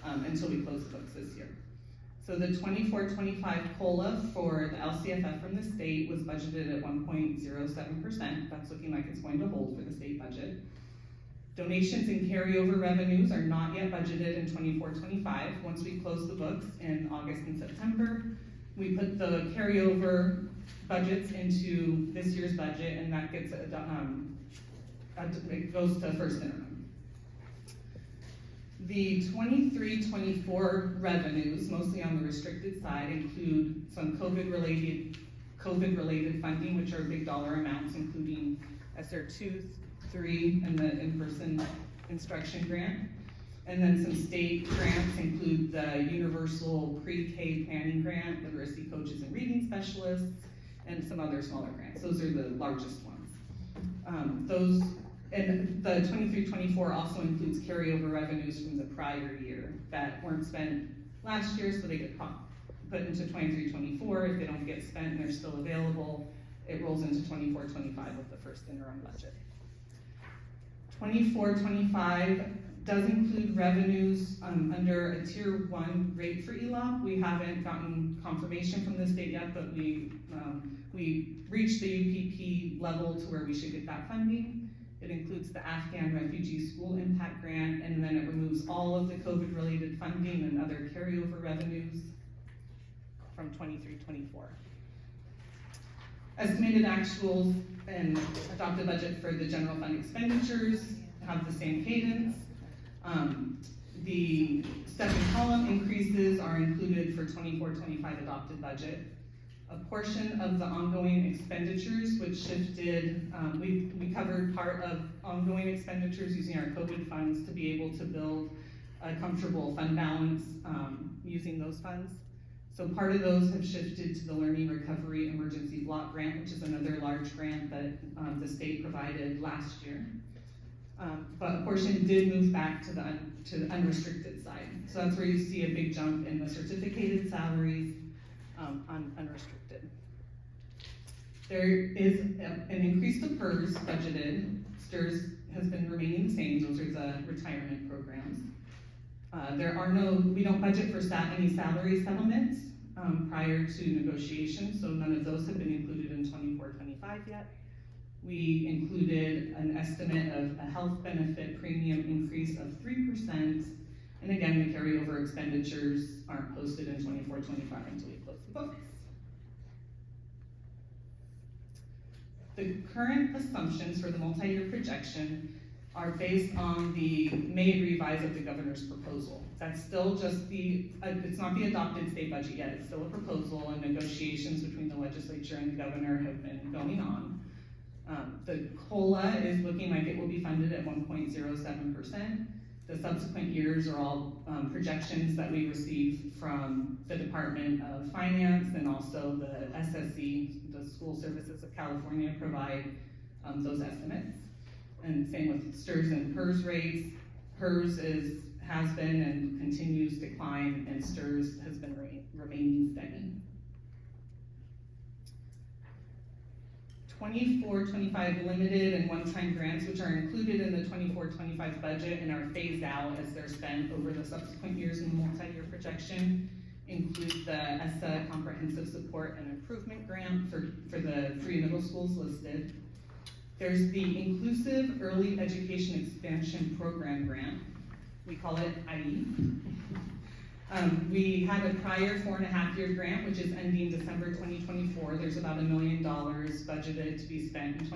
S: until we close the books this year. So the 24-25 COLA for the LCFF from the state was budgeted at 1.07%. That's looking like it's going to hold for the state budget. Donations and carryover revenues are not yet budgeted in 24-25. Once we close the books in August and September, we put the carryover budgets into this year's budget, and that gets it goes to first interim. The 23-24 revenues, mostly on the restricted side, include some COVID-related funding, which are big dollar amounts, including ESSER 2, 3, and the in-person instruction grant. And then some state grants include the Universal Pre-K Planning Grant, literacy coaches and reading specialists, and some other smaller grants. Those are the largest ones. And the 23-24 also includes carryover revenues from the prior year that weren't spent last year, so they get put into 23-24. If they don't get spent and they're still available, it rolls into 24-25 with the first interim budget. 24-25 does include revenues under a tier 1 rate for ELOP. We haven't gotten confirmation from the state yet, but we reached the UPP level to where we should get that funding. It includes the Afghan Refugee School Impact Grant, and then it removes all of the COVID-related funding and other carryover revenues from 23-24. Estimated actuals and adopted budget for the general fund expenditures have the same cadence. The step and column increases are included for 24-25 adopted budget. A portion of the ongoing expenditures, which shifted, we covered part of ongoing expenditures using our COVID funds to be able to build a comfortable fund balance using those funds. So part of those have shifted to the Learning Recovery Emergency Block Grant, which is another large grant that the state provided last year. But a portion did move back to the unrestricted side. So that's where you see a big jump in the certificated salaries on unrestricted. There is an increase to PERS budgeted. STIRS has been remaining the same. Those are the retirement programs. We don't budget for any salary settlements prior to negotiation, so none of those have been included in 24-25 yet. We included an estimate of a health benefit premium increase of 3%, and again, the carryover expenditures aren't posted in 24-25 until we close the books. The current assumptions for the multi-year projection are based on the May revise of the governor's proposal. That's still just it's not the adopted state budget yet, it's still a proposal, and negotiations between the legislature and the governor have been going on. The COLA is looking like it will be funded at 1.07%. The subsequent years are all projections that we received from the Department of Finance, and also the SSC, the School Services of California, provide those estimates. And same with STIRS and PERS rates. PERS has been and continues to decline, and STIRS has been remaining steady. 24-25 limited and one-time grants, which are included in the 24-25 budget and are phased out as they're spent over the subsequent years in the multi-year projection, include the ESSA Comprehensive Support and Improvement Grant for the 3 middle schools listed. There's the Inclusive Early Education Expansion Program Grant. We call it IE. We had a prior 4.5-year grant, which is ending December 2024. There's about $1 million budgeted to be spent in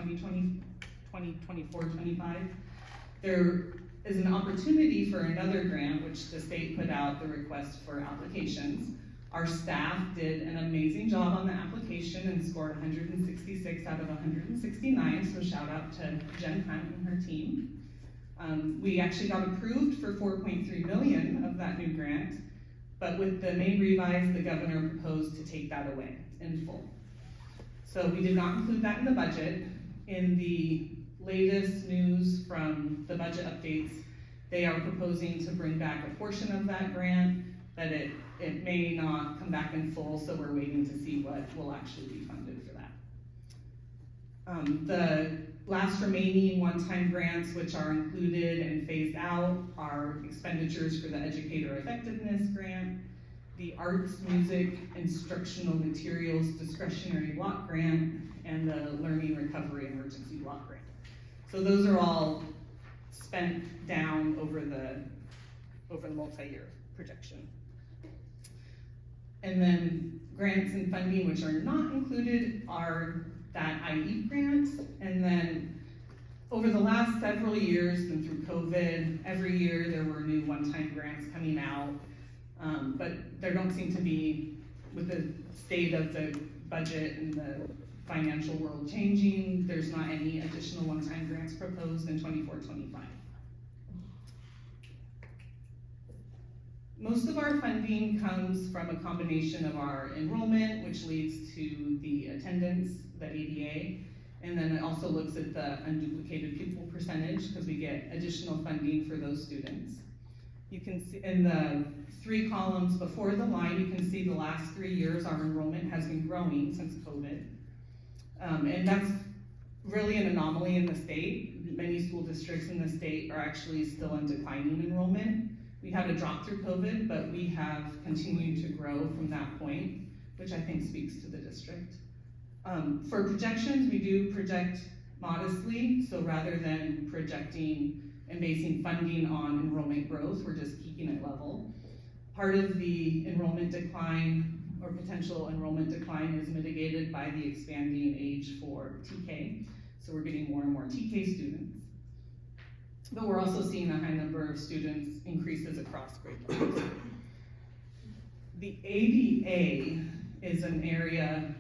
S: 2024-25. There is an opportunity for another grant, which the state put out the request for applications. Our staff did an amazing job on the application and scored 166 out of 169, so shout out to Jen Hunt and her team. We actually got approved for $4.3 million of that new grant, but with the May revise, the governor proposed to take that away in full. So we did not include that in the budget. In the latest news from the budget updates, they are proposing to bring back a portion of that grant, but it may not come back in full, so we're waiting to see what will actually be funded for that. The last remaining one-time grants, which are included and phased out, are expenditures for the Educator Effectiveness Grant, the Arts, Music, Instructional Materials Discretionary Block Grant, and the Learning Recovery Emergency Block Grant. So those are all spent down over the multi-year projection. And then grants and funding which are not included are that IE grant, and then over the last several years and through COVID, every year there were new one-time grants coming out, but there don't seem to be, with the state of the budget and the financial world changing, there's not any additional one-time grants proposed in 24-25. Most of our funding comes from a combination of our enrollment, which leads to the attendance, the ADA, and then it also looks at the unduplicated pupil percentage, because we get additional funding for those students. You can see in the 3 columns before the line, you can see the last 3 years our enrollment has been growing since COVID. And that's really an anomaly in the state. Many school districts in the state are actually still in declining enrollment. We had a drop through COVID, but we have continued to grow from that point, which I think speaks to the district. For projections, we do project modestly, so rather than projecting and basing funding on enrollment growth, we're just keeping it level. Part of the enrollment decline or potential enrollment decline is mitigated by the expanding age for TK, so we're getting more and more TK students. But we're also seeing a high number of students increases across grade levels. The ADA is an area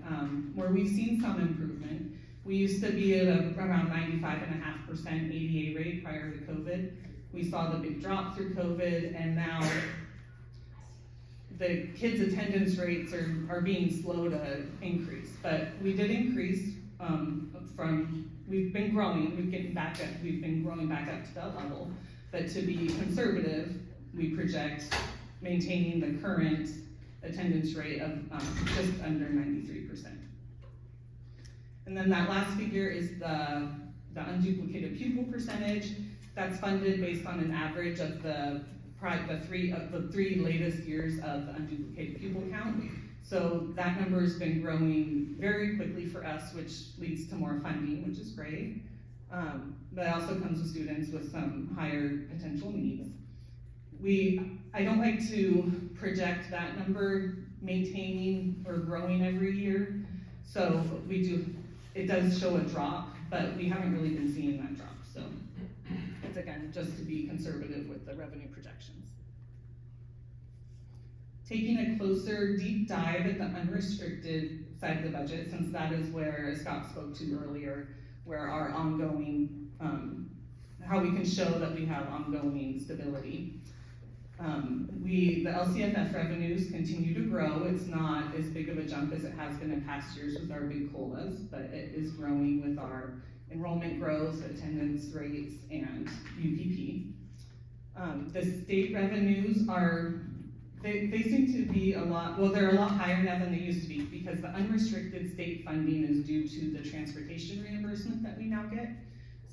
S: where we've seen some improvement. We used to be at around 95.5% ADA rate prior to COVID. We saw the big drop through COVID, and now the kids' attendance rates are being slow to increase. But we did increase we've been growing, we've been growing back up to that level. But to be conservative, we project maintaining the current attendance rate of just under 93%. And then that last figure is the unduplicated pupil percentage. That's funded based on an average of the three latest years of the unduplicated pupil count. So that number has been growing very quickly for us, which leads to more funding, which is great. But it also comes with students with some higher potential needs. I don't like to project that number maintaining or growing every year. So it does show a drop, but we haven't really been seeing that drop. So it's again, just to be conservative with the revenue projections. Taking a closer deep dive at the unrestricted side of the budget, since that is where, as Scott spoke to earlier, where our ongoing, how we can show that we have ongoing stability. The LCFF revenues continue to grow. It's not as big of a jump as it has been in past years with our big COLAs, but it is growing with our enrollment growth, attendance rates, and UPP. The state revenues they seem to be they're a lot higher now than they used to be, because the unrestricted state funding is due to the transportation reimbursement that we now get.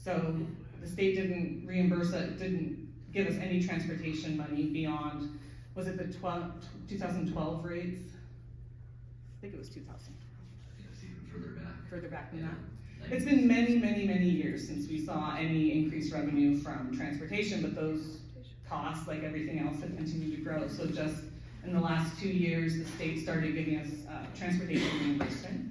S: So the state didn't reimburse it, didn't give us any transportation money beyond, was it the 2012 rates? I think it was 2000.
D: I think it's even further back.
S: Further back than that. It's been many, many, many years since we saw any increased revenue from transportation, but those costs, like everything else, have continued to grow. So just in the last 2 years, the state started giving us transportation reimbursement.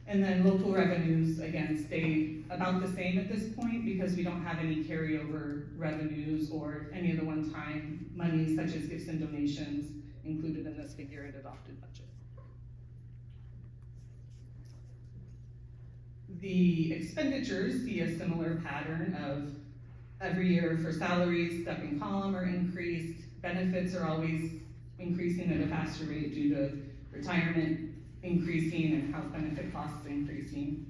S: And then local revenues, again, stay about the same at this point, because we don't have any carryover revenues or any of the one-time monies such as gifts and donations included in this figure at adopted budget. The expenditures see a similar pattern of every year for salaries, step and column are increased, benefits are always increasing at a faster rate due to retirement increasing and health benefit costs increasing.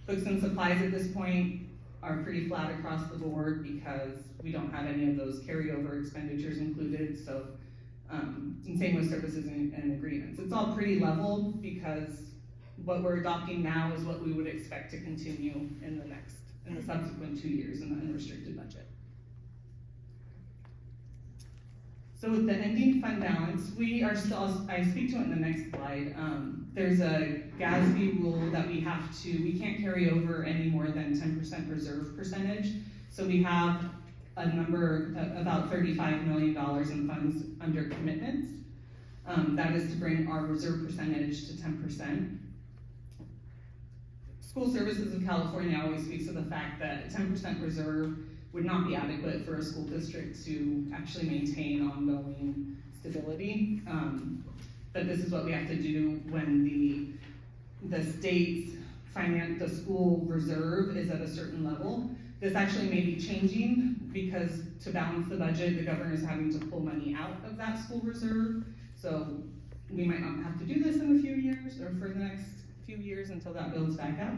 S: Books and supplies at this point are pretty flat across the board because we don't have any of those carryover expenditures included. So, and same with services and agreements. It's all pretty level because what we're adopting now is what we would expect to continue in the subsequent 2 years in the unrestricted budget. So with the ending fund balance, we are still, I speak to it in the next slide, there's a GASB rule that we can't carry over any more than 10% reserve percentage. So we have a number, about $35 million in funds under commitments. That is to bring our reserve percentage to 10%. School Services of California always speaks to the fact that a 10% reserve would not be adequate for a school district to actually maintain ongoing stability. But this is what we have to do when the state's the school reserve is at a certain level. This actually may be changing because to balance the budget, the governor is having to pull money out of that school reserve. So we might not have to do this in a few years or for the next few years until that builds back up.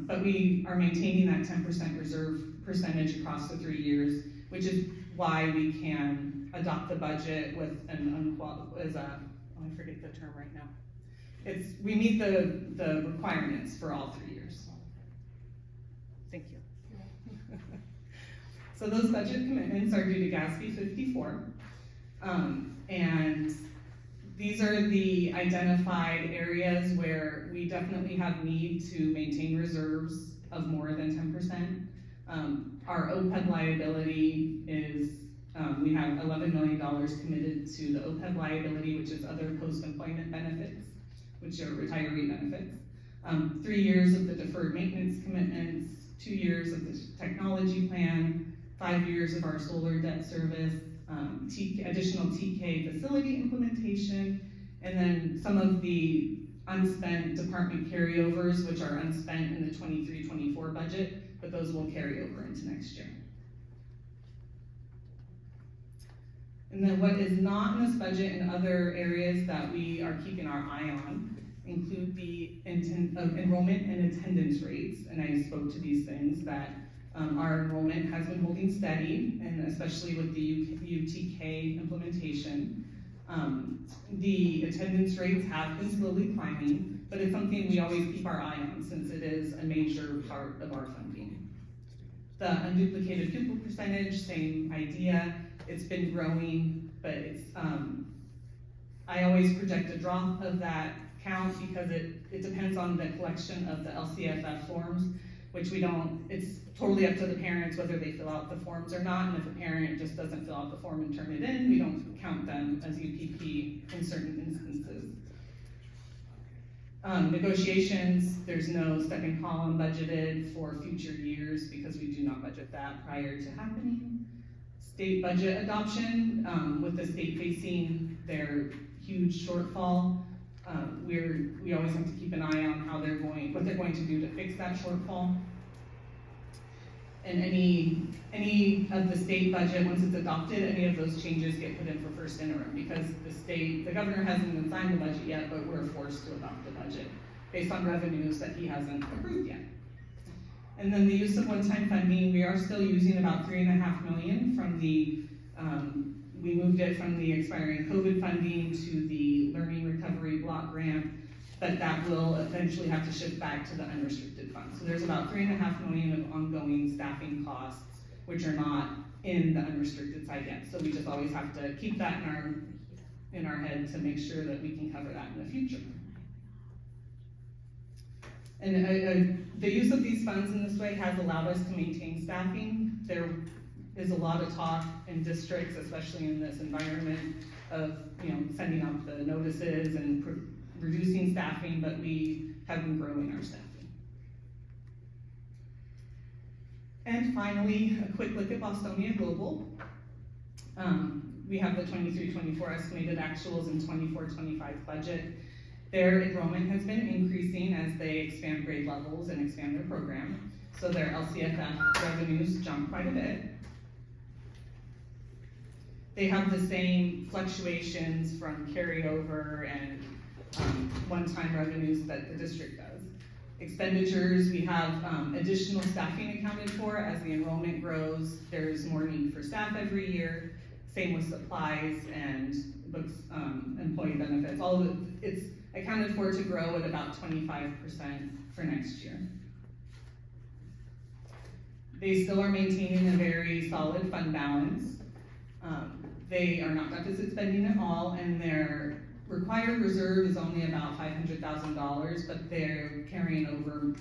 S: But we are maintaining that 10% reserve percentage across the 3 years, which is why we can adopt the budget with I forget the term right now. We meet the requirements for all 3 years. Thank you. So those budget commitments are due to GASB 54. And these are the identified areas where we definitely have need to maintain reserves of more than 10%. Our OPEB liability is, we have $11 million committed to the OPEB liability, which is other post-employment benefits, which are retiree benefits. 3 years of the deferred maintenance commitments, 2 years of the technology plan, 5 years of our solar debt service, additional TK facility implementation, and then some of the unspent department carryovers, which are unspent in the 23-24 budget, but those will carry over into next year. And then what is not in this budget and other areas that we are keeping our eye on include the enrollment and attendance rates. And I spoke to these things that our enrollment has been holding steady, and especially with the UTK implementation. The attendance rates have been slowly climbing, but it's something we always keep our eye on since it is a major part of our funding. The unduplicated pupil percentage, same idea. It's been growing, but it's, I always project a drop of that count because it depends on the collection of the LCFF forms, which we don't, it's totally up to the parents whether they fill out the forms or not, and if a parent just doesn't fill out the form and turn it in, we don't count them as UPP in certain instances. Negotiations, there's no second column budgeted for future years because we do not budget that prior to happening. State budget adoption, with the state facing their huge shortfall, we always have to keep an eye on how what they're going to do to fix that shortfall. And any of the state budget, once it's adopted, any of those changes get put in for first interim because the governor hasn't even signed the budget yet, but we're forced to adopt the budget based on revenues that he hasn't approved yet. And then the use of one-time funding, we are still using about $3.5 million from the, we moved it from the expiring COVID funding to the Learning Recovery Block Grant, but that will eventually have to shift back to the unrestricted fund. So there's about $3.5 million of ongoing staffing costs, which are not in the unrestricted side yet. So we just always have to keep that in our head to make sure that we can cover that in the future. And the use of these funds in this way has allowed us to maintain staffing. There is a lot of talk in districts, especially in this environment of sending out the notices and reducing staffing, but we have been growing our staffing. And finally, a quick look at Bostonia Global. We have the 23-24 estimated actuals and 24-25 budget. Their enrollment has been increasing as they expand grade levels and expand their program. So their LCFF revenues jump quite a bit. They have the same fluctuations from carryover and one-time revenues that the district does. Expenditures, we have additional staffing accounted for as the enrollment grows. There's more need for staff every year. Same with supplies and books, employee benefits. All of it, it's accounted for to grow at about 25% for next year. They still are maintaining a very solid fund balance. They are not deficit spending at all, and their required reserve is only about $500,000, but they're carrying over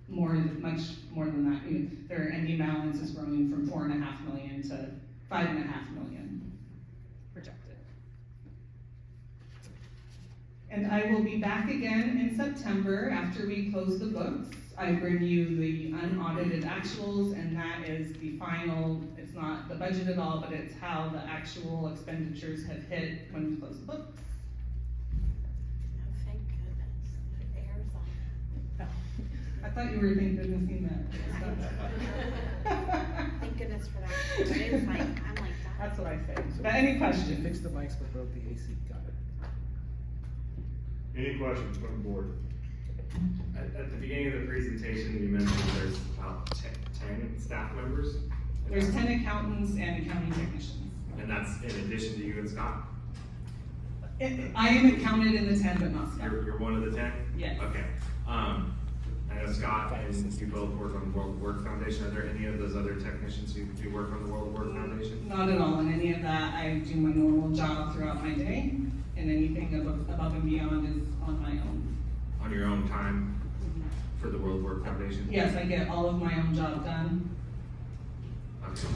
S: much more than that. Their ending balance is growing from $4.5 million to $5.5 million projected. And I will be back again in September after we close the books. I bring you the unaudited actuals, and that is the final, it's not the budget at all, but it's how the actual expenditures have hit when we close the books.
B: Thank goodness, the air's on.
S: I thought you were thank goodnessing that.
B: Thank goodness for that. But it's like, I'm like that.
S: That's what I say. But any questions?
F: They fixed the mics but broke the AC. Got it.
A: Any questions from the board?
G: At the beginning of the presentation, you mentioned there's about 10 staff members.
S: There's 10 accountants and accounting technicians.
G: And that's in addition to you and Scott?
S: I am counted in the 10, but not Scott.
G: You're one of the 10?
S: Yes.
G: Okay. I know Scott and you both work on the World Work Foundation. Are there any of those other technicians who do work on the World Work Foundation?
S: Not at all. In any of that, I do my normal job throughout my day, and anything above and beyond is on my own.
G: On your own time for the World Work Foundation?
S: Yes, I get all of my own job done.
G: Okay.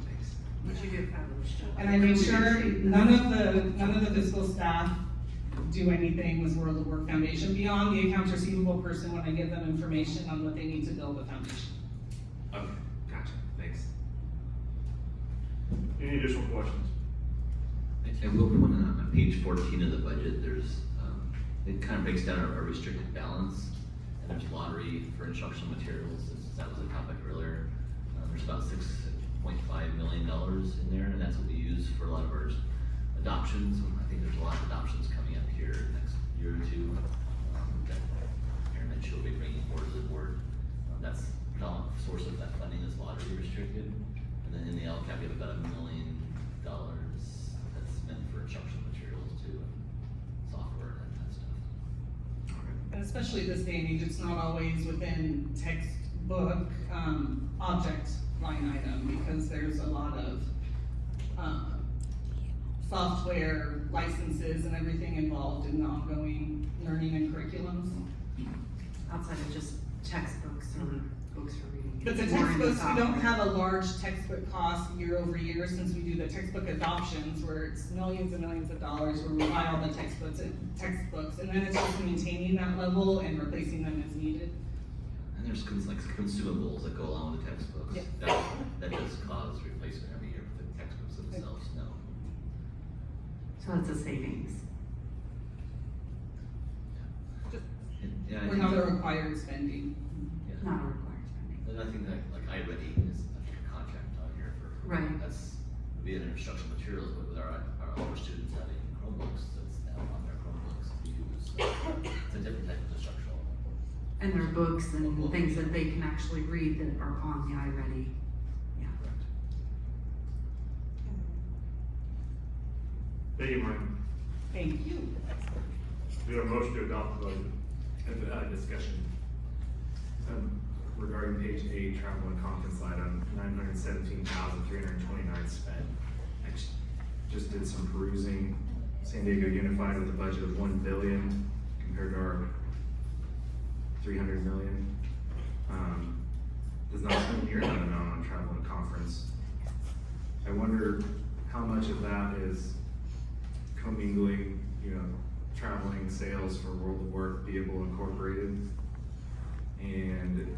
G: Thanks.
R: But you do a fabulous job.
S: And I make sure none of the fiscal staff do anything with World of Work Foundation beyond the accounts receivable person when I give them information on what they need to build the foundation.
G: Okay, gotcha. Thanks.
A: Any additional questions?
D: I will put one on page 14 of the budget. There's it kind of breaks down our restricted balance, and there's lottery for instructional materials, since that was a topic earlier. There's about $6.5 million in there, and that's what we use use for a lot of our adoptions. I think there's a lot of adoptions coming up here in the next year or two. That Aaron mentioned she'll be bringing forward to the board. That's the source of that funding is lottery restricted. And then in the LCAP, we have about $1 million that's meant for instructional materials too, and software and that stuff.
S: And especially this day and age, it's not always within textbook, object line item, because there's a lot of, software licenses and everything involved in the ongoing learning and curriculums.
C: Outside of just textbooks or books for reading.
S: But the
C: It's more in
S: textbooks, we don't
C: software.
S: have a large textbook cost year over year, since we do the textbook adoptions, where it's millions and millions of dollars, where we buy all the textbooks, and then it's just maintaining that level and replacing them as needed.
D: And there's like consumables that go along with the textbooks.
S: Yep.
D: That does cause replacement every year for the textbooks themselves, no.
C: So it's a savings.
D: Yeah, I
S: We're
D: think
S: not a
D: that-
S: required spending.
D: Yeah.
C: Not a required spending.
D: And I think that, like, iReady is like a contract on here for.
C: Right.
D: That's, would be an instructional materials, but with our older students having Chromebooks, that's now on their Chromebooks to use. So it's a different type of instructional.
C: And there are books and things that they can actually read that are on the iReady. Yeah.
D: Correct.
A: Thank you, Mike.
S: Thank you.
A: We have a motion to adopt the budget.
G: Discussion. Regarding page 8, travel and conference item, 917,329 spent. I just did some perusing. San Diego Unified with a budget of $1 billion compared to our $300 million. Does not spend near that amount on travel and conference. I wonder how much of that is commingling, traveling sales for World of Work, Beable Incorporated. And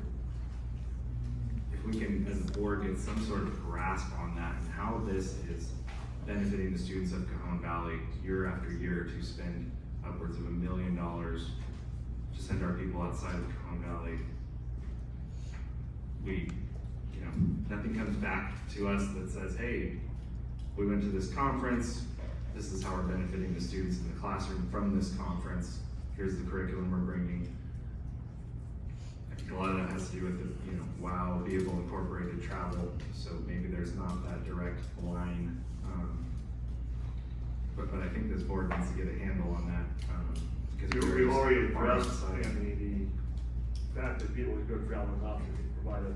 G: if we can, as a board, get some sort of grasp on that and how this is benefiting the students of Cajon Valley year after year to spend upwards of $1 million to send our people outside of Cajon Valley. Nothing comes back to us that says, hey, we went to this conference, this is how we're benefiting the students in the classroom from this conference, here's the curriculum we're bringing. I think a lot of that has to do with the, WOW, Beable Incorporated travel, so maybe there's not that direct line. But I think this board needs to get a handle on that, because
A: We've already addressed, Anthony, the fact that people who go to travel and conference can provide a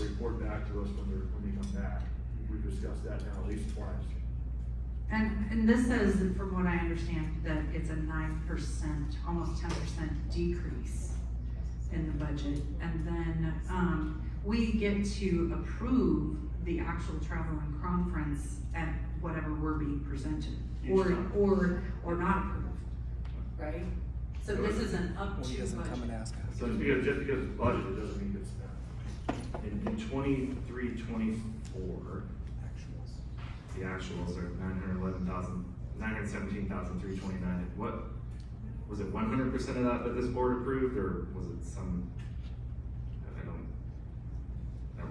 A: report back to us when they come back. We've discussed that now at least twice.
C: And this says, from what I understand, that it's a 9%, almost 10% decrease in the budget. And then, we get to approve the actual travel and conference at whatever we're being presented, or not approved, right? So this is an up to budget.
A: So just because it's budget, it doesn't mean it's spent. In 23-24, the actuals are 917,329. What, was it 100% of that this board approved, or was it some, I don't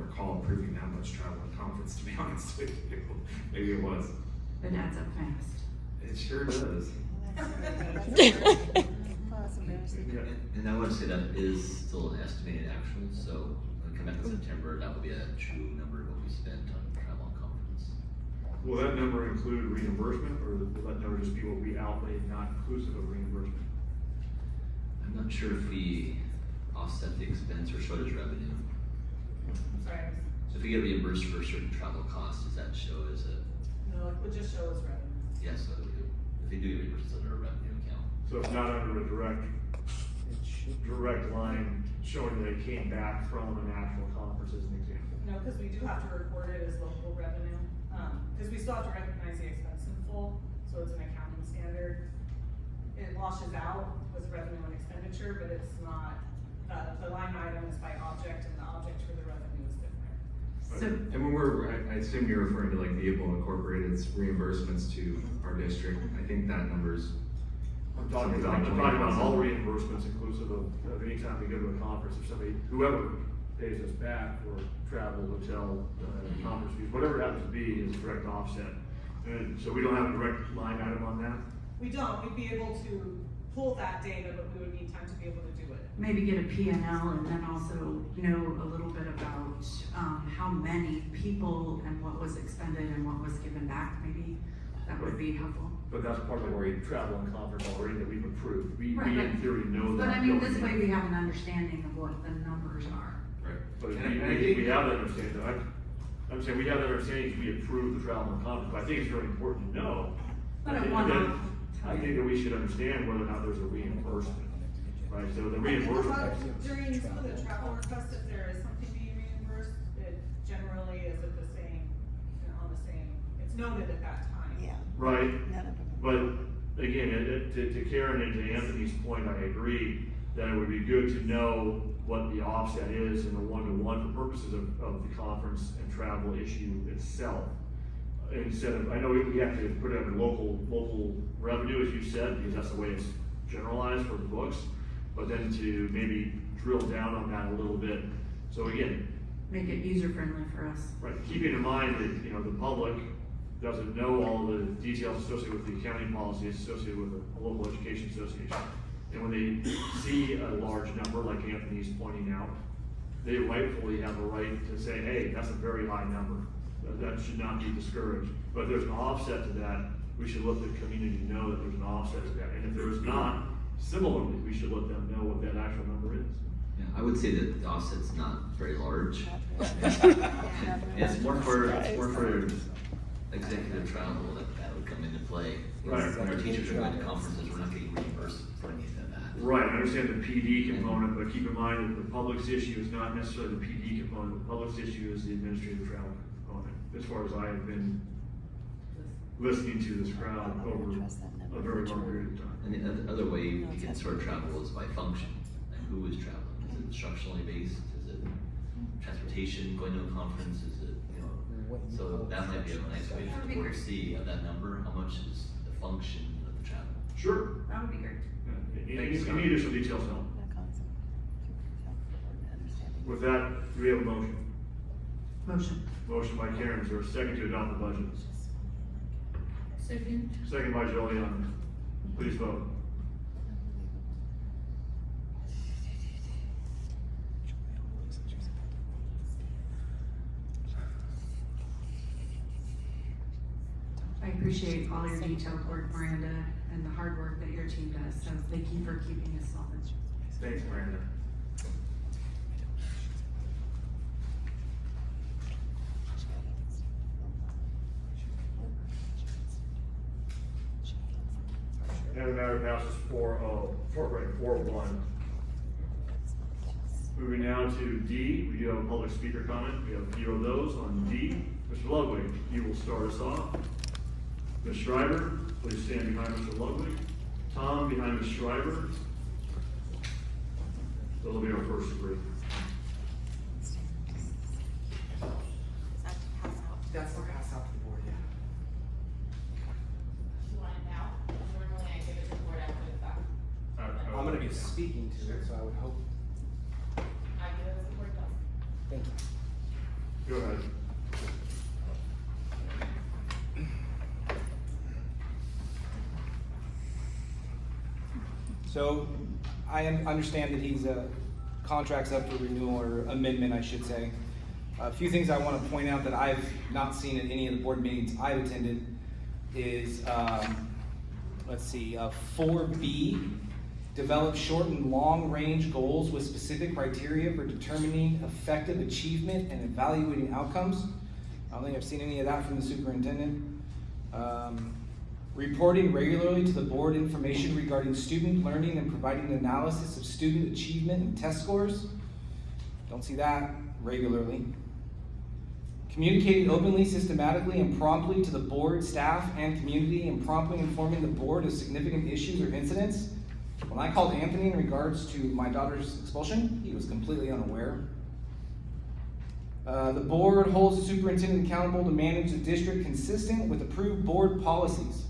A: recall approving that much travel and conference, to be honest with you. Maybe it was.
C: It adds up fast.
A: It sure does.
D: And I want to say that is still an estimated actual, so when we come back in September, that will be a true number of what we spent on travel and conference.
A: Will that number include reimbursement, or will that number just be what we outlaid, not inclusive of reimbursement?
D: I'm not sure if we offset the expense or show it as revenue.
P: Sorry.
D: So if we get reimbursed for a certain travel cost, does that show as a,
P: No, it would just show us revenue.
D: yes, so if they do get reimbursed, it's under a revenue account.
A: So it's not under a direct line showing that it came back from an actual conference as an example.
P: No, because we do have to record it as local revenue, because we still have to recognize the expense in full, so it's an accounting standard. It washes out with revenue and expenditure, but it's not, the line item is by object, and the object for the revenue is different.
C: So,
G: And when I assume you're referring to like Beable Incorporated's reimbursements to our district. I think that number's.
A: I'm talking about all reimbursements inclusive of any time we go to a conference, if somebody, whoever pays us back for travel, hotel, conference fees, whatever it happens to be is a direct offset And so we don't have a direct line item on that?
P: We don't, we'd be able to pull that data, but we would need time to be able to do it.
C: Maybe get a P&L and then also know a little bit about how many people and what was expended and what was given back. Maybe that would be helpful.
A: But that's part of our travel and conference already that we've approved. We
C: Right,
A: in theory know that.
C: But I mean,
A: going
C: this way
A: in.
C: we have an understanding of what the numbers are.
A: Right, but
J: And I think-
A: we have that understanding. I'm saying we have that understanding because we approve the travel and conference, but I think it's very important to know.
C: But
A: I
C: a
A: think
C: one-off
A: I think that we should understand whether or not there's a reimbursement, right? So the reimbursement.
P: During some of the travel requests, if there is something being reimbursed, it generally is at the same, on the same, it's noted at that time.
K: Yeah.
A: Right, but again, to Karen and to Anthony's point, I agree that it would be good to know what the offset is in the one-to-one for purposes of the conference and travel issue itself. Instead of, I know we have to put it under local revenue, as you said, because that's the way it's generalized for the books, but then to maybe drill down on that a little bit. So again,
C: Make it user-friendly for us.
A: right, keeping in mind that, the public doesn't know all the details associated with the accounting policies associated with a local education association. And when they see a large number, like Anthony's pointing out, they rightfully have a right to say, hey, that's a very high number. That should not be discouraged. But if there's an offset to that, we should let the community know that there's an offset to that. And if there is not, similarly, we should let them know what that actual number is.
D: Yeah, I would say that the offset's not very large. It's more for executive travel that would come into play.
A: Right.
D: When our teachers are going to conferences, we're not getting reimbursed for any of that.
A: Right, I understand the PD component, but keep in mind that the public's issue is not necessarily the PD component. The public's issue is the administrative travel component, as far as I have been listening to this crowd over a very long period of time.
D: And the other way we can sort of travel is by function, and who is traveling. Is it instructionally based? Is it transportation, going to a conference? Is it, so that might be a nice way for the board to see of that number, how much is the function of the travel.
A: Sure.
C: That would be great.
A: Any additional details help? With that, do we have a motion?
C: Motion.
A: Motion by Karen, is there a second to adopt the budget?
C: Second.
A: Second by Juliana. Please vote.
C: I appreciate all your detailed work, Miranda, and the hard work that your team does, so thank you for keeping us solid.
A: Thanks, Miranda. And the matter passes 4-1. Moving now to D, we do have a public speaker comment. We have a few of those on D. Mr. Ludwig, you will start us off. Ms. Schreiber, please stand behind Mr. Ludwig. Tom, behind Ms. Schreiber. That'll be our first group.
J: That's the pass out to the board, yeah.
T: You want it now? Normally I give it to the board after the fact.
J: I'm gonna be speaking to it, so I would hope.
T: I give it as the board does.
J: Thank you.
A: Go ahead.
J: So I understand that he's contract's up for renewal or amendment, I should say. A few things I want to point out that I've not seen at any of the board meetings I've attended is, let's see, 4B, develop short and long range goals with specific criteria for determining effective achievement and evaluating outcomes. I don't think I've seen any of that from the superintendent. Reporting regularly to the board information regarding student learning and providing analysis of student achievement and test scores. Don't see that regularly. Communicating openly, systematically, and promptly to the board, staff, and community, and promptly informing the board of significant issues or incidents. When I called Anthony in regards to my daughter's expulsion, he was completely unaware. The board holds the superintendent accountable to manage the district consistent with approved board policies.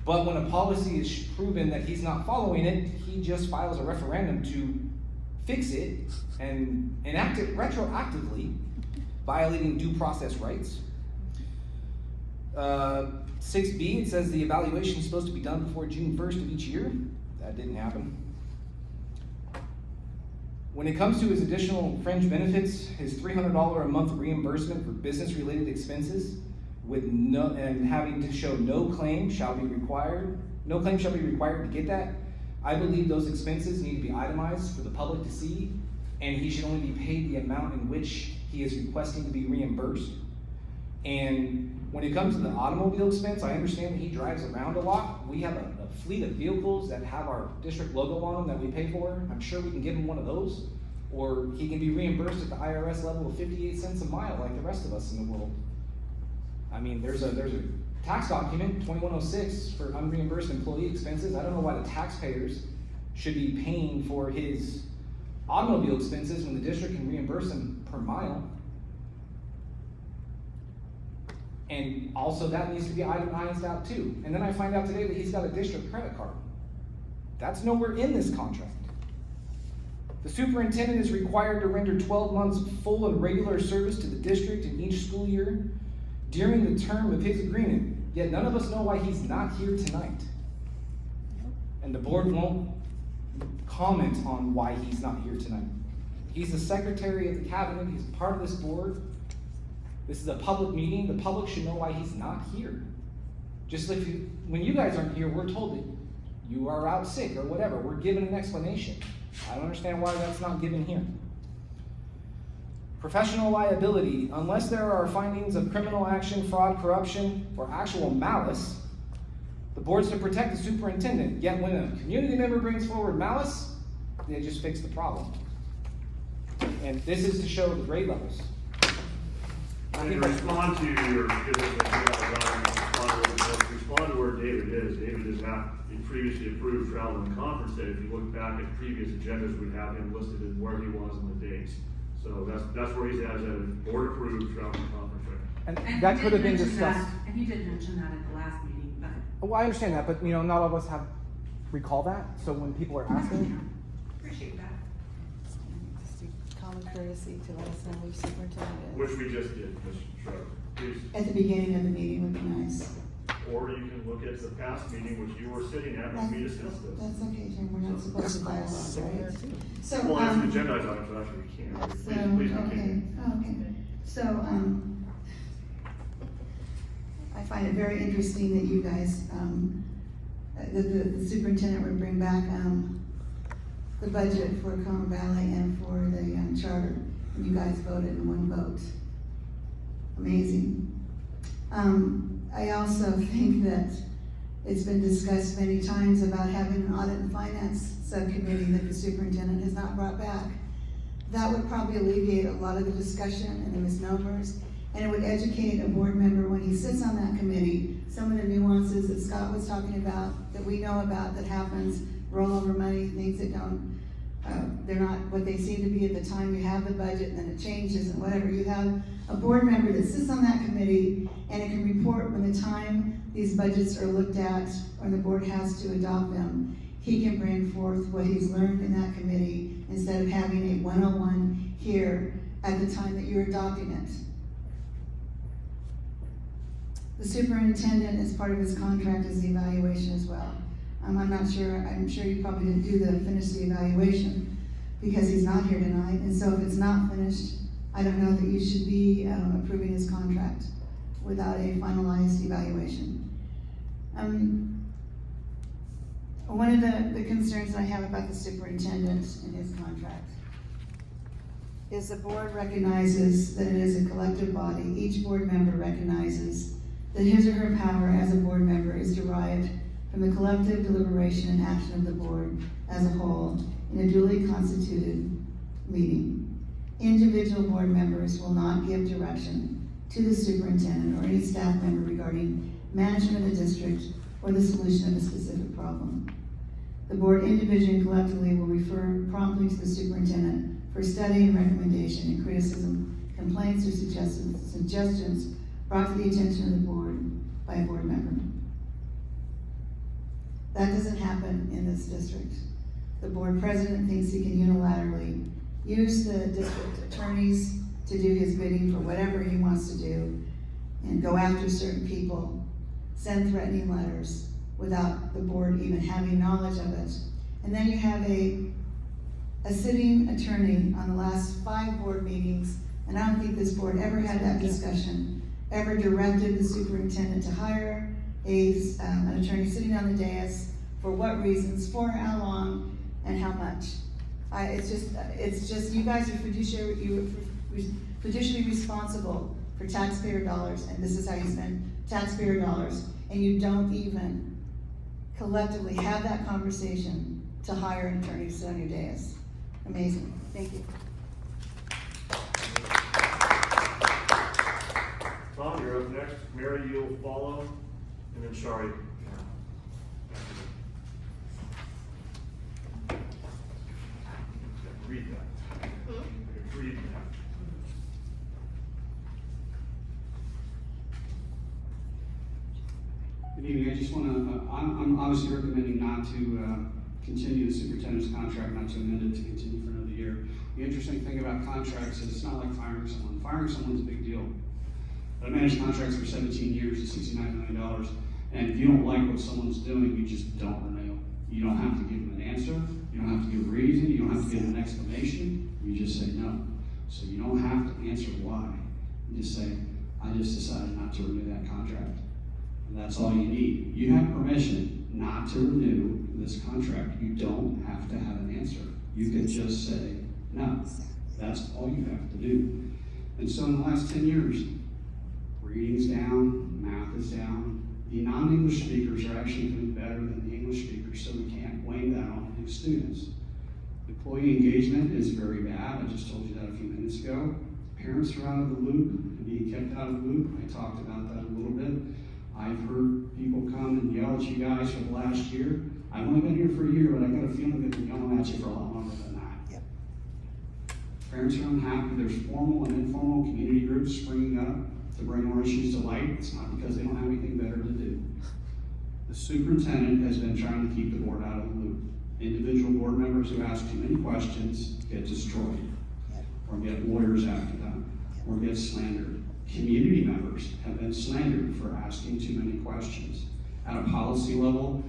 J: But when a policy is proven that he's not following it, he just files a referendum to fix it and enact it retroactively, violating due process rights. 6B, it says the evaluation is supposed to be done before June 1st of each year. That didn't happen. When it comes to his additional fringe benefits, his $300 a month reimbursement for business-related expenses and having to show no claim shall be required to get that. I believe those expenses need to be itemized for the public to see, and he should only be paid the amount in which he is requesting to be reimbursed. And when it comes to the automobile expense, I understand that he drives around a lot. We have a fleet of vehicles that have our district logo on them that we pay for. I'm sure we can give him one of those, or he can be reimbursed at the IRS level of 58 cents a mile like the rest of us in the world. I mean, there's a tax document, 2106, for unreimbursed employee expenses. I don't know why the taxpayers should be paying for his automobile expenses when the district can reimburse him per mile. And also that needs to be itemized out too. And then I find out today that he's got a district credit card. That's nowhere in this contract. The superintendent is required to render 12 months of full and regular service to the district in each school year during the term of his agreement. Yet none of us know why he's not here tonight. And the board won't comment on why he's not here tonight. He's the secretary of the cabinet. He's part of this board. This is a public meeting. The public should know why he's not here. Just like when you guys aren't here, we're told that you are out sick or whatever. We're given an explanation. I don't understand why that's not given here. Professional liability. Unless there are findings of criminal action, fraud, corruption, or actual malice, the board's to protect the superintendent. Yet when a community member brings forward malice, they just fix the problem. And this is to show the grade levels.
A: And to respond to your respond to where David is. David is not in previously approved travel and conference day. If you look back at previous agendas, we have him listed in where he was and the dates. So that's where he's at, as a board approved travel and conference day.
J: And that could have been discussed.
U: And he did mention that at the last meeting, but.
J: Well, I understand that, but not all of us recall that. So when people are asking.
U: Appreciate that.
V: Common courtesy to let us know who superintendent is.
A: Which we just did, Mr. Schroeder. Please.
K: At the beginning of the meeting would be nice.
A: Or you can look at the past meeting which you were sitting at when we discussed this.
K: That's okay, Jim, we're not supposed to dialogue, right? So,
A: Well, it's an agenda item, so actually we can't. Please continue.
K: Okay. So, I find it very interesting that you guys, the superintendent would bring back, the budget for Cajon Valley and for the charter, and you guys voted in one vote. Amazing. I also think that it's been discussed many times about having an audit and finance subcommittee that the superintendent has not brought back. That would probably alleviate a lot of the discussion and the misnomers, and it would educate a board member when he sits on that committee, some of the nuances that Scott was talking about, that we know about, that happens, rollover money, things that don't, they're not what they seem to be at the time you have the budget, and then it changes and whatever. You have a board member that sits on that committee, and it can report when the time these budgets are looked at, or the board has to adopt them. He can bring forth what he's learned in that committee, instead of having a 101 here at the time that you're adopting it. The superintendent, as part of his contract, is the evaluation as well. I'm not sure, I'm sure you probably didn't finish the evaluation because he's not here tonight, and so if it's not finished, I don't know that you should be approving his contract without a finalized evaluation. One of the concerns I have about the superintendent and his contract is the board recognizes that it is a collective body. Each board member recognizes that his or her power as a board member is derived from the collective deliberation and action of the board as a whole in a duly constituted meeting. Individual board members will not give direction to the superintendent or any staff member regarding management of the district or the solution of a specific problem. The board individually and collectively will refer promptly to the superintendent for study and recommendation and criticism, complaints, or suggestions brought to the attention of the board by a board member. That doesn't happen in this district. The board president thinks he can unilaterally use the district attorneys to do his bidding for whatever he wants to do. and go after certain people, send threatening letters without the board even having knowledge of it. And then you have a sitting attorney on the last 5 board meetings, and I don't think this board ever had that discussion, ever directed the superintendent to hire an attorney sitting on the dais, for what reasons, for how long, and how much. It's just, you guys are fiduciary responsible for taxpayer dollars, and this is how you spend taxpayer dollars, and you don't even collectively have that conversation to hire an attorney to sit on your dais. Amazing. Thank you.
A: Tom, you're up next. Mary, you'll follow, and then Shari. Read that. Read that.
Q: Good evening. I just want to, I'm obviously recommending not to continue the superintendent's contract, not to amend it to continue for another year. The interesting thing about contracts is it's not like firing someone. Firing someone's a big deal. But I managed contracts for 17 years at $69 million. And if you don't like what someone's doing, you just don't renew. You don't have to give them an answer. You don't have to give a reason. You don't have to give an explanation. You just say no. So you don't have to answer why. You just say, I just decided not to renew that contract. And that's all you need. You have permission not to renew this contract. You don't have to have an answer. You can just say no. That's all you have to do. And so in the last 10 years, reading's down, math is down. The non-English speakers are actually doing better than the English speakers, so we can't blame that on the new students. Employee engagement is very bad. I just told you that a few minutes ago. Parents are out of the loop and being kept out of the loop. I talked about that a little bit. I've heard people come and yell at you guys for the last year. I've only been here for a year, but I got a feeling they've been yelling at you for a lot longer than that.
K: Yep.
Q: Parents are unhappy. There's formal and informal community groups springing up to bring more issues to light. It's not because they don't have anything better to do. The superintendent has been trying to keep the board out of the loop. Individual board members who ask too many questions get destroyed, or get lawyers after them, or get slandered. Community members have been slandered for asking too many questions. At a policy level,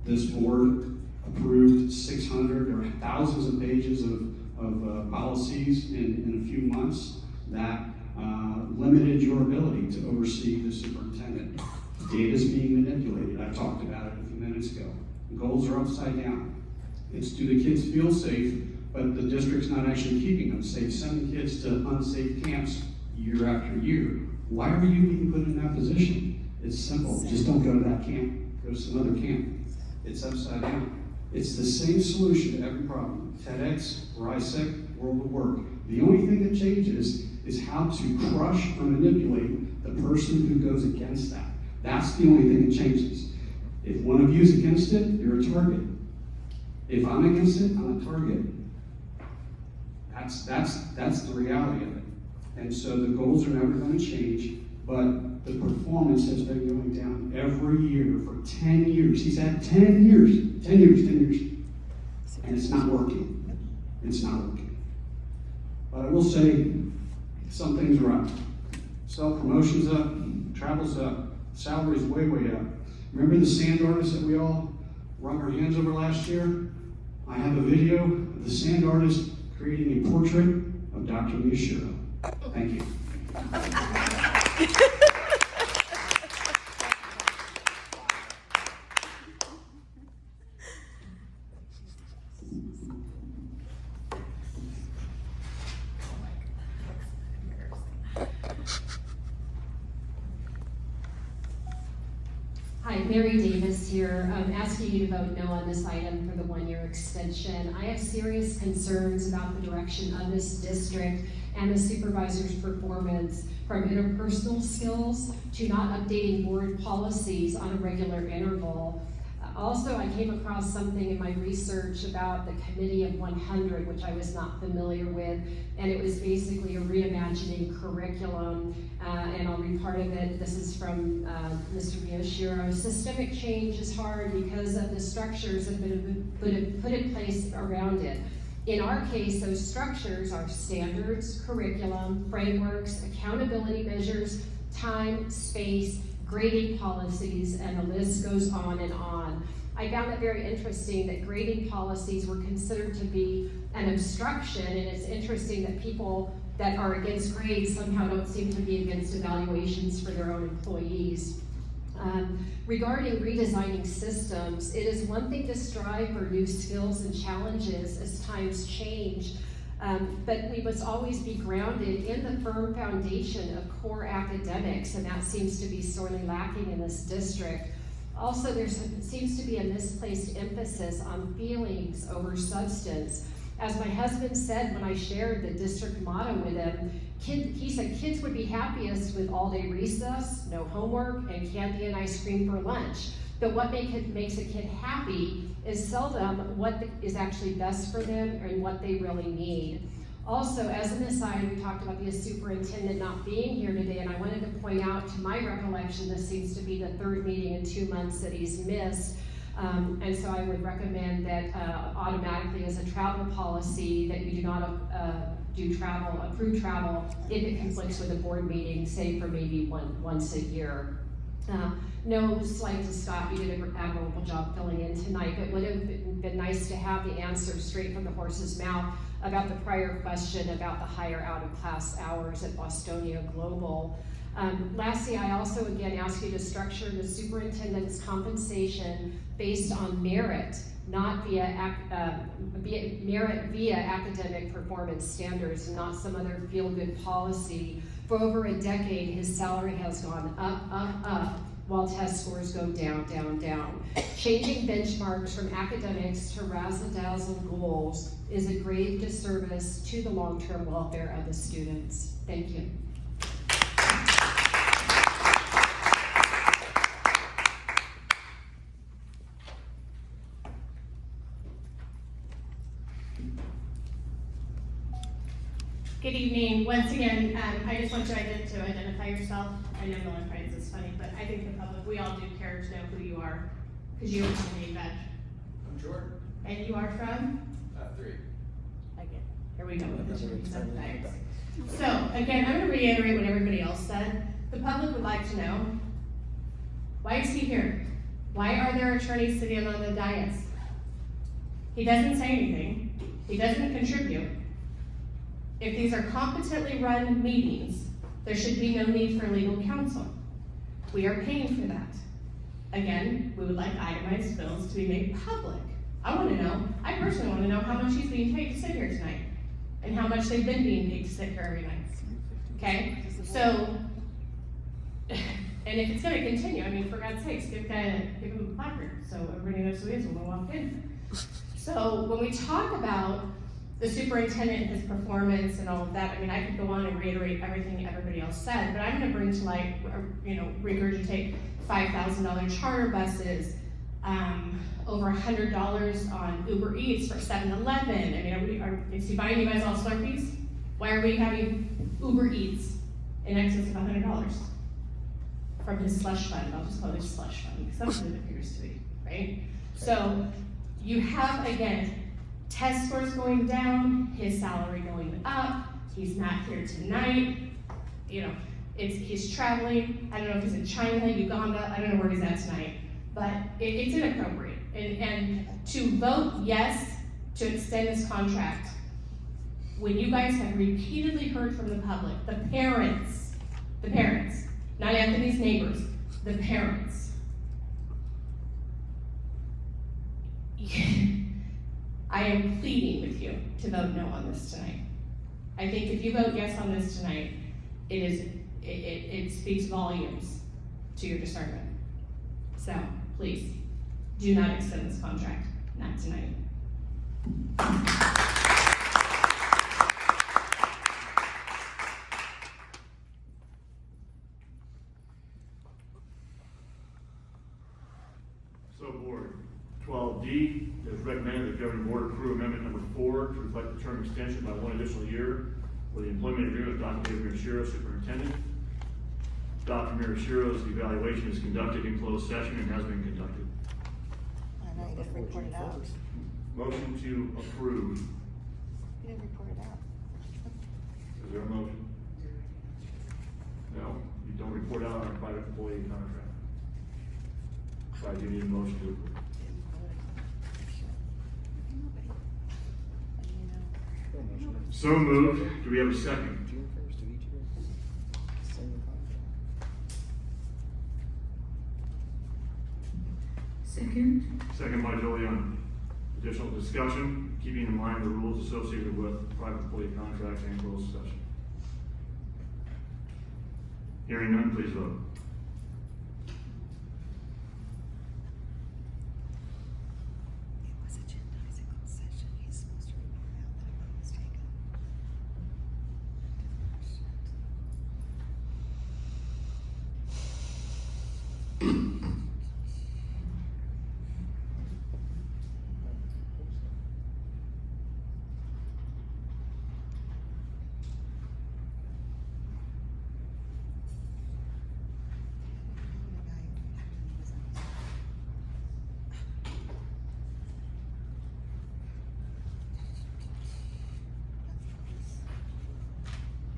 Q: this board approved 600 or thousands of pages of policies in a few months that limited your ability to oversee the superintendent. Data is being manipulated. I talked about it a few minutes ago. The goals are upside down. It's do the kids feel safe, but the district's not actually keeping them safe, sending kids to unsafe camps year after year. Why are you being put in that position? It's simple. Just don't go to that camp. Go to some other camp. It's upside down. It's the same solution to every problem. TEDx, RISEC, World of Work. The only thing that changes is how to crush or manipulate the person who goes against that. That's the only thing that changes. If one of you is against it, you're a target. If I'm against it, I'm a target. That's the reality of it. And so the goals are never going to change, but the performance has been going down every year for 10 years. He's had 10 years. And it's not working. It's not working. But I will say, some things are up. Self-promotion's up, travel's up, salary's way, way up. Remember the sand artist that we all wrung our hands over last year? I have a video of the sand artist creating a portrait of Dr. Miyashiro. Thank you.
N: Hi, Mary Davis here. I'm asking you to vote no on this item for the one-year extension. I have serious concerns about the direction of this district and the supervisor's performance, from interpersonal skills to not updating board policies on a regular interval. Also, I came across something in my research about the Committee of 100, which I was not familiar with, and it was basically a reimagining curriculum, and I'll read part of it. This is from Mr. Miyashiro. Systemic change is hard because of the structures that have been put in place around it. In our case, those structures are standards, curriculum, frameworks, accountability measures, time, space, grading policies, and the list goes on and on. I found it very interesting that grading policies were considered to be an obstruction, and it's interesting that people that are against grades somehow don't seem to be against evaluations for their own employees. Regarding redesigning systems, it is one thing to strive for new skills and challenges as times change, but we must always be grounded in the firm foundation of core academics, and that seems to be sorely lacking in this district. Also, there seems to be a misplaced emphasis on feelings over substance. As my husband said when I shared the district motto with him, he said kids would be happiest with all-day recess, no homework, and candy and ice cream for lunch. But what makes a kid happy is seldom what is actually best for them and what they really need. Also, as an aside, we talked about the superintendent not being here today, and I wanted to point out, to my recollection, this seems to be the third meeting in 2 months that he's missed. And so I would recommend that automatically as a travel policy that you do not approve travel if it conflicts with a board meeting, say for maybe once a year. No slight to Scott, you did an admirable job filling in tonight, but it would have been nice to have the answer straight from the horse's mouth about the prior question about the higher out-of-class hours at Bostonia Global. Lastly, I also again ask you to structure the superintendent's compensation based on merit, not via academic performance standards, and not some other feel-good policy. For over a decade, his salary has gone up, while test scores go down, down, down. Changing benchmarks from academics to razzle-dazzle goals is a grave disservice to the long-term welfare of the students. Thank you.
E: Good evening. Once again, I just want you to identify yourself. I know no one finds this funny, but I think the public, we all do care to know who you are, because you are from Maine Veg.
L: I'm Jordan.
E: And you are from?
L: 3.
E: Again, here we go with the So, again, I'm going to reiterate what everybody else said. The public would like to know, why is he here? Why are there attorneys sitting on the dais? He doesn't say anything. He doesn't contribute. If these are competently run meetings, there should be no need for legal counsel. We are paying for that. Again, we would like itemized bills to be made public. I personally want to know how much he's being paid to sit here tonight, and how much they've been being paid to sit here every night. Okay? So, and if it's going to continue, I mean, for God's sakes, give him a placard so everybody knows who he is when we walk in. So, when we talk about the superintendent, his performance, and all of that, I mean, I could go on and reiterate everything everybody else said, but I'm going to bring to light, regurgitate $5,000 charter buses, over $100 on Uber Eats for 7-Eleven. I mean, is he buying you guys all Slurpees? Why are we having Uber Eats in excess of $100 from his slush fund? I'll just call it slush fund, because that's what it appears to be, right? So you have, again, test scores going down, his salary going up, he's not here tonight, he's traveling, I don't know if he's in China, Uganda, I don't know where he's at tonight, but it's inappropriate. And to vote yes to extend this contract, when you guys have repeatedly heard from the public, the parents, not Anthony's neighbors, the parents, I am pleading with you to vote no on this tonight. I think if you vote yes on this tonight, it speaks volumes to your discernment. So please, do not extend this contract, not tonight.
A: So board, 12D, it is recommended that the governing board approve amendment number 4 to reflect the term extension by 1 additional year for the employment agreement with Dr. David Miyashiro, superintendent. Dr. Miyashiro's evaluation is conducted in closed session and has been conducted.
V: I know, you didn't report it out.
A: Motion to approve.
V: You didn't report it out.
A: Is there a motion? No, you don't report out on a private employee contract. So I do need a motion to approve. So moved. Do we have a second?
C: Second.
A: Second by Juliana. Additional discussion, keeping in mind the rules associated with private employee contracts and closed session. Hearing none, please vote.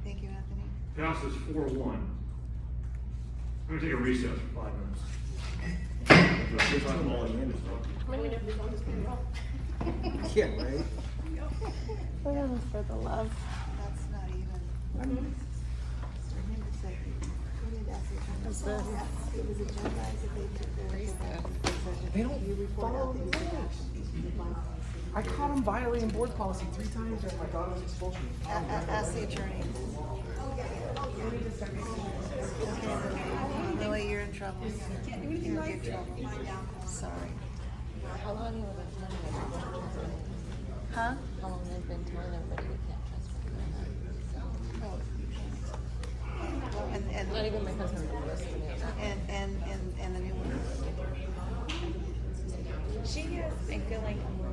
K: Thank you, Anthony.
A: Passes 4-1. I'm gonna take a recess for 5 minutes.
F: Yeah, right?
K: For the love. That's not even. For him to say, we need to ask the attorney.
B: What's this?
K: It was agendized that they took their.
F: They don't follow the rules. I caught him violating board policy 3 times during my daughter's expulsion.
K: Ask the attorney. Lily, you're in trouble. You're in big trouble. Sorry.
B: How long have you been telling everybody?
K: Huh?
B: How long have you been telling everybody we can't transfer?
K: Oh, and
B: Not even my husband will listen to me.
K: and the new one.
B: She has, I feel like, more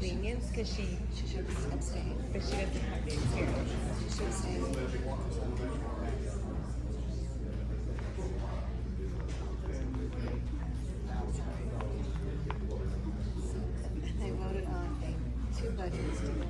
B: lenience because she
K: should abstain.
B: But she doesn't have the experience.
K: She should abstain. They voted on 2 budgets today.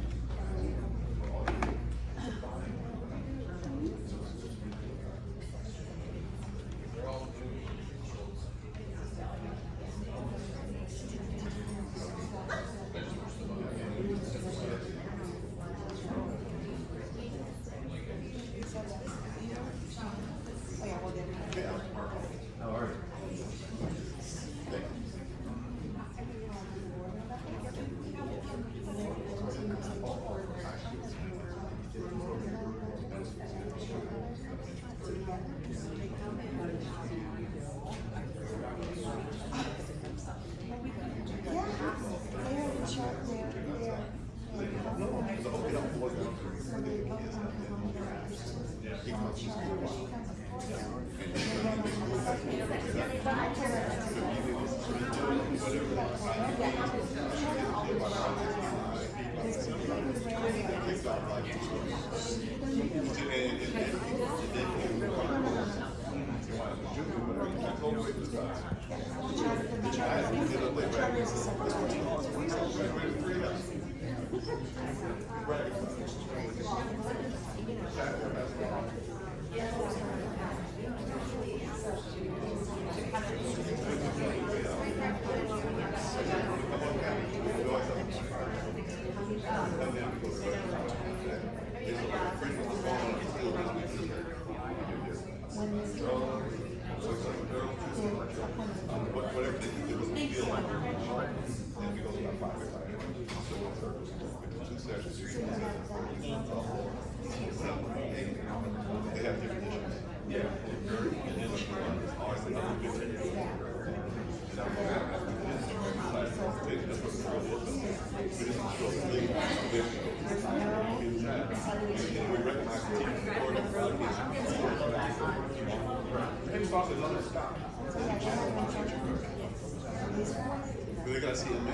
I: They gotta see a man.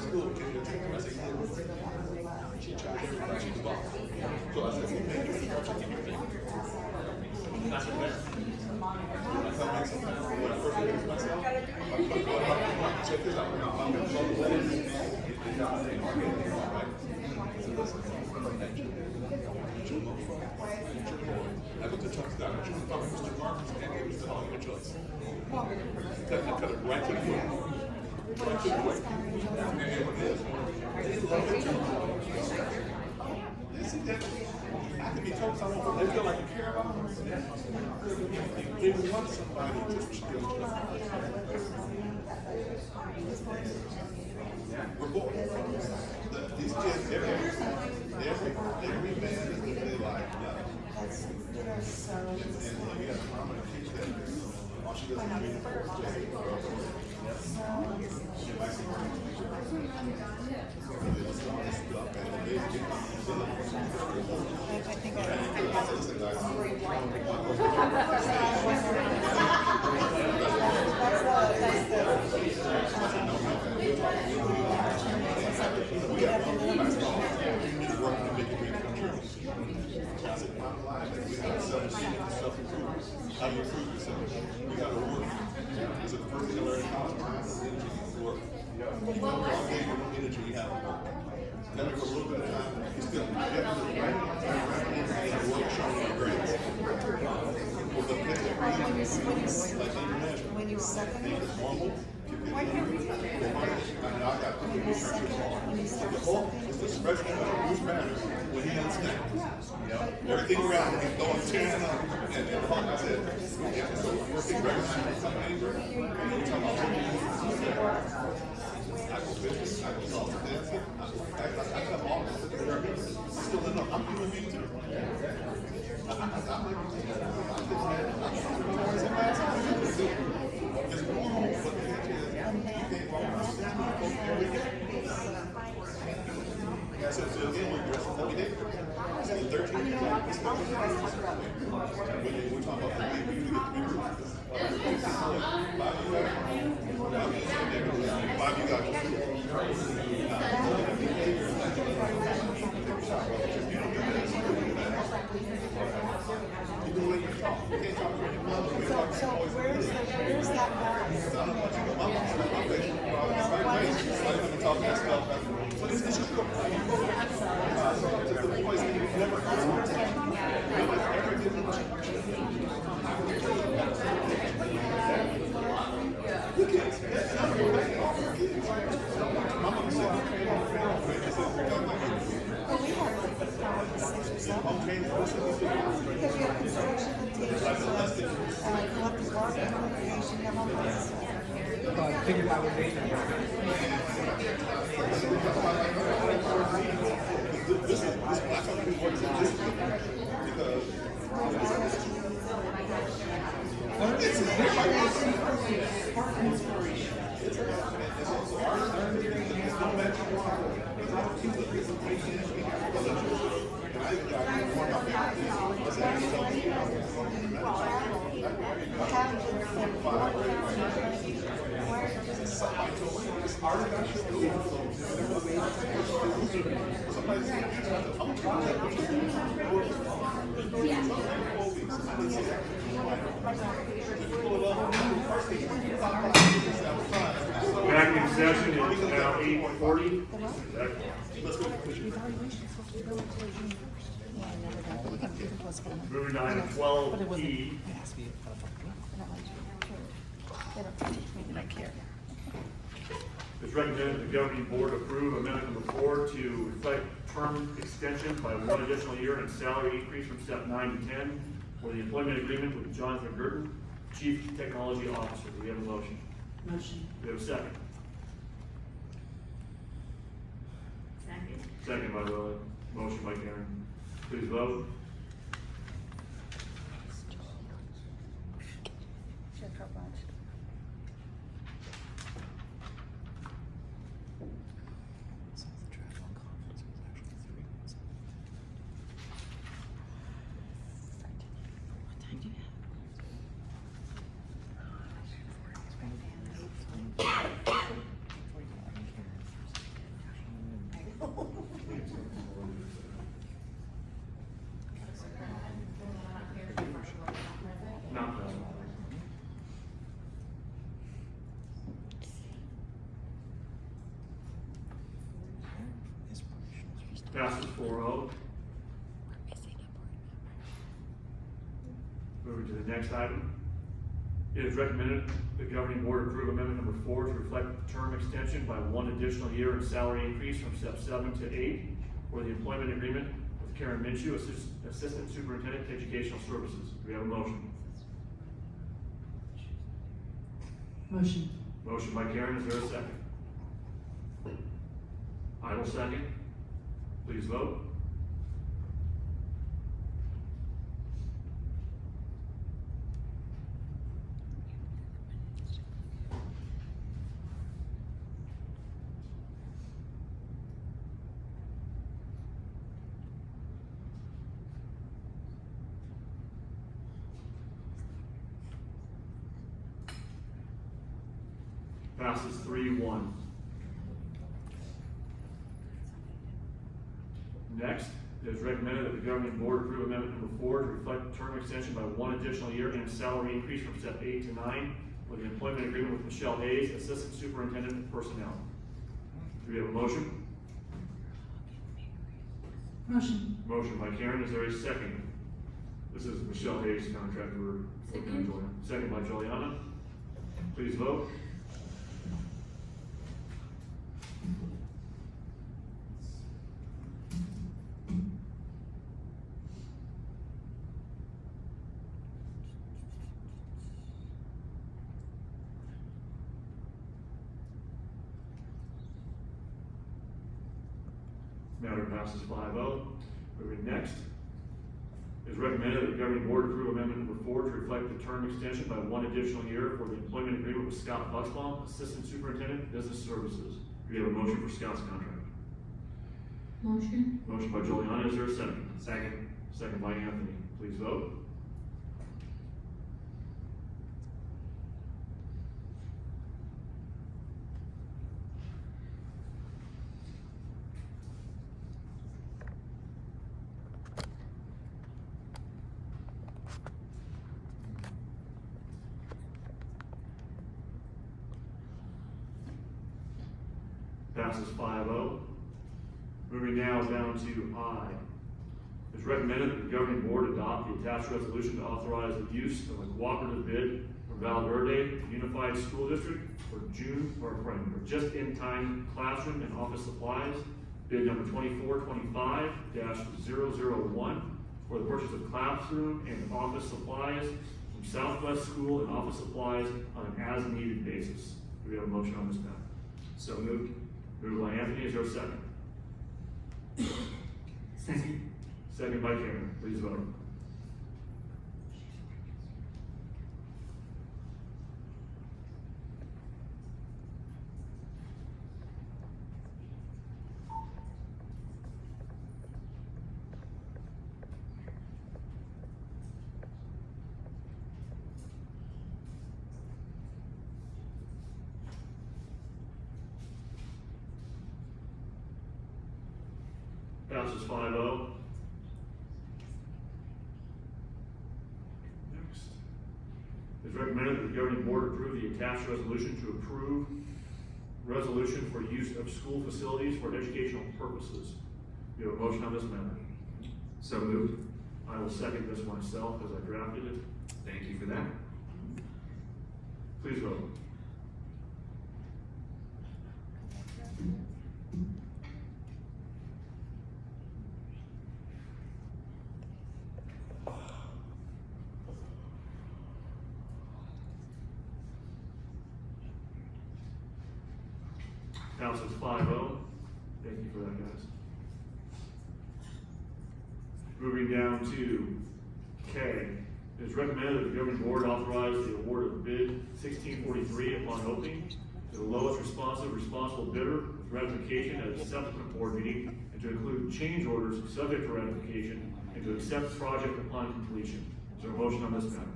I: School, She tried everybody to go. So I said, well, maybe we got to keep it. That's what I come make some time when I first introduced myself. Check this out. I'm going to call the ladies. They got my name. Right? So listen, I looked at Chuck's down. I chose to talk to Mr. Marcus and gave us the whole choice. Cut it right to the foot. Right to the foot. And what it is, they love each other. You see that? I can be told someone, they feel like you care about them. They want somebody to chill. We're bored. These kids, every man they like. And you got to mama to teach that. All she does is read the first. She likes to learn. How do you improve yourself? You got to work. Is it the first thing you learn in college? Work. You know all day what energy you have to work. Tell me for a little bit of time, you still you have to do it right and work showing your grades.
K: When you second it,
I: normal.
K: why can't we do that? When you second, when you start second.
I: It's the special Bruce Banner when he understands. Everything around him, he's going tearing up. And then Paul said, yeah, so he recognizes some anger. And you talk about I go fishing, I go salsa dancing, I come all this. Still enough. I'm human being too. It's normal, but the thing is, you can't walk around every day. I said, so again, we dress every day. So 13 years old, we still when we talk about the way we get to be ruthless. Bobby got you don't do you do it, you talk. You can't talk to your mother.
K: So where's that balance?
I: I don't want you to mother. Let me talk that stuff. But it's just the voice that you've never heard.
K: Because you have construction, collective bargaining, recreation, you have all kinds of stuff.
J: Figured out what they
I: This black on the board is
A: Back in session, it's now 8:40. Moving on to 12E. It's recommended that the governing board approve amendment number 4 to reflect term extension by 1 additional year and salary increase from step 9 to 10 for the employment agreement with Jonathan Gurton, Chief Technology Officer. Do we have a motion?
C: Motion.
A: Do we have a second?
C: Second.
A: Second by Willie. Motion by Karen. Please vote. Passes 4-0. Moving to the next item. It is recommended the governing board approve amendment number 4 to reflect term extension by 1 additional year and salary increase from step 7 to 8 for the employment agreement with Karen Minshew, Assistant Superintendent of Educational Services. Do we have a motion?
C: Motion.
A: Motion by Karen, is there a second? I will second. Please vote. Passes 3-1. Next, it is recommended that the governing board approve amendment number 4 to reflect term extension by 1 additional year and salary increase from step 8 to 9 for the employment agreement with Michelle Hayes, Assistant Superintendent of Personnel. Do we have a motion?
C: Motion.
A: Motion by Karen, is there a second? This is Michelle Hayes' contract we're going to join. Second by Juliana. Please vote. Matter passes 5-0. Moving next. It is recommended that the governing board approve amendment number 4 to reflect the term extension by 1 additional year for the employment agreement with Scott Bucksbaum, Assistant Superintendent of Business Services. Do we have a motion for Scott's contract?
C: Motion.
A: Motion by Juliana, is there a second? Second. Second by Anthony. Please vote. Passes 5-0. Moving now down to I. It is recommended that the governing board adopt the attached resolution to authorize the use of a cooperative bid from Val Verde Unified School District for just-in-time classroom and office supplies, bid number 2425-001 for the purchase of classroom and office supplies from Southwest School and Office Supplies on an as-needed basis. Do we have a motion on this matter?
G: So moved.
A: Moved by Anthony, is there a second?
C: Second.
A: Second by Karen, please vote. Passes 5-0. Next. It is recommended that the governing board approve the attached resolution to approve resolution for use of school facilities for educational purposes. Do you have a motion on this matter?
G: So moved.
A: I will second this myself as I drafted it.
G: Thank you for that.
A: Please vote. Passes 5-0. Thank you for that, guys. Moving down to K. It is recommended that the governing board authorize the award of bid 1643 upon opening to the lowest responsible bidder with ratification at a subsequent board meeting, and to include change orders subject to ratification, and to accept project upon completion. Is there a motion on this matter?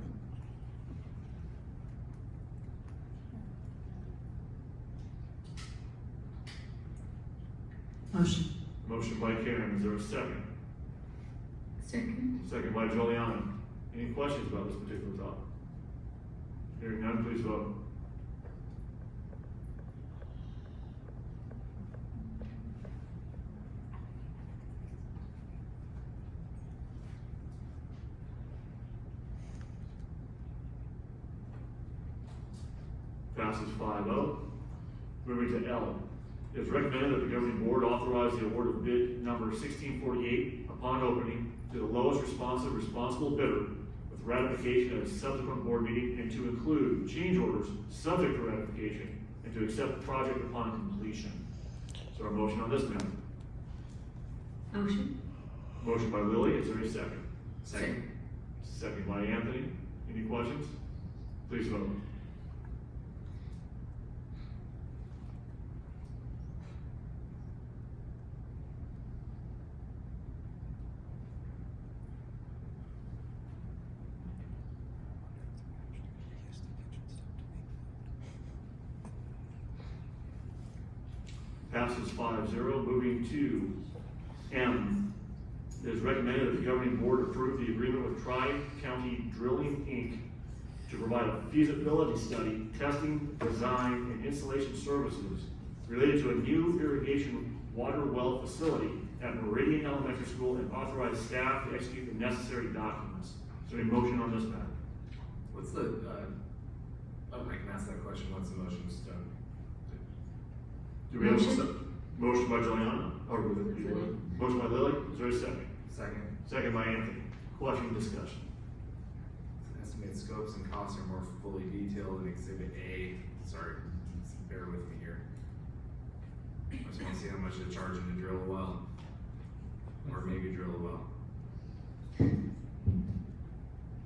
C: Motion.
A: Motion by Karen, is there a second?
C: Second.
A: Second by Juliana. Any questions about this particular topic? Hearing none, please vote. Passes 5-0. Moving to L. It is recommended that the governing board authorize the award of bid number 1648 upon opening to the lowest responsible bidder with ratification at a subsequent board meeting, and to include change orders subject to ratification, and to accept the project upon completion. Is there a motion on this matter?
C: Motion.
A: Motion by Lily, is there a second?
G: Second.
A: Second by Anthony. Any questions? Please vote. Passes 5-0. Moving to M. It is recommended that the governing board approve the agreement with Tri-County Drilling, Inc. to provide a feasibility study, testing, design, and installation services related to a new irrigation water well facility at Meridian Elementary School, and authorize staff to execute the necessary documents. Is there a motion on this matter?
G: What's the, I can ask that question, once the motion's done.
A: Do we have a motion by Juliana? Or motion by Lily? Is there a second?
G: Second.
A: Second by Anthony. Question, discussion.
G: Estimated scopes and costs are more fully detailed in Exhibit A. Sorry, just bear with me here. I just want to see how much they're charging to drill a well, or maybe drill a well.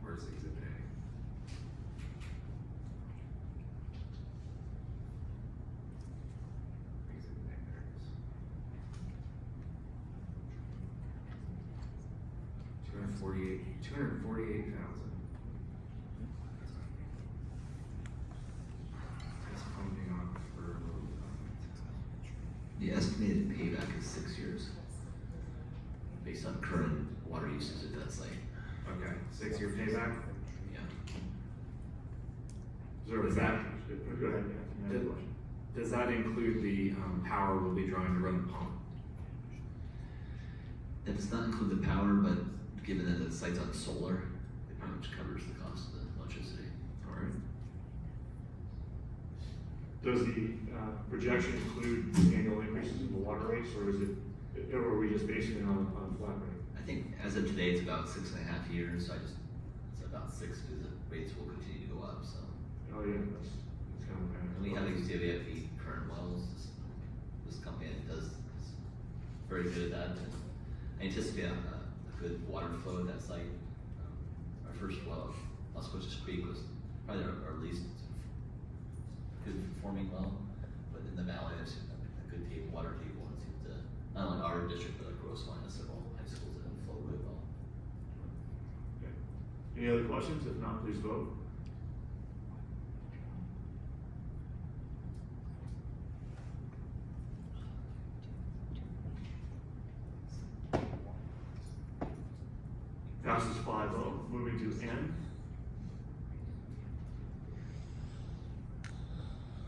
G: Where's Exhibit A? Exhibit A, there it is. 248,000. That's pumping on for a little bit.
D: The estimated payback is 6 years, based on current water usage at that site.
G: Okay, 6-year payback?
D: Yeah.
A: Is there a
G: Does
A: Go ahead, Anthony. I have a question.
G: Does that include the power we'll be drawing to run the pump?
D: That does not include the power, but given that the site's on solar, it pretty much covers the cost of the electricity.
G: All right.
A: Does the projection include annual increases in the water rates, or is it, or are we just basing it on a flat rate?
D: I think as of today, it's about 6.5 years, so it's about 6 because the rates will continue to go up, so.
A: Oh, yeah, that's kind of.
D: And we have exhibit the current wells, this company that does is very good at that, and I anticipate a good water flow at that site. Our first well, Las Cruces Creek, was probably our least good performing well, but in the valley, there's a good water table, and it seems to, not only our district, but across one of several high schools that flow really well.
A: Okay. Any other questions? If not, please vote. Passes 5-0. Moving to N.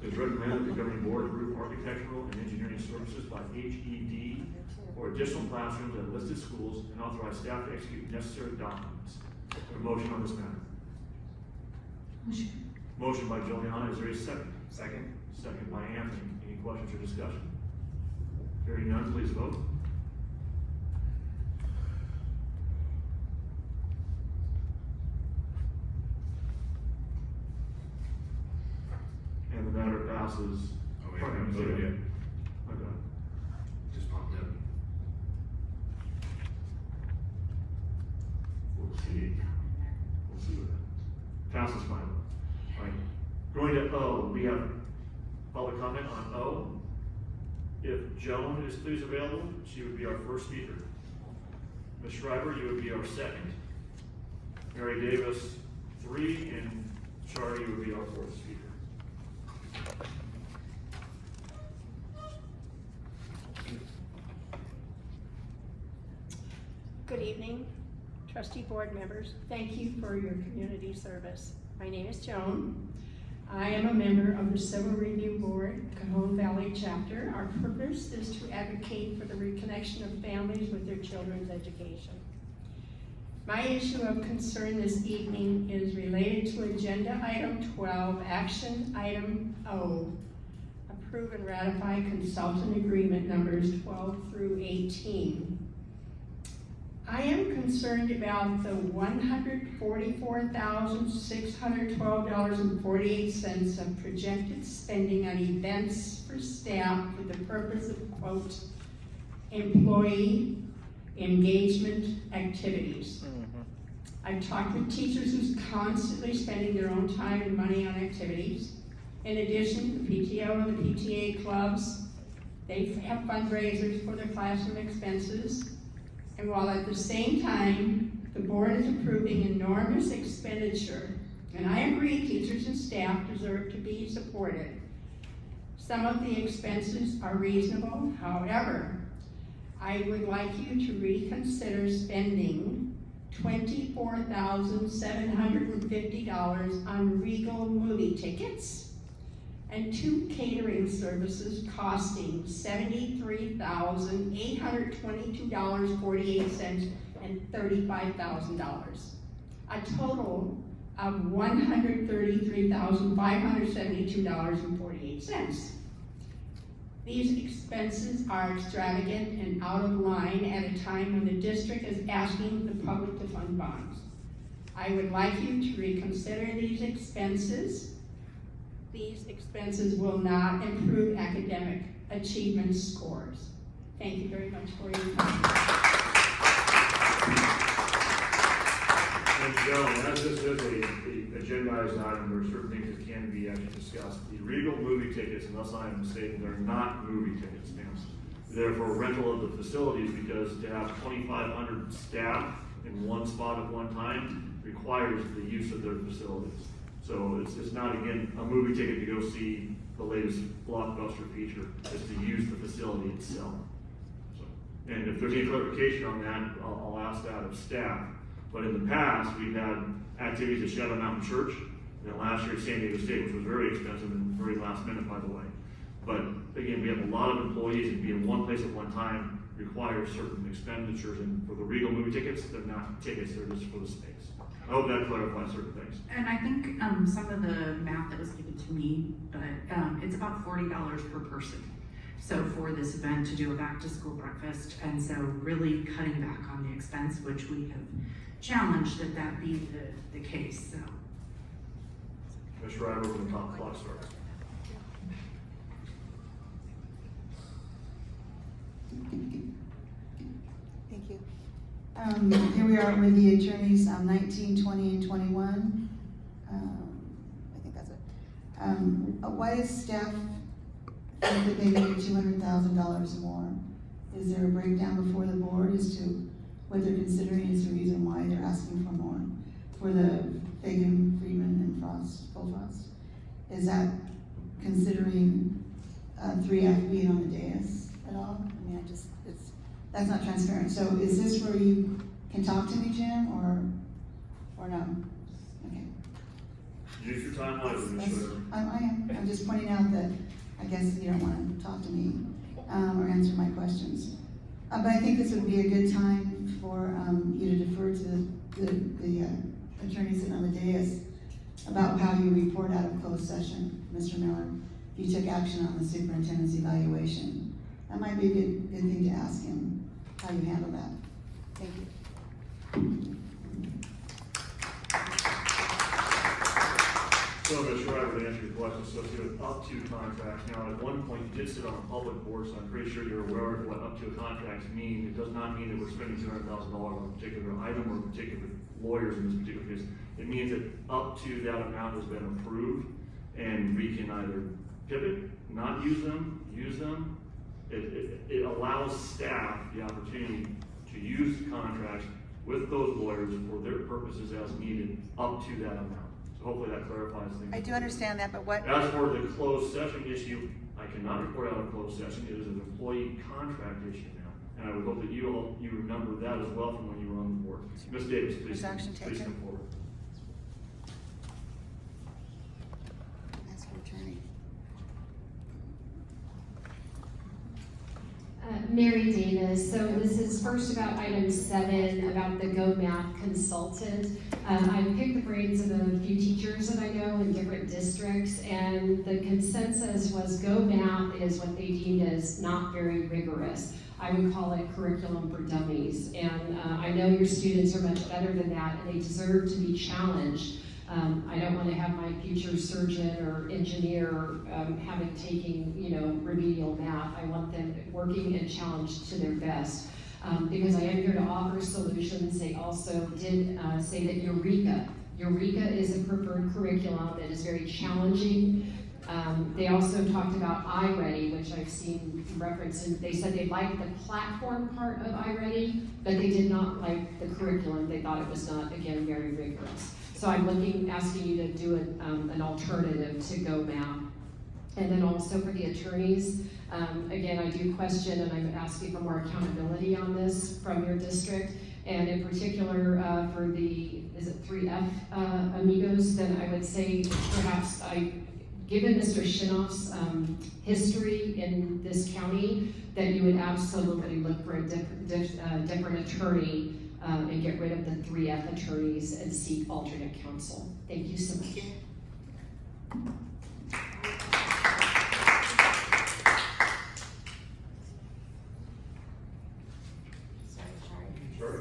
A: It is recommended that the governing board approve architectural and engineering services by HED for additional classrooms at listed schools, and authorize staff to execute necessary documents. Is there a motion on this matter?
C: Motion.
A: Motion by Juliana. Is there a second?
G: Second.
A: Second by Anthony. Any questions or discussion? Hearing none, please vote. And the matter passes.
G: Oh, wait, I haven't voted yet.
A: Okay.
G: Just popped up.
A: We'll see. We'll see what happens. Passes 5-0. Right. Going to O, we have public comment on O. If Joan is please available, she would be our first speaker. Ms. Schreiber, you would be our second. Mary Davis, 3, and Charlie would be our 4th speaker.
L: Good evening, trustee board members. Thank you for your community service. My name is Joan. I am a member of the Civil Review Board, Cajon Valley Chapter. Our purpose is to advocate for the reconnection of families with their children's education. My issue of concern this evening is related to agenda item 12, action item O. Approve and ratify consultant agreement numbers 12 through 18. I am concerned about the $144,612.48 of projected spending on events for staff for the purpose of, quote, employee engagement activities. I've talked with teachers who's constantly spending their own time and money on activities. In addition, the PTO and the PTA clubs, they have fundraisers for their classroom expenses. And while at the same time, the board is approving enormous expenditure, and I agree teachers and staff deserve to be supported. Some of the expenses are reasonable. However, I would like you to reconsider spending $24,750 on Regal movie tickets and 2 catering services costing $73,822.48 and $35,000. A total of $133,572.48. These expenses are extravagant and out of line at a time when the district is asking the public to fund bonds. I would like you to reconsider these expenses. These expenses will not improve academic achievement scores. Thank you very much for your time.
A: Ladies and gentlemen, as this is a agendized item, there are certain things that can be actually discussed. The Regal movie tickets, unless I am mistaken, they're not movie tickets, ma'am. They're for rental of the facilities, because to have 2,500 staff in one spot at one time requires the use of their facilities. So it's not, again, a movie ticket to go see the latest blockbuster feature. It's to use the facility itself. So, and if there's any clarification on that, I'll ask that of staff. But in the past, we've had activities at Shadow Mountain Church, and then last year at San Diego State, which was very expensive and very last minute, by the way. But again, we have a lot of employees, and being in one place at one time requires certain expenditures. And for the Regal movie tickets, they're not tickets, they're just for the space. I hope that clarifies certain things.
M: And I think some of the math that was given to me, but it's about $40 per person. So for this event to do a back to school breakfast, and so really cutting back on the expense, which we have challenged that be the case, so.
A: Ms. Ryder, when the top clock starts.
K: Thank you. Here we are with the attorneys, 19, 20, and 21. I think that's it. Why is staff think that they need $200,000 more? Is there a breakdown before the board as to what they're considering as the reason why they're asking for more? For the Fagan, Friedman, and Full Frost? Is that considering 3F being on the dais at all? I mean, that's not transparent. So is this where you can talk to me, Jim, or no? Okay.
A: Use your time wisely, Ms. Ryder.
K: I am. I'm just pointing out that I guess you don't want to talk to me or answer my questions. But I think this would be a good time for you to defer to the attorney sitting on the dais about how you report out of closed session, Mr. Miller, if you took action on the superintendent's evaluation. That might be a good thing to ask him, how you handle that. Thank you.
A: So, Ms. Ryder, to answer your question, so if you have up to contracts, now at one point you did sit on a public board, so I'm pretty sure you're aware of what up to contracts mean. It does not mean that we're spending $200,000 on a particular item or particular lawyers in this particular case. It means that up to that amount has been approved, and we can either pivot, not use them, use them. It allows staff the opportunity to use contracts with those lawyers for their purposes as needed up to that amount. So hopefully that clarifies things.
K: I do understand that, but what?
A: As for the closed session issue, I cannot report out of closed session. It is an employee contract issue now. And I would hope that you remember that as well from when you were on the board. Ms. Davis, please come forward.
K: Ask for attorney.
N: Mary Davis. So this is first about item 7, about the Go Math consultant. I picked the brains of a few teachers that I know in different districts, and the consensus was Go Math is what they deemed as not very rigorous. I would call it curriculum for dummies. And I know your students are much better than that, and they deserve to be challenged. I don't want to have my future surgeon or engineer having taking, remedial math. I want them working and challenged to their best. Because I am here to offer solutions. They also did say that Eureka is a preferred curriculum that is very challenging. They also talked about iReady, which I've seen referenced, and they said they liked the platform part of iReady, but they did not like the curriculum. They thought it was not, again, very rigorous. So I'm asking you to do an alternative to Go Math. And then also for the attorneys, again, I do question, and I'm asking for more accountability on this from your district. And in particular, for the, is it 3F amigos, then I would say perhaps given Mr. Shinoff's history in this county, that you would absolutely look for a different attorney and get rid of the 3F attorneys and seek alternate counsel. Thank you so much.
A: Sure.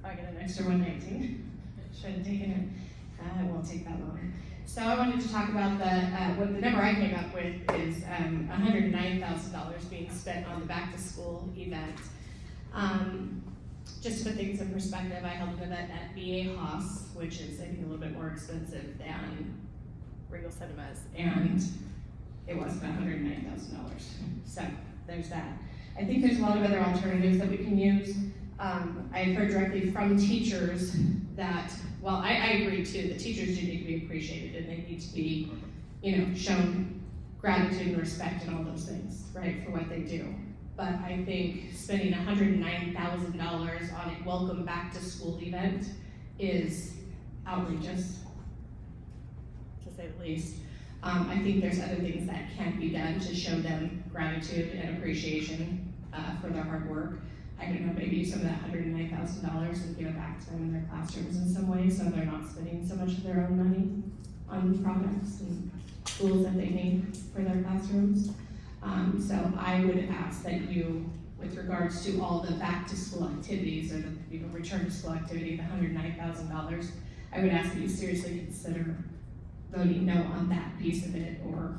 E: I get an extra 119. Should have taken it. It won't take that long. So I wanted to talk about what the number I came up with is $109,000 being spent on the back to school event. Just to put things in perspective, I held an event at BA Haas, which is I think a little bit more expensive than Regal Cinemas, and it was about $109,000. So there's that. I think there's a lot of other alternatives that we can use. I've heard directly from teachers that, well, I agree too, that teachers do need to be appreciated and they need to be, shown gratitude and respect and all those things, right, for what they do. But I think spending $109,000 on a welcome back to school event is outrageous, to say the least. I think there's other things that can be done to show them gratitude and appreciation for their hard work. I don't know, maybe some of that $109,000 and give it back to them in their classrooms in some way so they're not spending so much of their own money on products and tools that they need for their classrooms. So I would ask that you, with regards to all the back to school activities or the return to school activity, the $109,000, I would ask that you seriously consider voting no on that piece of it, or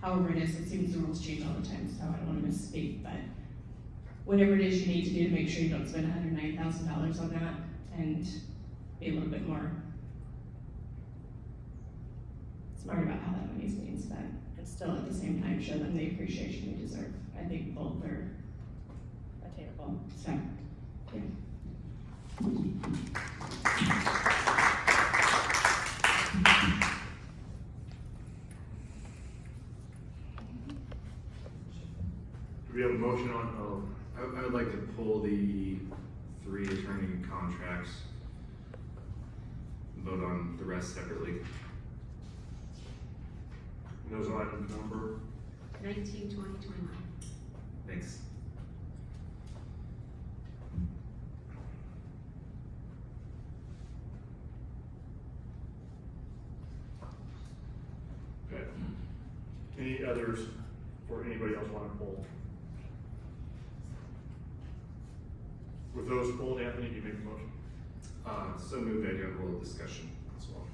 E: however it is. It seems the rules change all the time, so I don't want to misspeak, but whatever it is you need to do to make sure you don't spend $109,000 on that and be a little bit more smart about how that money is being spent, and still at the same time show them the appreciation they deserve. I think both are attainable. So, yeah.
A: Do we have a motion on,
G: I would like to pull the 3 attorney contracts, vote on the rest separately.
A: those items number?
C: 19, 20, 21.
G: Thanks.
A: Okay. Any others for anybody else want to pull? With those pulled, Anthony, do you make a motion?
G: So moved, I do have a little discussion as well.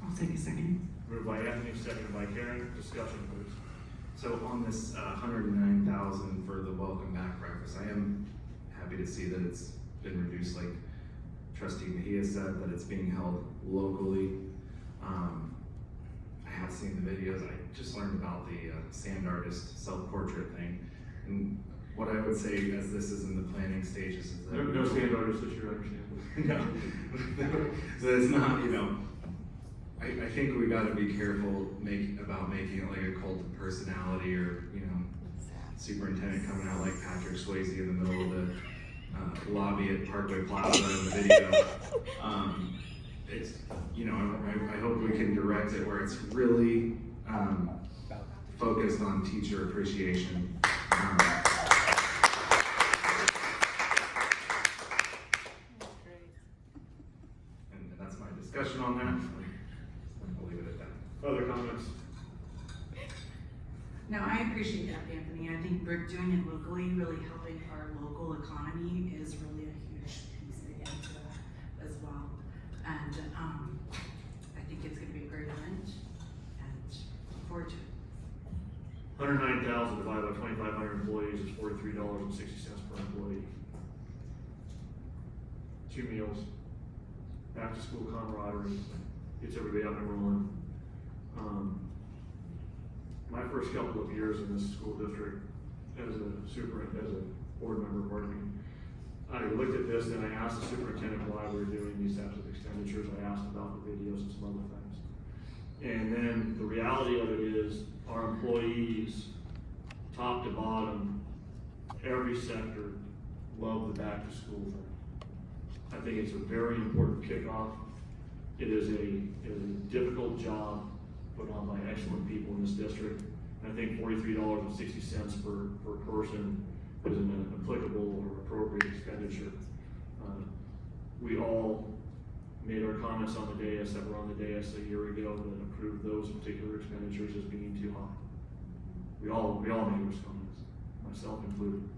M: I'll take a second.
A: Moved by Anthony, seconded by Karen. Discussion, please.
G: So on this $109,000 for the welcome back breakfast, I am happy to see that it's been reduced, like Trustee Mejia said, that it's being held locally. I have seen the videos. I just learned about the sand artist self-portrait thing. And what I would say, as this is in the planning stages, is that
A: No sand artist this year, I understand.
G: No, so it's not, I think we gotta be careful about making it like a cult of personality, or, superintendent coming out like Patrick Swayze in the middle of the lobby at Parkway Plaza in the video. It's, you know, I hope we can direct it where it's really focused on teacher appreciation. And that's my discussion on that. I'll leave it at that.
A: Other comments?
M: No, I appreciate that, Anthony. I think we're doing it locally, really helping our local economy is really a huge piece to get into that as well. And I think it's gonna be a great event and look forward to it.
A: 109,000 divided by 2,500 employees is $43.60 per employee. 2 meals, back to school camaraderie, gets everybody up and rolling. My first couple of years in this school district as a board member, I looked at this and I asked the superintendent why we were doing these types of expenditures. I asked about the videos and some other things. And then the reality of it is our employees, top to bottom, every sector, love the back to school thing. I think it's a very important kickoff. It is a difficult job put on by excellent people in this district. And I think $43.60 per person is an applicable or appropriate expenditure. We all made our comments on the dais that were on the dais a year ago that approved those particular expenditures as being too high. We all made those comments, myself included.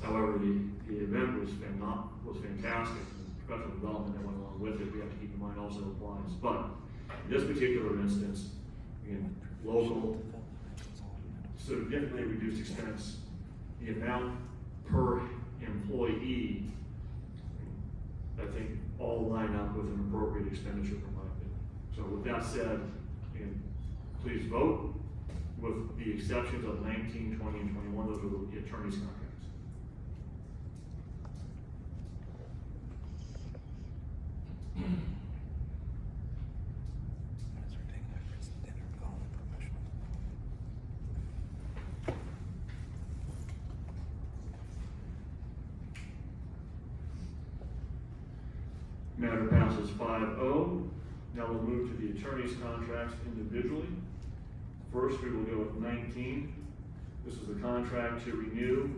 A: However, the event was fantastic. The professional development that went along with it, we have to keep in mind also applies. But in this particular instance, again, local, significantly reduced expense, the amount per employee, I think all line up with an appropriate expenditure from my opinion. So with that said, again, please vote with the exceptions of 19, 20, and 21. Those are the attorney's contracts. Matter passes 5-0. Now we'll move to the attorney's contracts individually. First, we will go with 19. This is the contract to renew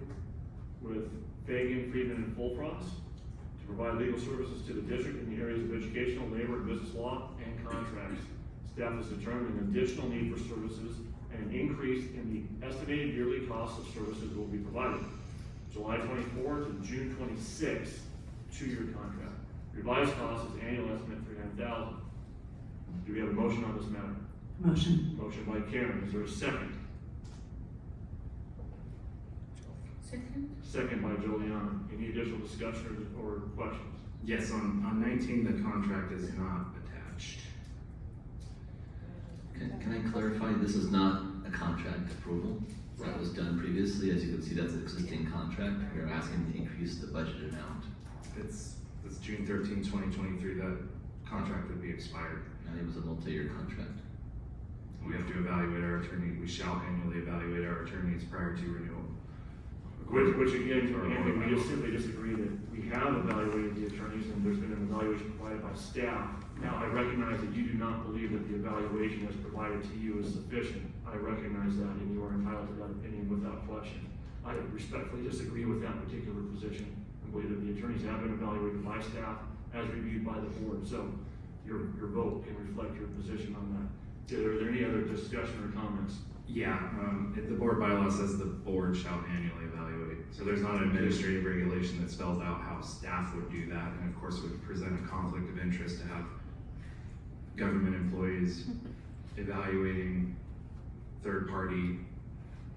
A: with Fagan, Friedman, and Fulfrost to provide legal services to the district in the areas of educational, labor, and business law and contracts. Staff has determined an additional need for services and an increase in the estimated yearly cost of services that will be provided. July 24 to June 26, 2-year contract. Revised cost is annual estimate $300,000. Do we have a motion on this matter?
M: Motion.
A: Motion by Karen. Is there a second?
R: Second.
A: Second by Juliana. Any additional discussion or questions?
G: Yes, on 19, the contract is not attached.
D: Can I clarify, this is not a contract approval? That was done previously. As you can see, that's an existing contract. We're asking to increase the budget amount.
G: It's June 13, 2023, that contract would be expired.
D: And it was a multi-year contract.
G: We have to evaluate our attorney, we shall annually evaluate our attorneys prior to renewal.
A: Which again, Anthony, we just simply disagree that we have evaluated the attorneys and there's been an evaluation provided by staff. Now, I recognize that you do not believe that the evaluation as provided to you is sufficient. I recognize that and you are entitled to that opinion without question. I respectfully disagree with that particular position. I believe that the attorneys have been evaluated by staff as reviewed by the board. So your vote can reflect your position on that. Are there any other discussion or comments?
G: Yeah, the board bylaw says the board shall annually evaluate. So there's not an administrative regulation that spells out how staff would do that. And of course, it would present a conflict of interest to have government employees evaluating third-party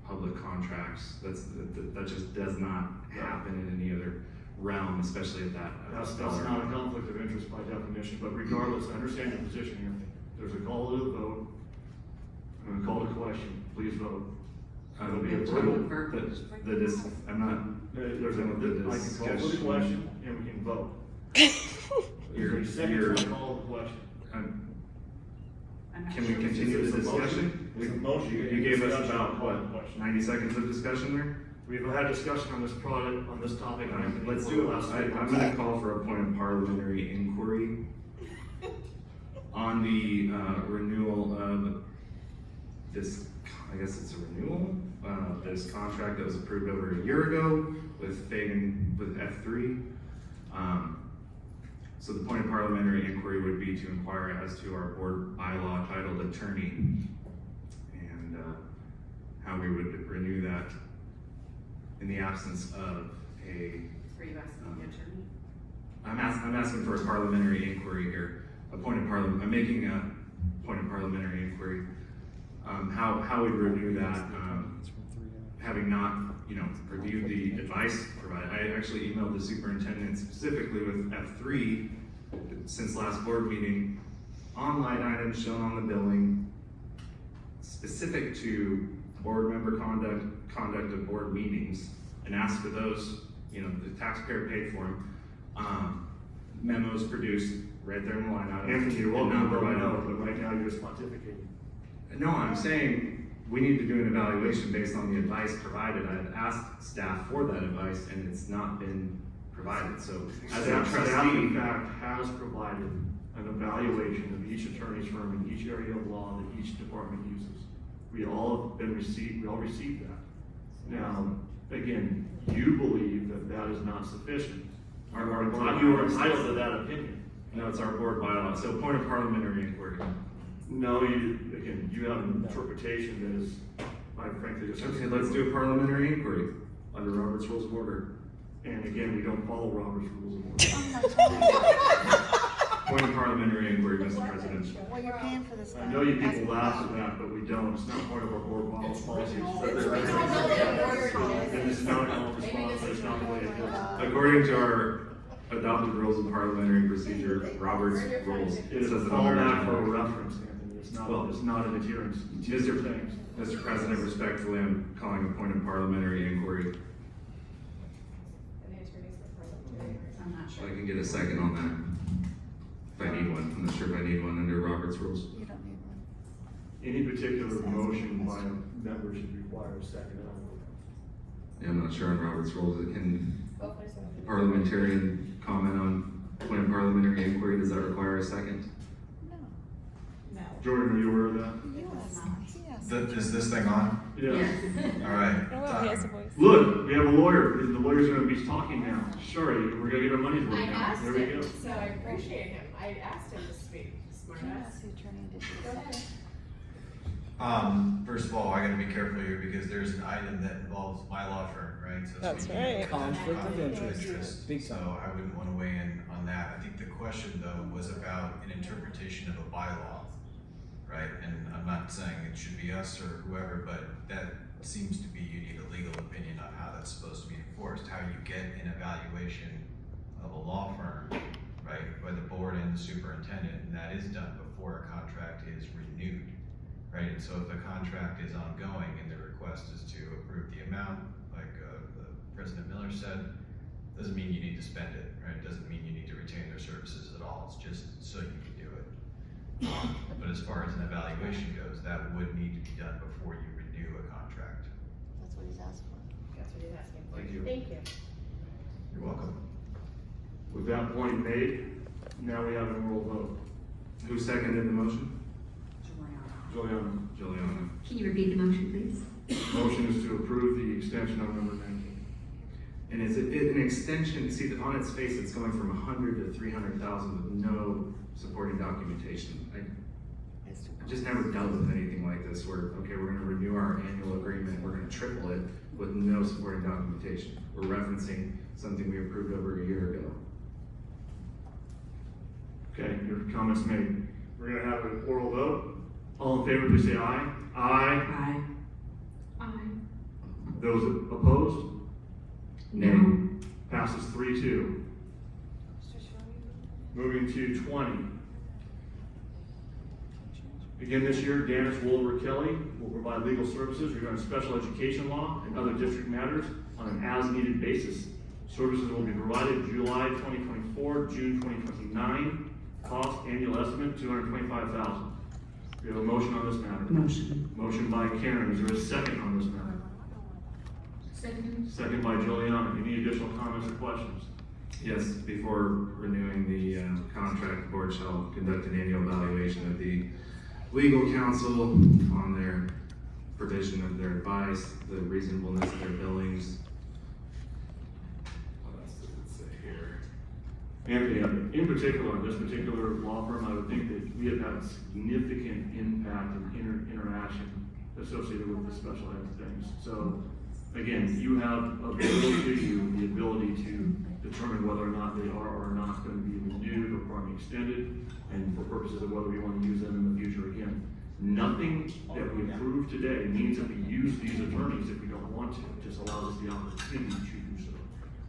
G: public contracts. That just does not happen in any other realm, especially at that.
A: That's not a conflict of interest by definition, but regardless, I understand your position here. There's a call to the vote. I'm going to call the question. Please vote. It'll be approval.
G: I'm not.
A: There's a, I can call for the question and we can vote. You're second to call the question.
G: Can we continue the discussion?
A: It's a motion.
G: You gave us about, what, 90 seconds of discussion there?
A: We've had discussion on this product, on this topic.
G: Let's do it. I'm gonna call for a point of parliamentary inquiry on the renewal of this, I guess it's a renewal, this contract that was approved over a year ago with Fagan, with F3. So the point of parliamentary inquiry would be to inquire as to our board bylaw titled attorney and how we would renew that in the absence of a.
M: Are you asking the attorney?
G: I'm asking for a parliamentary inquiry here. I'm making a point of parliamentary inquiry. How we renew that, having not, reviewed the advice provided. I actually emailed the superintendent specifically with F3 since last board meeting on line items shown on the billing specific to board member conduct of board meetings, and asked for those, the taxpayer paid for them. Memos produced right there in the line item.
A: Anthony, you're welcome to provide out, but right now you're just pontificating.
G: No, I'm saying we need to do an evaluation based on the advice provided. I've asked staff for that advice and it's not been provided, so as a
A: Staff,
G: trustee.
A: in fact, has provided an evaluation of each attorney's firm in each area of law that each department uses. We all received that. Now, again, you believe that that is not sufficient. You are entitled to that opinion.
G: No, it's our board bylaw, so point of parliamentary inquiry.
A: No, you have an interpretation that is, quite frankly, just.
G: Okay, let's do a parliamentary inquiry under Robert's Rules of Order.
A: And again, we don't follow Robert's Rules of Order.
G: Point of parliamentary inquiry, Mr. President.
K: Well, you're paying for this.
A: I know you people laugh at that, but we don't. It's not part of our board policies. And it's not a call for response, it's not the way it is.
G: According to our adopted rules of parliamentary procedure, Robert's Rules.
A: It is a
G: says that
A: fallback for a reference, Anthony. It's not an adherence. These are things.
G: Mr. President, respectfully, I'm calling a point of parliamentary inquiry.
M: I'm not
G: If
M: sure.
G: I can get a second on that. If I need one, I'm not sure if I need one under Robert's Rules.
K: You don't need one.
A: Any particular motion by a member should require a second.
G: Yeah, I'm not sure on Robert's Rules. Can parliamentarian comment on point of parliamentary inquiry? Does that require a second?
M: No.
A: Jordan, are you aware of that?
H: Is this thing on?
A: Yes.
H: All right.
A: Look, we have a lawyer. The lawyer's gonna be talking now. Sorry, we're gonna get our money's worth
L: I
A: now.
L: asked
A: There we
L: him,
A: go.
L: so I appreciate him. I asked him to speak. Smart ass. Go ahead.
H: First of all, I gotta be careful here because there's an item that involves my law firm, right? So
F: That's
H: speaking
F: right.
H: of
F: Conflict of interest. Big
H: So
F: time.
H: I wouldn't wanna weigh in on that. I think the question though was about an interpretation of a bylaw, right? And I'm not saying it should be us or whoever, but that seems to be, you need a legal opinion on how that's supposed to be enforced, how you get an evaluation of a law firm, right? By the board and the superintendent, and that is done before a contract is renewed, right? And so if a contract is ongoing and the request is to approve the amount, like President Miller said, doesn't mean you need to spend it, right? Doesn't mean you need to retain their services at all. It's just so you can do it. But as far as an evaluation goes, that would need to be done before you renew a contract.
K: That's what he's asked for.
L: That's what he's asking for.
G: Thank you.
L: Thank you.
H: You're welcome.
A: With that point made, now we have an oral vote.
G: Who seconded the motion?
A: Juliana.
G: Juliana.
C: Can you repeat the motion, please?
A: Motion is to approve the extension on number 19.
G: And is it an extension? See, on its face, it's going from 100 to 300,000 with no supporting documentation. I've just never dealt with anything like this where, okay, we're gonna renew our annual agreement, we're gonna triple it with no supporting documentation. We're referencing something we approved over a year ago.
A: Okay, your comments made. We're gonna have an oral vote. All in favor, please say aye. Aye.
M: Aye.
L: Aye.
A: Those opposed?
G: Nay.
A: Passes 3-2. Moving to 20. Again this year, Dennis Wolver Kelly will provide legal services regarding special education law and other district matters on an as-needed basis. Services will be provided July 2024, June 2029. Cost annual estimate $225,000. We have a motion on this matter.
M: Motion.
A: Motion by Karen. Is there a second on this matter? Second by Juliana. Any additional comments or questions?
G: Yes, before renewing the contract, the board shall conduct an annual evaluation of the legal counsel on their provision of their advice, the reasonableness of their billings. What else does it say here?
A: And in particular, in this particular law firm, I would think that we have had significant impact and interaction associated with the special ed things. So again, you have available to you the ability to determine whether or not they are or not going to be renewed or probably extended, and for purposes of whether we want to use them in the future. Again, nothing that we approve today means that we use these attorneys if we don't want to. It just allows us the opportunity to do so.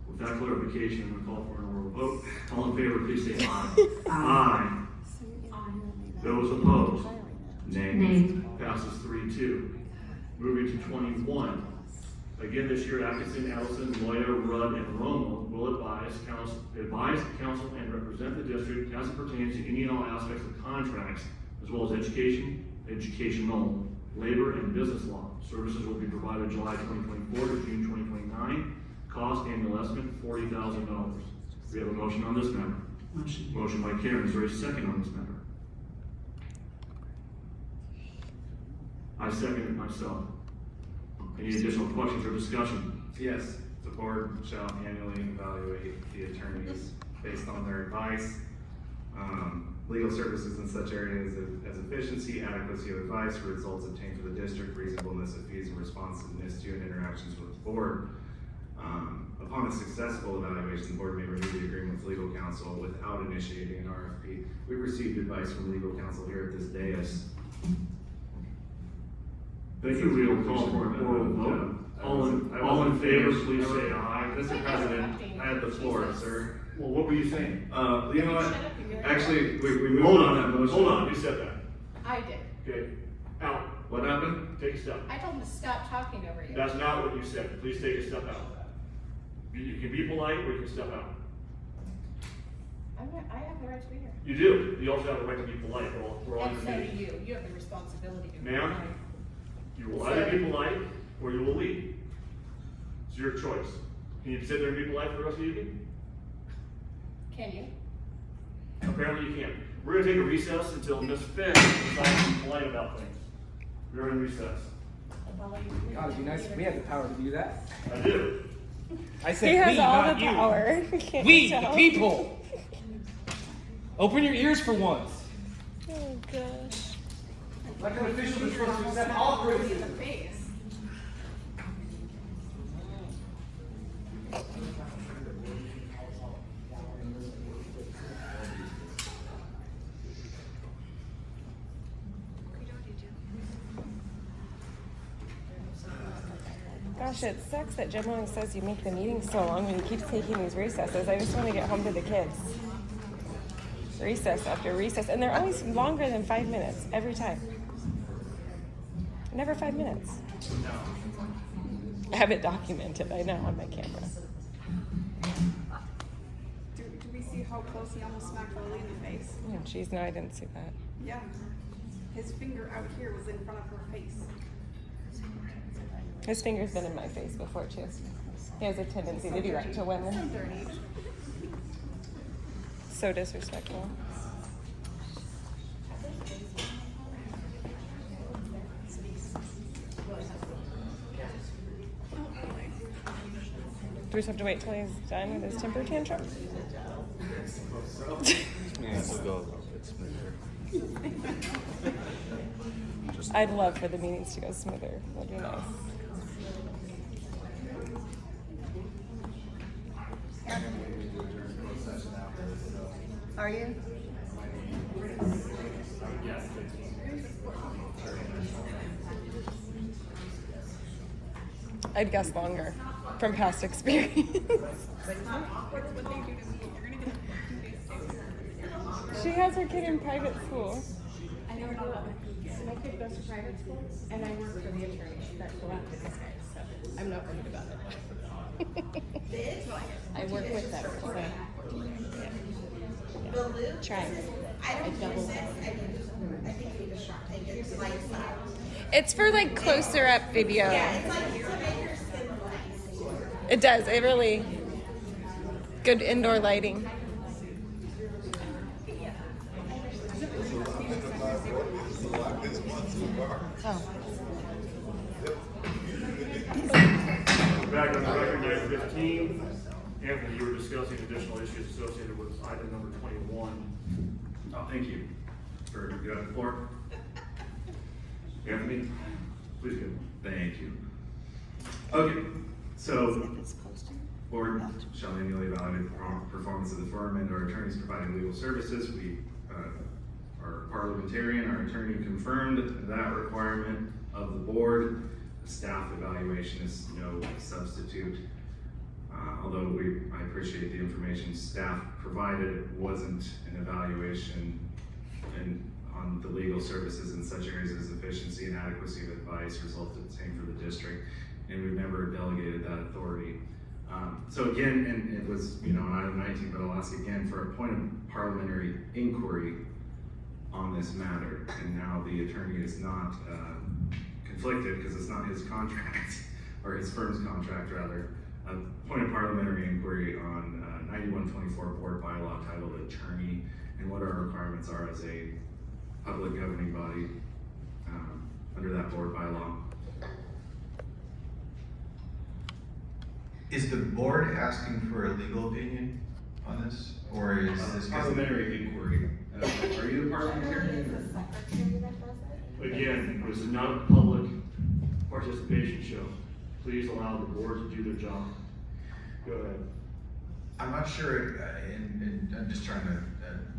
A: With that clarification, I'm going to call for an oral vote. All in favor, please say aye. Aye. Those opposed?
G: Nay.
N: Nay.
A: Passes 3-2. Moving to 21. Again, this year, Atkinson, Allison, Moya, Rudd, and Romo will advise counsel and represent the district as it pertains to any and all aspects of contracts, as well as education, educational, labor, and business law. Services will be provided July 2024 to June 2029. Cost annual estimate $40,000. We have a motion on this matter. Motion by Karen. Is there a second on this matter? I second it myself. Any additional questions or discussion?
G: Yes, the board shall annually evaluate the attorneys based on their advice, legal services in such areas as efficiency, adequacy of advice, results obtained for the district, reasonableness of fees, and responsiveness to and interactions with the board. Upon a successful evaluation, the board may renew the agreement with legal counsel without initiating an RFP. We've received advice from legal counsel here at this dais.
A: Thank you. We will call for an oral vote. All in favor, please say aye.
G: Mr. President, I had the floor, sir.
A: Well, what were you saying?
G: You know what? Actually, we moved
A: Hold
G: on that motion.
A: Hold on, you said that.
L: I did.
A: Okay. Out.
G: What happened?
A: Take a step.
L: I told him to stop talking over you.
A: That's not what you said. Please take a step out. You can be polite or you can step out.
L: I have the right to be here.
A: You do. You also have the right to be polite. We're all in
L: And
A: the
L: so do
A: meeting.
L: you. You have the responsibility to be
A: Ma'am,
L: polite.
A: you will either be polite or you will leave. It's your choice. Can you sit there and be polite for the rest of the evening?
L: Can you?
A: Apparently you can't. We're going to take a recess until Ms. Finn decides to be polite about things. We're in recess.
J: God, it'd be nice if we had the power to do that.
A: I do.
J: I said
B: He has
J: we,
B: all
J: not
B: the
J: you.
B: power. Can't
J: We,
B: you
J: the
B: tell?
J: people. Open your ears for once.
B: Oh gosh.
J: Elected officials are supposed to accept all criticism.
B: Gosh, it sucks that Jim always says you make the meetings so long and he keeps taking these recesses. I just want to get home to the kids. Recess after recess. And they're always longer than 5 minutes every time. Never 5 minutes. I have it documented, I know, on my camera.
O: Do we see how close he almost smacked Lily in the face?
B: Oh, geez, no, I didn't see that.
O: Yeah. His finger out here was in front of her face.
B: His finger's been in my face before, too. He has a tendency to do that to women.
O: So dirty.
B: So disrespectful. Do we just have to wait till he's done with his temper tantrum? I'd love for the meetings to go smoother. That'd be nice.
K: Are you?
B: I'd guess longer from past experience. She has her kid in private school.
E: I never know about my kid. My kid goes to private school, and I work for the attorney that go after this guy, so I'm not worried about it. I work with them, so. Yeah. Try. I double.
B: It's for like closer up video.
C: Yeah, it's like to make her skin look nice.
B: It does, it really, good indoor lighting.
A: Back on the record, item 15. Anthony, you were discussing additional issues associated with item number 21.
G: Oh, thank you. You have the floor.
A: Anthony, please go.
G: Thank you. Okay, so board shall annually evaluate the performance of the firm and our attorneys providing legal services. We are parliamentarian. Our attorney confirmed that requirement of the board. The staff evaluation is no substitute. Although I appreciate the information staff provided, it wasn't an evaluation on the legal services in such areas as efficiency and adequacy of advice resulted the same for the district, and we've never delegated that authority. So again, and it was, on item 19, but I'll ask again for a point of parliamentary inquiry on this matter. And now the attorney is not conflicted because it's not his contract, or his firm's contract rather. A point of parliamentary inquiry on 9124 board bylaw titled attorney and what our requirements are as a public governing body under that board bylaw.
H: Is the board asking for a legal opinion on this, or is this
G: Parliamentary inquiry? Are you the parliamentarian?
A: Again, this is not a public participation show. Please allow the board to do their job. Go ahead.
H: I'm not sure, and I'm just trying to,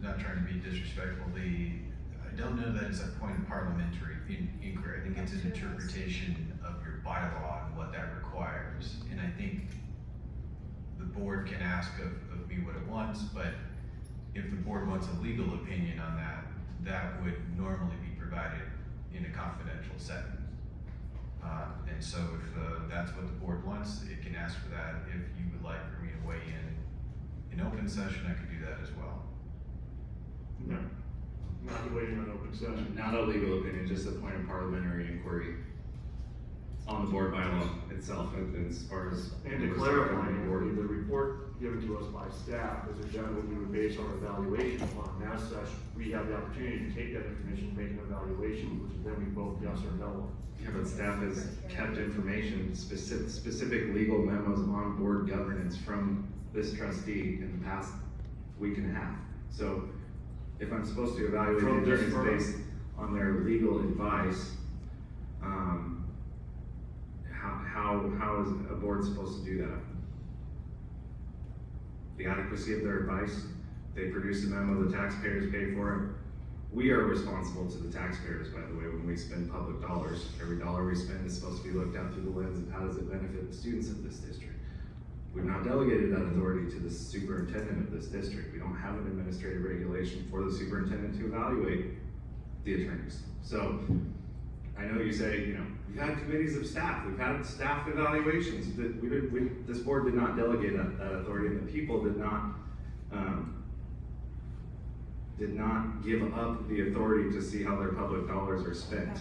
H: not trying to be disrespectful, I don't know that it's a point of parliamentary inquiry. I think it's an interpretation of your bylaw and what that requires. And I think the board can ask of me what it wants, but if the board wants a legal opinion on that, that would normally be provided in a confidential setting. And so if that's what the board wants, it can ask for that. If you would like for me to weigh in open session, I could do that as well.
A: No, not waiting on open session.
G: Not a legal opinion, just a point of parliamentary inquiry on the board bylaw itself, as far as.
A: And to clarify, the report given to us by staff is agenda we would base our evaluation upon. And as such, we have the opportunity to take that information, make an evaluation, which is then we vote yes or no on.
G: Yeah, but staff has kept information, specific legal memos on board governance from this trustee in the past week and a half. So if I'm supposed to evaluate the attorneys based on their legal advice, how is a board supposed to do that? The adequacy of their advice, they produce a memo, the taxpayers pay for it. We are responsible to the taxpayers, by the way, when we spend public dollars. Every dollar we spend is supposed to be looked at through the lens of how does it benefit the students of this district. We've not delegated that authority to the superintendent of this district. We don't have an administrative regulation for the superintendent to evaluate the attorneys. So I know you say, we've had committees of staff, we've had staff evaluations. This board did not delegate that authority, and the people did not give up the authority to see how their public dollars are spent.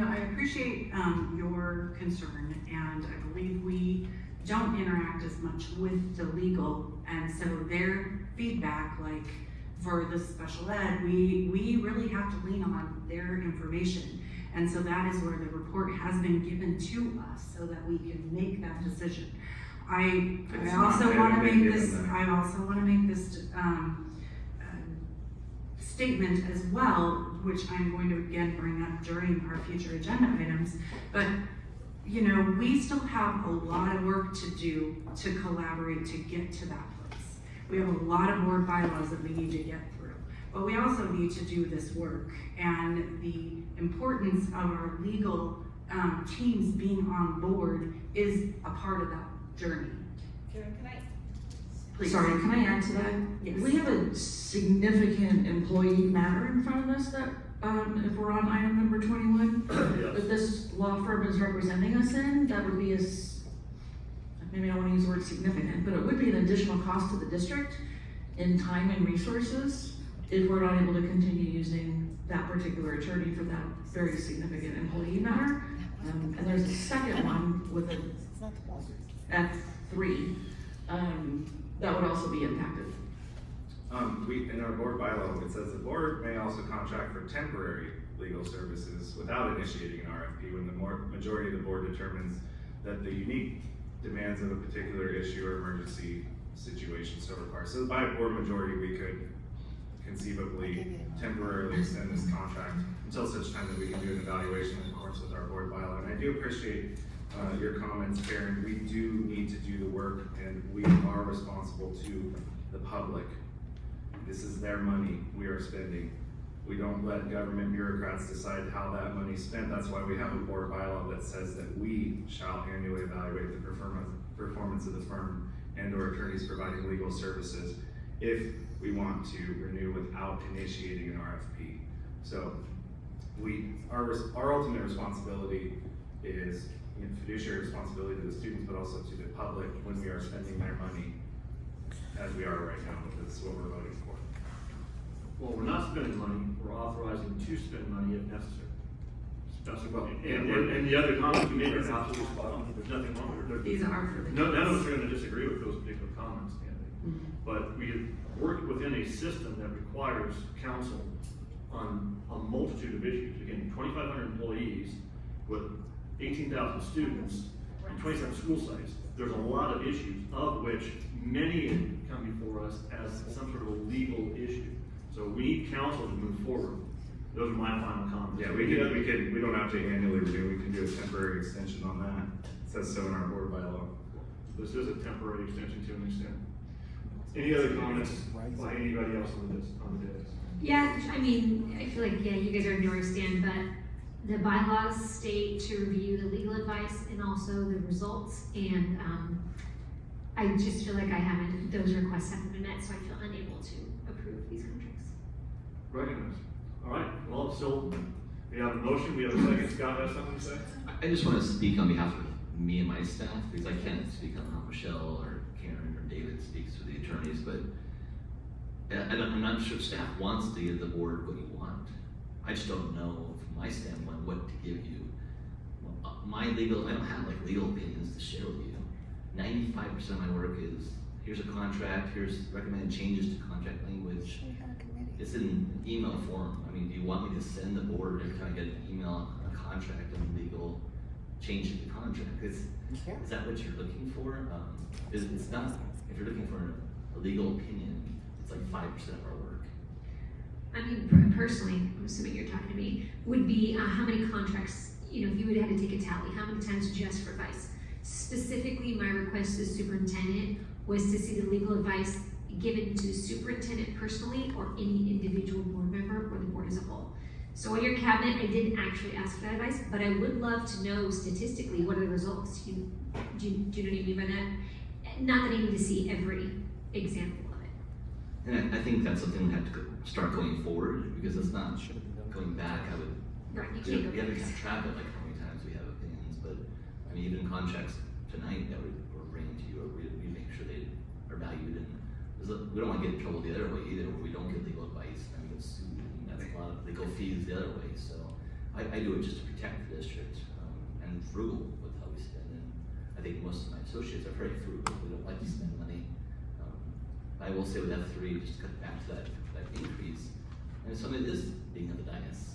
M: I appreciate your concern, and I believe we don't interact as much with the legal, and so their feedback, like for the special ed, we really have to lean on their information, and so that is where the report has been given to us so that we can make that decision. I also want to make this statement as well, which I'm going to again bring up during our future agenda items, but we still have a lot of work to do to collaborate to get to that place. We have a lot of board bylaws that we need to get through, but we also need to do this work, and the importance of our legal teams being on board is a part of that journey. Please.
R: Sorry, can I add to that?
M: Yes.
R: We have a significant employee matter in front of us that, if we're on item number 21, that this law firm is representing us in, that would be maybe I don't want to use the word significant, but it would be an additional cost to the district in time and resources if we're not able to continue using that particular attorney for that very significant employee matter. And there's a second one with a F3, that would also be impacted.
G: In our board bylaw, it says the board may also contract for temporary legal services without initiating an RFP when the majority of the board determines that the unique demands of a particular issue or emergency situation so require. So by a board majority, we could conceivably temporarily extend this contract until such time that we can do an evaluation in accordance with our board bylaw. And I do appreciate your comments, Karen. We do need to do the work, and we are responsible to the public. This is their money we are spending. We don't let government bureaucrats decide how that money is spent. That's why we have a board bylaw that says that we shall annually evaluate the performance of the firm and or attorneys providing legal services if we want to renew without initiating an RFP. So our ultimate responsibility is fiduciary responsibility to the students, but also to the public when we are spending their money as we are right now, because this is what we're voting for.
A: Well, we're not spending money, we're authorizing to spend money if necessary. That's well, and the other comments you made are absolutely spot on. There's nothing wrong with it.
R: These are for the
A: none of us are going to disagree with those particular comments, Andy. But we work within a system that requires counsel on a multitude of issues. Again, 2,500 employees with 18,000 students and 27 school sites. There's a lot of issues, of which many come before us as some sort of a legal issue. So we need counsel to move forward. Those are my final comments.
G: Yeah, we don't have to annually renew, we can do a temporary extension on that. It says so in our board bylaw.
A: This is a temporary extension to an extent. Any other comments by anybody else on this?
N: Yeah, I mean, I feel like, yeah, you guys already know where I stand, but the bylaws state to review the legal advice and also the results, and I just feel like those requests haven't been met, so I feel unable to approve these contracts.
A: Recognized. All right, well, so we have a motion, we have a second. Scott has something to say?
D: I just want to speak on behalf of me and my staff, because I can't speak on how Michelle or Karen or David speaks for the attorneys, but I'm not sure staff wants to give the board what you want. I just don't know from my standpoint what to give you. I don't have like legal opinions to share with you. 95% of my work is, here's a contract, here's recommended changes to contract language. It's in email form. I mean, do you want me to send the board every time I get an email on a contract and legal change to the contract? Is that what you're looking for? It's not. If you're looking for a legal opinion, it's like 5% of our work.
N: I mean, personally, I'm assuming you're talking to me, would be how many contracts, if you would have to take a tally, how many times did you ask for advice? Specifically, my request to the superintendent was to see the legal advice given to the superintendent personally or any individual board member or the board as a whole. So in your cabinet, I didn't actually ask for that advice, but I would love to know statistically what are the results. Do you know what I mean by that? Not that I need to see every example of it.
D: And I think that's something we have to start going forward, because it's not going back.
N: Right, you can't go
D: we haven't kept track of like how many times we have opinions, but I mean, even contracts tonight that we're bringing to you, we make sure they are valued, and we don't want to get in trouble the other way either, where we don't get legal advice and we get sued, and that's a lot of legal fees the other way. So I do it just to protect the district and frugal with how we spend. And I think most of my associates are very frugal. We don't like to spend money. I will say with F3, just cut back to that increase, and some of it is being on the dais.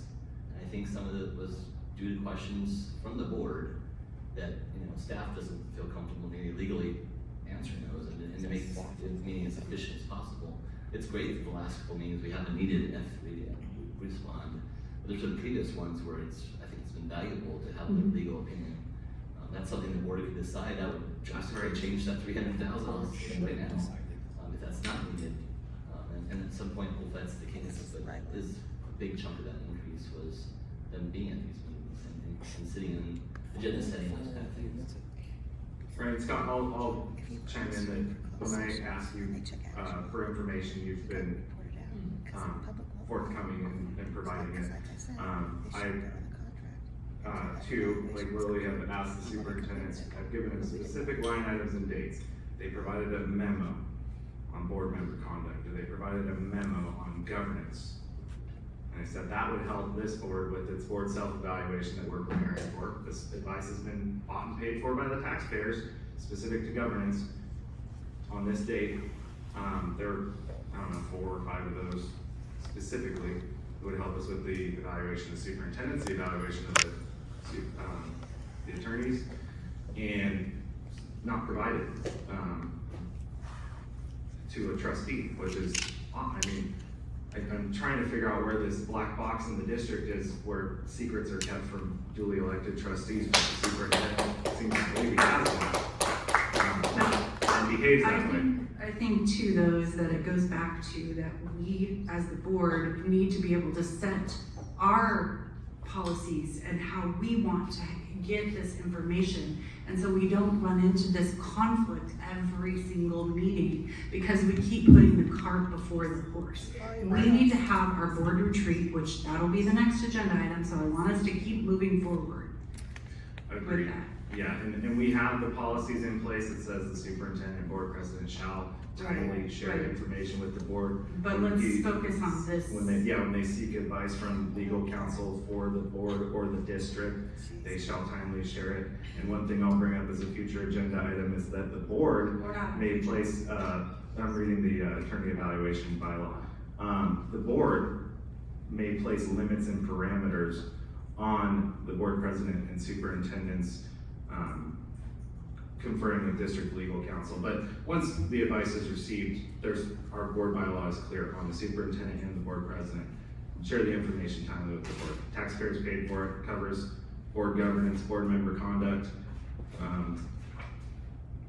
D: And I think some of it was due to questions from the board that staff doesn't feel comfortable maybe legally answering those, and to make the meeting as efficient as possible. It's great that the last couple meetings we haven't needed F3 to respond, but there's been previous ones where I think it's been valuable to have the legal opinion. That's something the board could decide. That would drastically change that $300,000 right now. If that's not needed, and at some point, if that's the case, but is a big chunk of that increase was them being at these meetings and sitting in agenda setting, those kind of things.
G: Right, Scott, I'll chime in that when I ask you for information, you've been forthcoming and providing it. I too, like Lily, have asked the superintendents, I've given them specific line items and dates. They provided a memo on board member conduct, or they provided a memo on governance. And I said that would help this board with its board self-evaluation that we're preparing for. This advice has been bought and paid for by the taxpayers, specific to governance, on this date. There are, I don't know, 4 or 5 of those specifically. It would help us with the evaluation of the superintendents, the evaluation of the attorneys, and not provided to a trustee, which is, I mean, I'm trying to figure out where this black box in the district is where secrets are kept from duly elected trustees, but the superintendent seems to believe he has one. And behaves that way.
M: I think too, though, is that it goes back to that we, as the board, need to be able to set our policies and how we want to get this information. And so we don't run into this conflict every single meeting because we keep putting the cart before the horse. We need to have our board retreat, which that'll be the next agenda item, so I want us to keep moving forward with that.
G: Yeah, and we have the policies in place that says the superintendent, board president shall timely share information with the board.
M: But let's focus on this.
G: When they seek advice from legal counsel for the board or the district, they shall timely share it. And one thing I'll bring up as a future agenda item is that the board may place, I'm reading the attorney evaluation bylaw. The board may place limits and parameters on the board president and superintendent's conferring with district legal counsel. But once the advice is received, our board bylaw is clear on the superintendent and the board president. Share the information timely with the board. Taxpayers paid for it, covers board governance, board member conduct,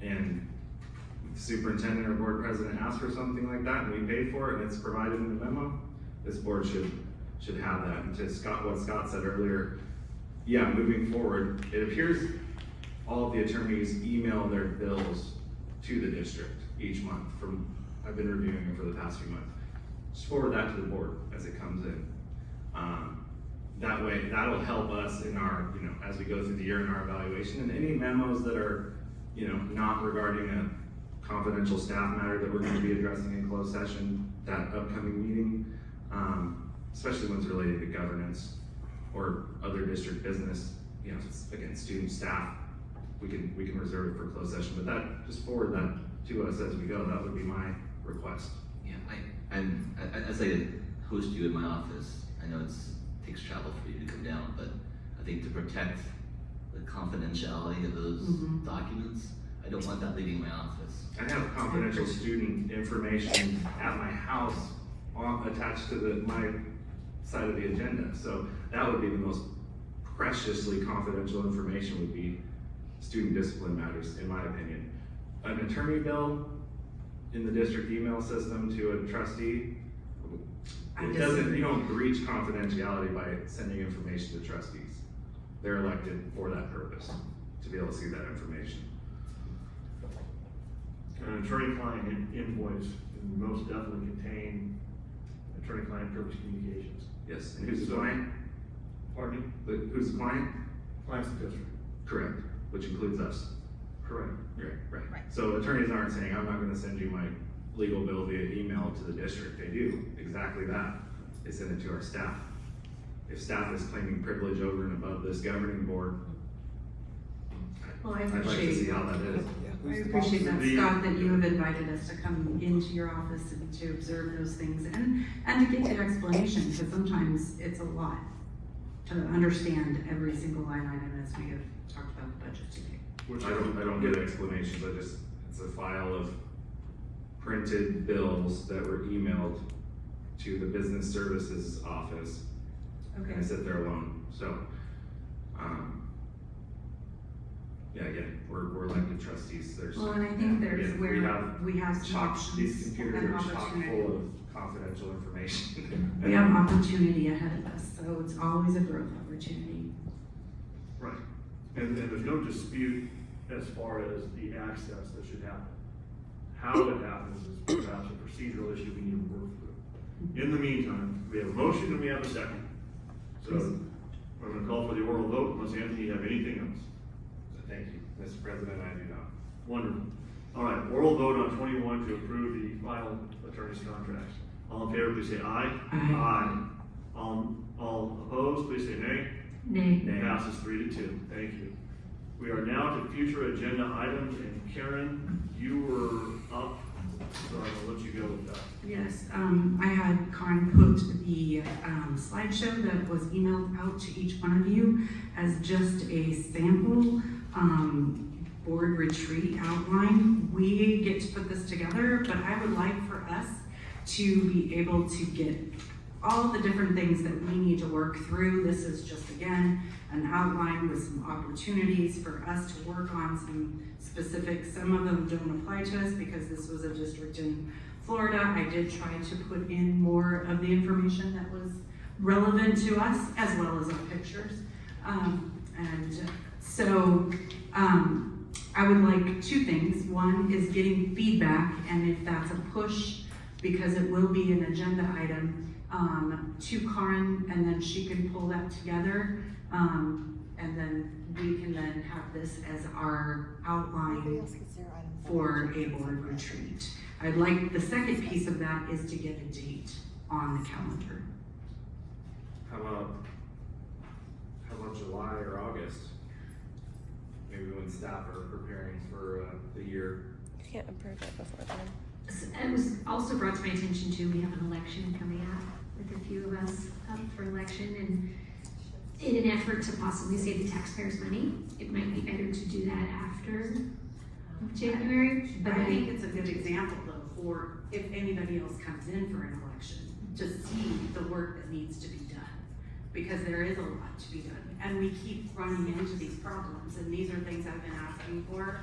G: and if the superintendent or board president asks for something like that and we paid for it and it's provided in the memo, this board should have that. And to Scott, what Scott said earlier, yeah, moving forward, it appears all of the attorneys email their bills to the district each month. I've been reviewing it for the past few months. Just forward that to the board as it comes in. That way, that'll help us in our, as we go through the year in our evaluation, and any memos that are, not regarding a confidential staff matter that we're going to be addressing in closed session, that upcoming meeting, especially ones related to governance or other district business, again, student, staff, we can reserve it for closed session, but that, just forward that to us as we go. That would be my request.
D: Yeah, as I host you in my office, I know it takes travel for you to come down, but I think to protect the confidentiality of those documents, I don't want that leaving my office.
A: I have confidential student information at my house attached to my side of the agenda. So that would be the most preciously confidential information, would be student discipline matters, in my opinion. An attorney bill in the district email system to a trustee, you don't breach confidentiality by sending information to trustees. They're elected for that purpose, to be able to see that information.
P: An attorney-client invoice will most definitely contain attorney-client privilege communications.
A: Yes, and who's the client?
P: Pardon
A: me? Who's the client?
P: Client's the district.
A: Correct, which includes us.
P: Correct.
A: Right. So attorneys aren't saying, I'm not gonna send you my legal bill via email to the district. They do exactly that. They send it to our staff. If staff is claiming privilege over and above this governing board,
M: Well,
A: I'd like to see how that is.
M: I appreciate that, Scott, that you have invited us to come into your office and to observe those things and to get to explanation, because sometimes it's a lot to understand every single line item as we have talked about the budget today.
A: Which I don't get explanations. It's a file of printed bills that were emailed to the business services office.
M: Okay.
A: And I sit there alone. So, yeah, again, we're elected trustees.
M: Well, and I think there's where we have some options
A: these computers
M: and
A: are chock
M: opportunity.
A: full of confidential information.
M: We have opportunity ahead of us, so it's always a growth opportunity.
P: Right. And there's no dispute as far as the access that should happen. How it happens is perhaps a procedural issue we need to work through. In the meantime, we have a motion and we have a second. So I'm going to call for the oral vote unless Anthony, you have anything else.
A: Thank you, Mr. President. I do not.
P: Wonderful. All right, oral vote on 21 to approve the final attorney's contracts. All in favor, please say aye. Aye.
A: All opposed, please say nay.
C: Nay.
A: Nay. Passes 3-2. Thank you. We are now to future agenda items, and Karen, you were up, so I'll let you go with that.
M: Yes, I had Cajon put the slideshow that was emailed out to each one of you as just a sample board retreat outline. We get to put this together, but I would like for us to be able to get all the different things that we need to work through. This is just, again, an outline with some opportunities for us to work on some specifics. Some of them don't apply to us because this was a district in Florida. I did try to put in more of the information that was relevant to us, as well as our pictures. I would like two things. One is getting feedback, and if that's a push, because it will be an agenda item, to Cajon, and then she can pull that together, and then we can then have this as our outline for a board retreat. I'd like, the second piece of that is to get a date on the calendar.
G: How about July or August? Maybe when staff are preparing for the year.
B: You can't approve it before then.
C: It was also brought to my attention too, we have an election coming up with a few of us up for election, and in an effort to possibly save the taxpayers money, it might be better to do that after January. But
M: I think it's a good example though for if anybody else comes in for an election to see the work that needs to be done, because there is a lot to be done, and we keep running into these problems, and these are things I've been asking for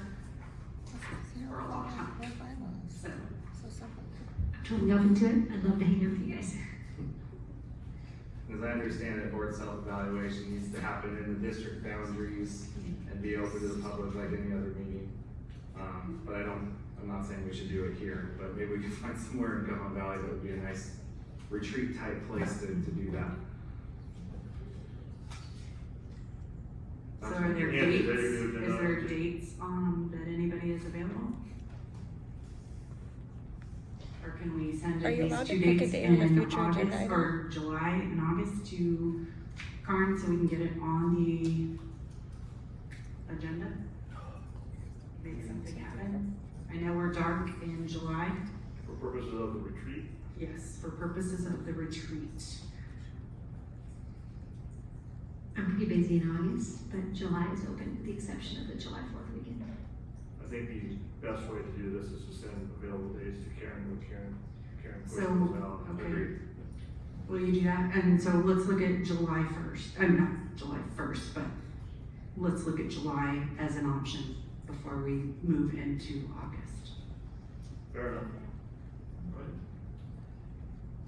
M: a long time. So
C: totally open to it. I'd love to hang out with you guys.
G: As I understand it, board self-evaluation needs to happen in the district boundaries and be open to the public like any other meeting. But I'm not saying we should do it here, but maybe we can find somewhere in Cajon Valley that would be a nice retreat type place to do that.
M: So are there dates? Is there dates that anybody is available? Or can we send
B: Are
M: at
B: you
M: least
B: allowed
M: two
B: to pick a
M: dates
B: day on the
M: in
B: future agenda
M: August
B: item?
M: or July and August to Cajon so we can get it on the agenda? Make something happen. I know we're dark in July.
A: For purposes of the retreat?
M: Yes, for purposes of the retreat.
C: I'm pretty busy in August, but July is open with the exception of the July 4th weekend.
A: I think the best way to do this is to send available days to Karen, with Karen pushes
M: So,
A: those out.
M: okay.
A: Agreed.
M: Will you do that? And so let's look at July 1st. Not July 1st, but let's look at July as an option before we move into August.
A: Fair enough. All right.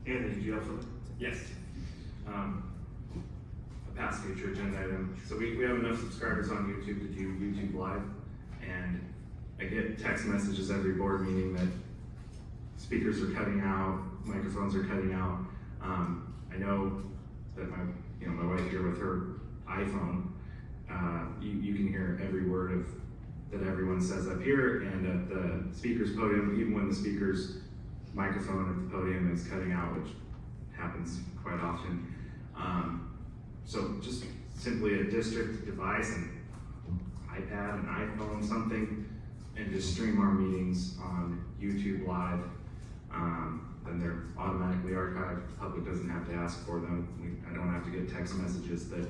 A: Anthony, did you have something?
G: Yes. A past future agenda item. So we have enough subscribers on YouTube to do YouTube Live, and I get text messages every board meeting that speakers are cutting out, microphones are cutting out. I know that my wife here with her iPhone, you can hear every word that everyone says up here and at the speaker's podium, even when the speaker's microphone at the podium is cutting out, which happens quite often. So just simply a district device, an iPad, an iPhone, something, and just stream our meetings on YouTube Live. Then they're automatically archived. The public doesn't have to ask for them. I don't have to get text messages that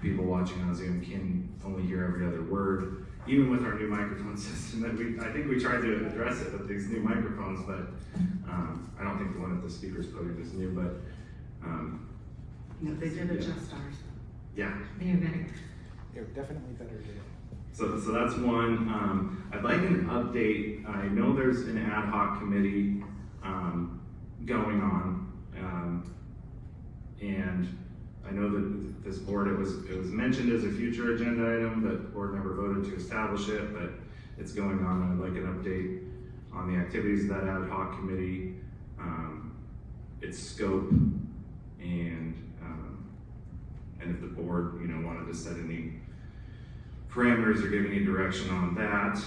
G: people watching on Zoom can only hear every other word. Even with our new microphone system, I think we tried to address it with these new microphones, but I don't think the one at the speaker's podium is new, but
M: No, they did adjust ours.
G: yeah.
C: They are better.
F: They're definitely better today.
G: So that's one. I'd like an update. I know there's an ad hoc committee going on, and I know that this board, it was mentioned as a future agenda item, but the board never voted to establish it, but it's going on. I'd like an update on the activities of that ad hoc committee, its scope, and if the board, wanted to set any parameters or give any direction on that.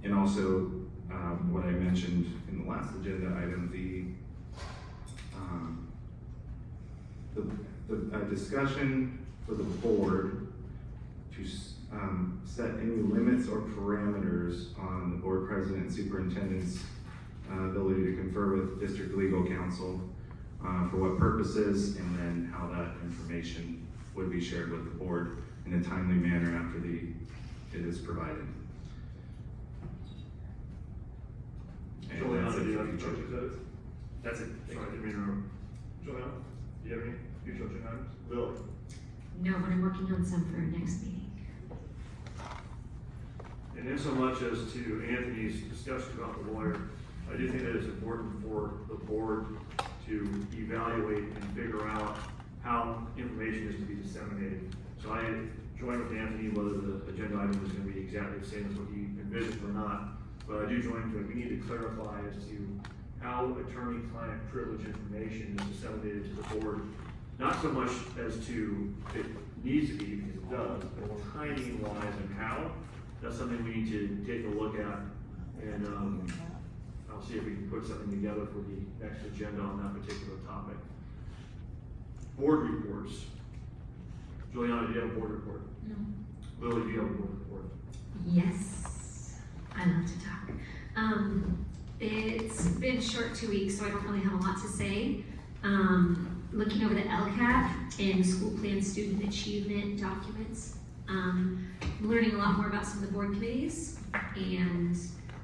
G: And also, what I mentioned in the last agenda item, the The discussion for the board to set any limits or parameters on the board president and superintendent's ability to confer with district legal counsel, for what purposes, and then how that information would be shared with the board in a timely manner after it is provided. And
A: Juliana,
G: that's it
A: do you
G: for
A: have
G: future.
A: questions?
G: That's it.
A: Sorry, I didn't mean to interrupt. Juliana, do you have any future items? Lily?
S: No, but I'm working on some for our next meeting.
A: And in so much as to Anthony's discussion about the lawyer, I do think that it's important for the board to evaluate and figure out how information is to be disseminated. So I join with Anthony whether the agenda item is going to be exactly the same as what he envisioned or not. But I do join to it. We need to clarify as to how attorney-client privilege information is disseminated to the board. Not so much as to it needs to be, because it does, but timing-wise and how, that's something we need to take a look at. And I'll see if we can put something together for the next agenda on that particular topic. Board reports. Juliana, do you have a board report?
S: No.
A: Lily, do you have a board report?
S: Yes, I love to talk. It's been short 2 weeks, so I don't really have a lot to say. Looking over the LCAT and school plan student achievement documents, learning a lot more about some of the board committees and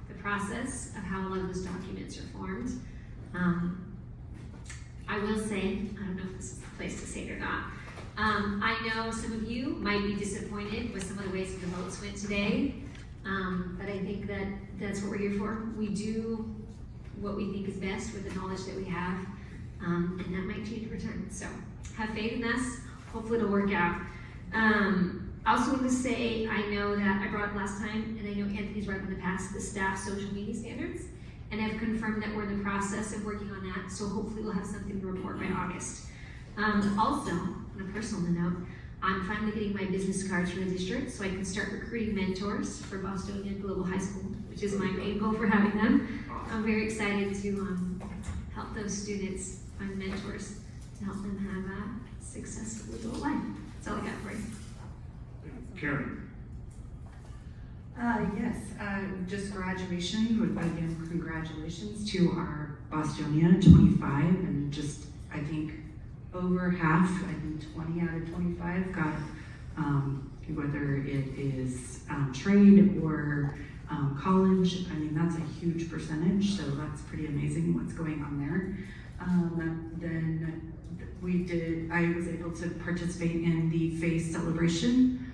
S: the process of how a lot of those documents are formed. I will say, I don't know if this is the place to say it or not, I know some of you might be disappointed with some of the ways the votes went today, but I think that that's what we're here for. We do what we think is best with the knowledge that we have, and that might change over time. So have faith in us. Hopefully it'll work out. I also want to say, I know that I brought up last time, and I know Anthony's brought up in the past, the staff social media standards, and I've confirmed that we're in the process of working on that, so hopefully we'll have something to report by August. Also, on a personal note, I'm finally getting my business cards from the district, so I can start recruiting mentors for Bostonia Global High School, which is my main goal for having them. I'm very excited to help those students find mentors to help them have a successful adult life. That's all I got for you.
A: Karen?
M: Yes, just graduation, would again, congratulations to our Bostonia 25, and just, I think, over half, I think 20 out of 25 got, whether it is trade or college, I mean, that's a huge percentage, so that's pretty amazing what's going on there. Then I was able to participate in the FACE celebration,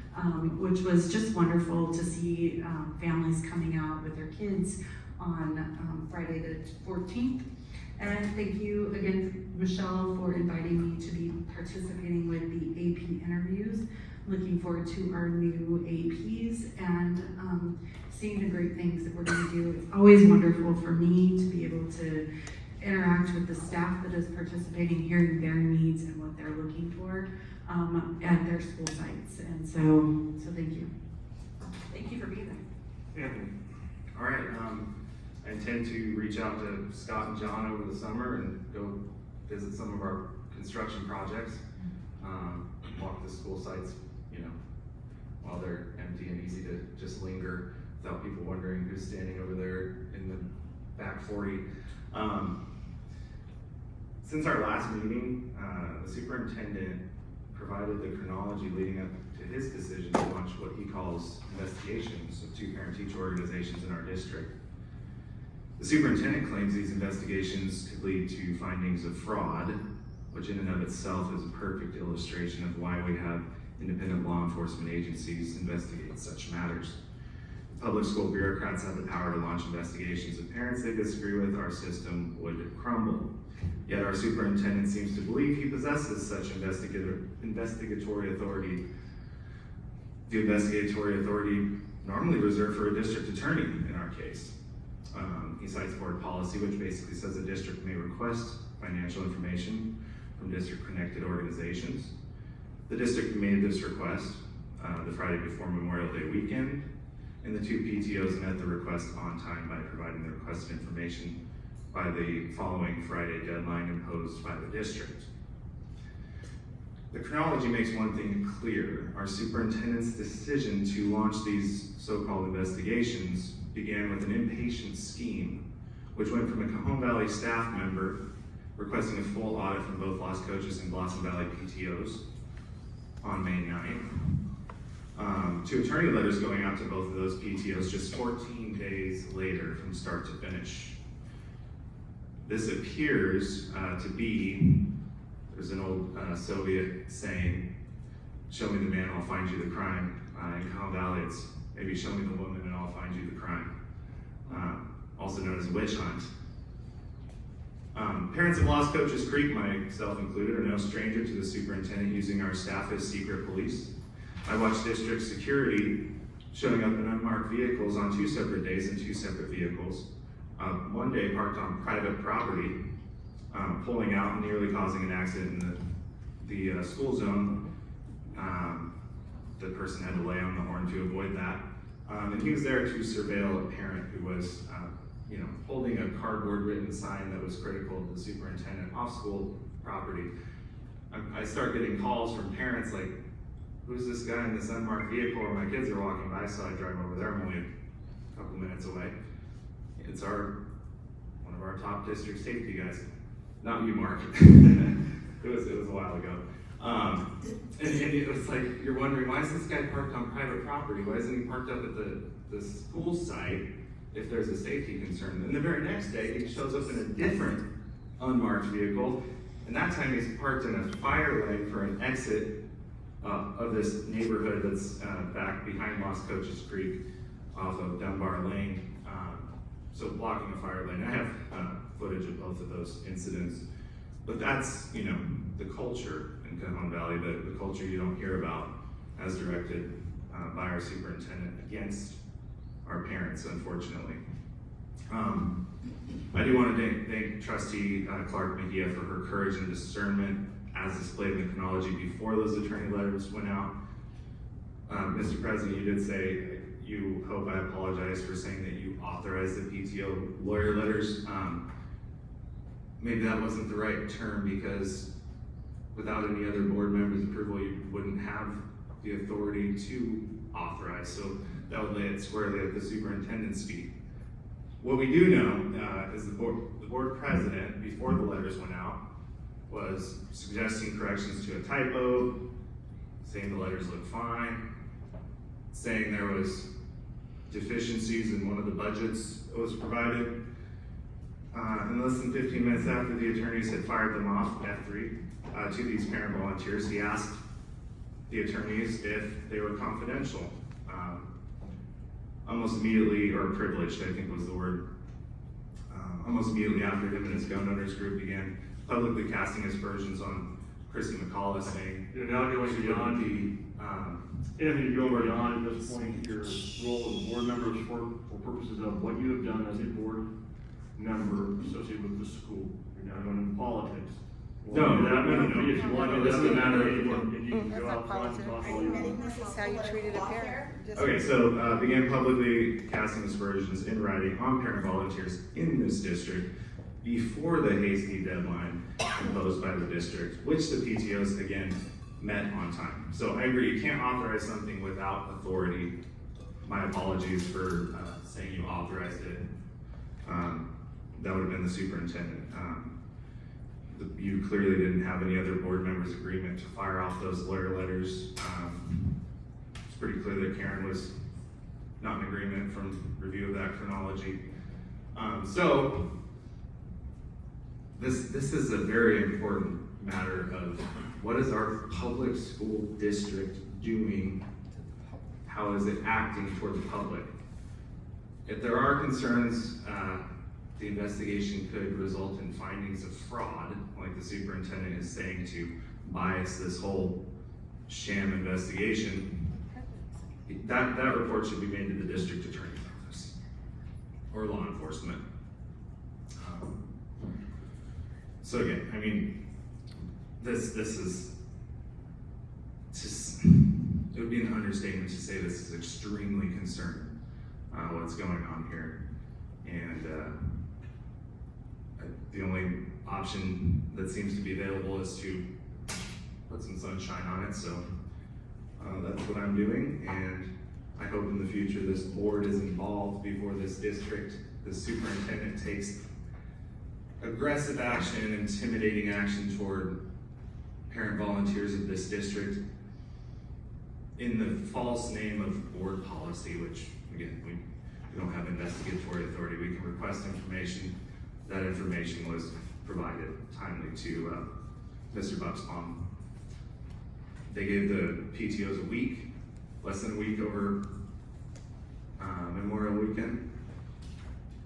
M: which was just wonderful to see families coming out with their kids on Friday the 14th. And thank you again, Michelle, for inviting me to be participating with the AP interviews. Looking forward to our new APs and seeing the great things that we're going to do. It's always wonderful for me to be able to interact with the staff that is participating, hearing their needs and what they're looking for at their school sites. And so thank you.
R: Thank you for being there.
A: Anthony?
G: All right, I intend to reach out to Scott and John over the summer and go visit some of our construction projects, walk the school sites, while they're empty and easy to just linger without people wondering who's standing over there in the back 40. Since our last meeting, the superintendent provided the chronology leading up to his decision to launch what he calls investigations of 2 parent-teacher organizations in our district. The superintendent claims these investigations could lead to findings of fraud, which in and of itself is a perfect illustration of why we have independent law enforcement agencies investigate such matters. Public school bureaucrats have the power to launch investigations of parents they disagree with. Our system would crumble. Yet our superintendent seems to believe he possesses such investigatory authority. The investigatory authority normally reserved for a district attorney in our case. He cites board policy, which basically says a district may request financial information from district-connected organizations. The district made this request the Friday before Memorial Day weekend, and the 2 PTOs met the request on time by providing the requested information by the following Friday deadline imposed by the district. The chronology makes one thing clear. Our superintendent's decision to launch these so-called investigations began with an impatient scheme, which went from a Cajon Valley staff member requesting a full audit from both Los Coaches and Blossom Valley PTOs on May 9th, to attorney letters going out to both of those PTOs just 14 days later from start to finish. This appears to be, there's an old Soviet saying, show me the man, I'll find you the crime. In Cajon Valley, it's maybe show me the woman and I'll find you the crime. Also known as a witch hunt. Parents of Lost Coaches Creek, myself included, are no stranger to the superintendent using our staff as secret police. I watched district security showing up in unmarked vehicles on 2 separate days in 2 separate vehicles. One day parked on private property, pulling out and nearly causing an accident in the school zone. The person had to lay on the horn to avoid that. And he was there to surveil a parent who was holding a cardboard written sign that was critical of the superintendent off school property. I start getting calls from parents like, who's this guy in this unmarked vehicle? Or my kids are walking by, so I drive over there. I'm only a couple minutes away. It's one of our top district safety guys. Not you, Mark. it was a while ago. And it was like, you're wondering, why is this guy parked on private property? Why isn't he parked up at the school site if there's a safety concern? And the very next day, he shows up in a different unmarked vehicle, and that time he's parked in a fire lane for an exit of this neighborhood that's back behind Lost Coaches Creek off of Dunbar Lane. So blocking a fire lane. I have footage of both of those incidents. But that's, the culture in Cajon Valley, the culture you don't hear about as directed by our superintendent against our parents, unfortunately. I do want to thank Trustee Clark Mejia for her courage and discernment as displayed in the chronology before those attorney letters went out. Mr. President, you did say, you hope I apologize for saying that you authorized the PTO lawyer letters. Maybe that wasn't the right term, because without any other board members' approval, you wouldn't have the authority to authorize. So that would lay it squarely at the superintendent's feet. What we do know is the board president, before the letters went out, was suggesting corrections to a typo, saying the letters look fine, saying there was deficiencies in one of the budgets that was provided. In less than 15 minutes after the attorneys had fired them off, F3, to these parent volunteers, he asked the attorneys if they were confidential. Almost immediately, or privileged, I think was the word, almost immediately after him and his gun owners group began publicly casting aspersions on Christy McCall, saying,
P: You're now going beyond Anthony, you're going beyond at this point your role as board members for purposes of what you have done as a board member associated with the school. You're now going into politics.
G: No.
P: If you want to, this doesn't matter anymore, and you can go out front and talk all you want.
O: This is how you treated a parent.
G: Okay, so began publicly casting aspersions in writing on parent volunteers in this district before the hasty deadline imposed by the district, which the PTOs, again, met on time. So I agree, you can't authorize something without authority. My apologies for saying you authorized it. That would have been the superintendent. You clearly didn't have any other board members' agreement to fire off those lawyer letters. It's pretty clear that Karen was not in agreement from review of that chronology. So this is a very important matter of what is our public school district doing? How is it acting toward the public? If there are concerns, the investigation could result in findings of fraud, like the superintendent is saying, to bias this whole sham investigation. That report should be made to the district attorney's office or law enforcement. So again, I mean, this is just, it would be an understatement to say this is extremely concerning, what's going on here. And the only option that seems to be available is to put some sunshine on it, so that's what I'm doing, and I hope in the future this board is involved before this district, the superintendent takes aggressive action, intimidating action toward parent volunteers of this district in the false name of board policy, which again, we don't have investigatory authority. We can request information. That information was provided timely to Mr. Bucksbaum. They gave the PTOs a week, less than a week over Memorial Weekend.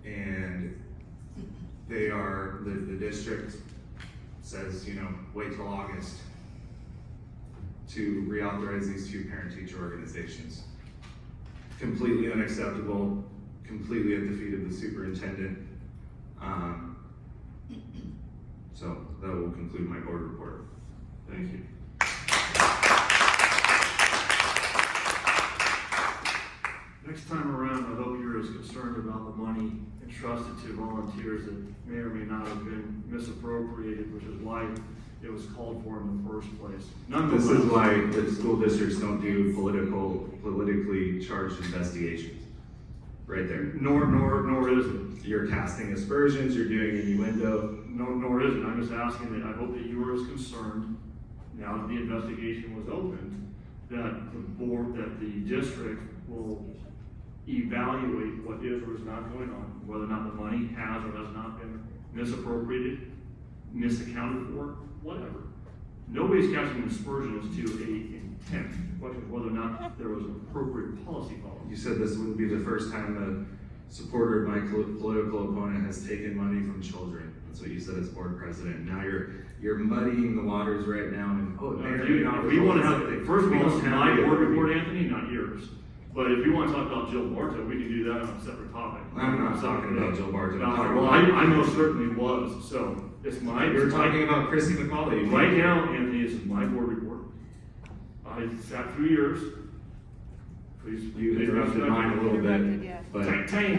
G: And they are, the district says, you know, wait till August to reauthorize these two parent-teacher organizations. Completely unacceptable, completely at the feet of the superintendent. So that will conclude my board report.
A: Thank you. Next time around, I hope you're as concerned about the money entrusted to volunteers that may or may not have been misappropriated, which is why it was called for in the first place.
G: This is why the school districts don't do politically charged investigations. Right there.
A: Nor is it.
G: You're casting aspersions, you're doing innuendo.
A: Nor is it. I'm just asking that I hope that you are as concerned, now that the investigation was opened, that the board, that the district will evaluate what is or is not going on, whether or not the money has or has not been misappropriated, misaccounted for, whatever. Nobody's casting aspersions to a intent. The question is whether or not there was an appropriate policy followed.
G: You said this wouldn't be the first time a supporter of my political opponent has taken money from children. That's what you said as board president. Now you're muddying the waters right now, and
A: if we want to have, first of all, it's my board report, Anthony, not yours. But if you want to talk about Jill Bartow, we can do that on a separate topic.
G: I'm not talking about Jill Bartow.
A: Well, I most certainly was. So it's my.
G: You're talking about Chrissy McCauley.
A: Right now, Anthony, this is my board report. I sat through years. Please,
G: you interrupted mine a little bit, but
A: tiny.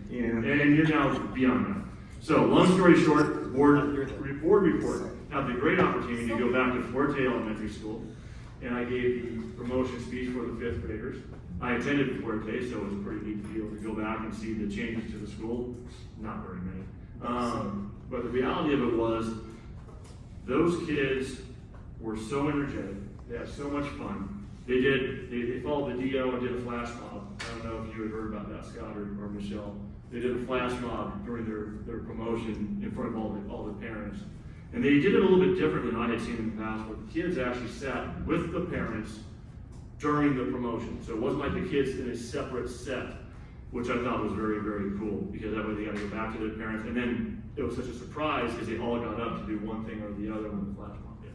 G: Yeah.
A: And you're now beyond that. So, long story short, board report. Had the great opportunity to go back to Fuerte Elementary School, and I gave the promotion speech for the 5th graders. I attended Fuerte, so it was pretty neat to be able to go back and see the changes to the school. Not very many. But the reality of it was, those kids were so energetic. They had so much fun. They followed the DO and did a flash mob. I don't know if you had heard about that, Scott or Michelle. They did a flash mob during their promotion in front of all the parents. And they did it a little bit different than I had seen in the past, where the kids actually sat with the parents during the promotion. So it wasn't like the kids in a separate set, which I thought was very, very cool, because that way they got to go back to their parents. And then it was such a surprise because they all got up to do one thing or the other when the flash mob did.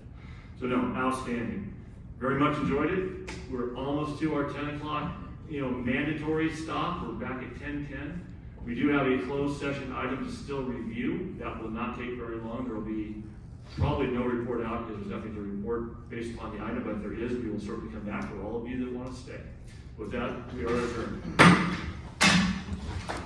A: So no, outstanding. Very much enjoyed it. We're almost to our 10 o'clock, mandatory stop. We're back at 10:10. We do have a closed session item to still review. That will not take very long. There will be probably no report out because there's nothing to report based upon the item, but if there is, we will certainly come back for all of you that want to stay. With that, we are adjourned.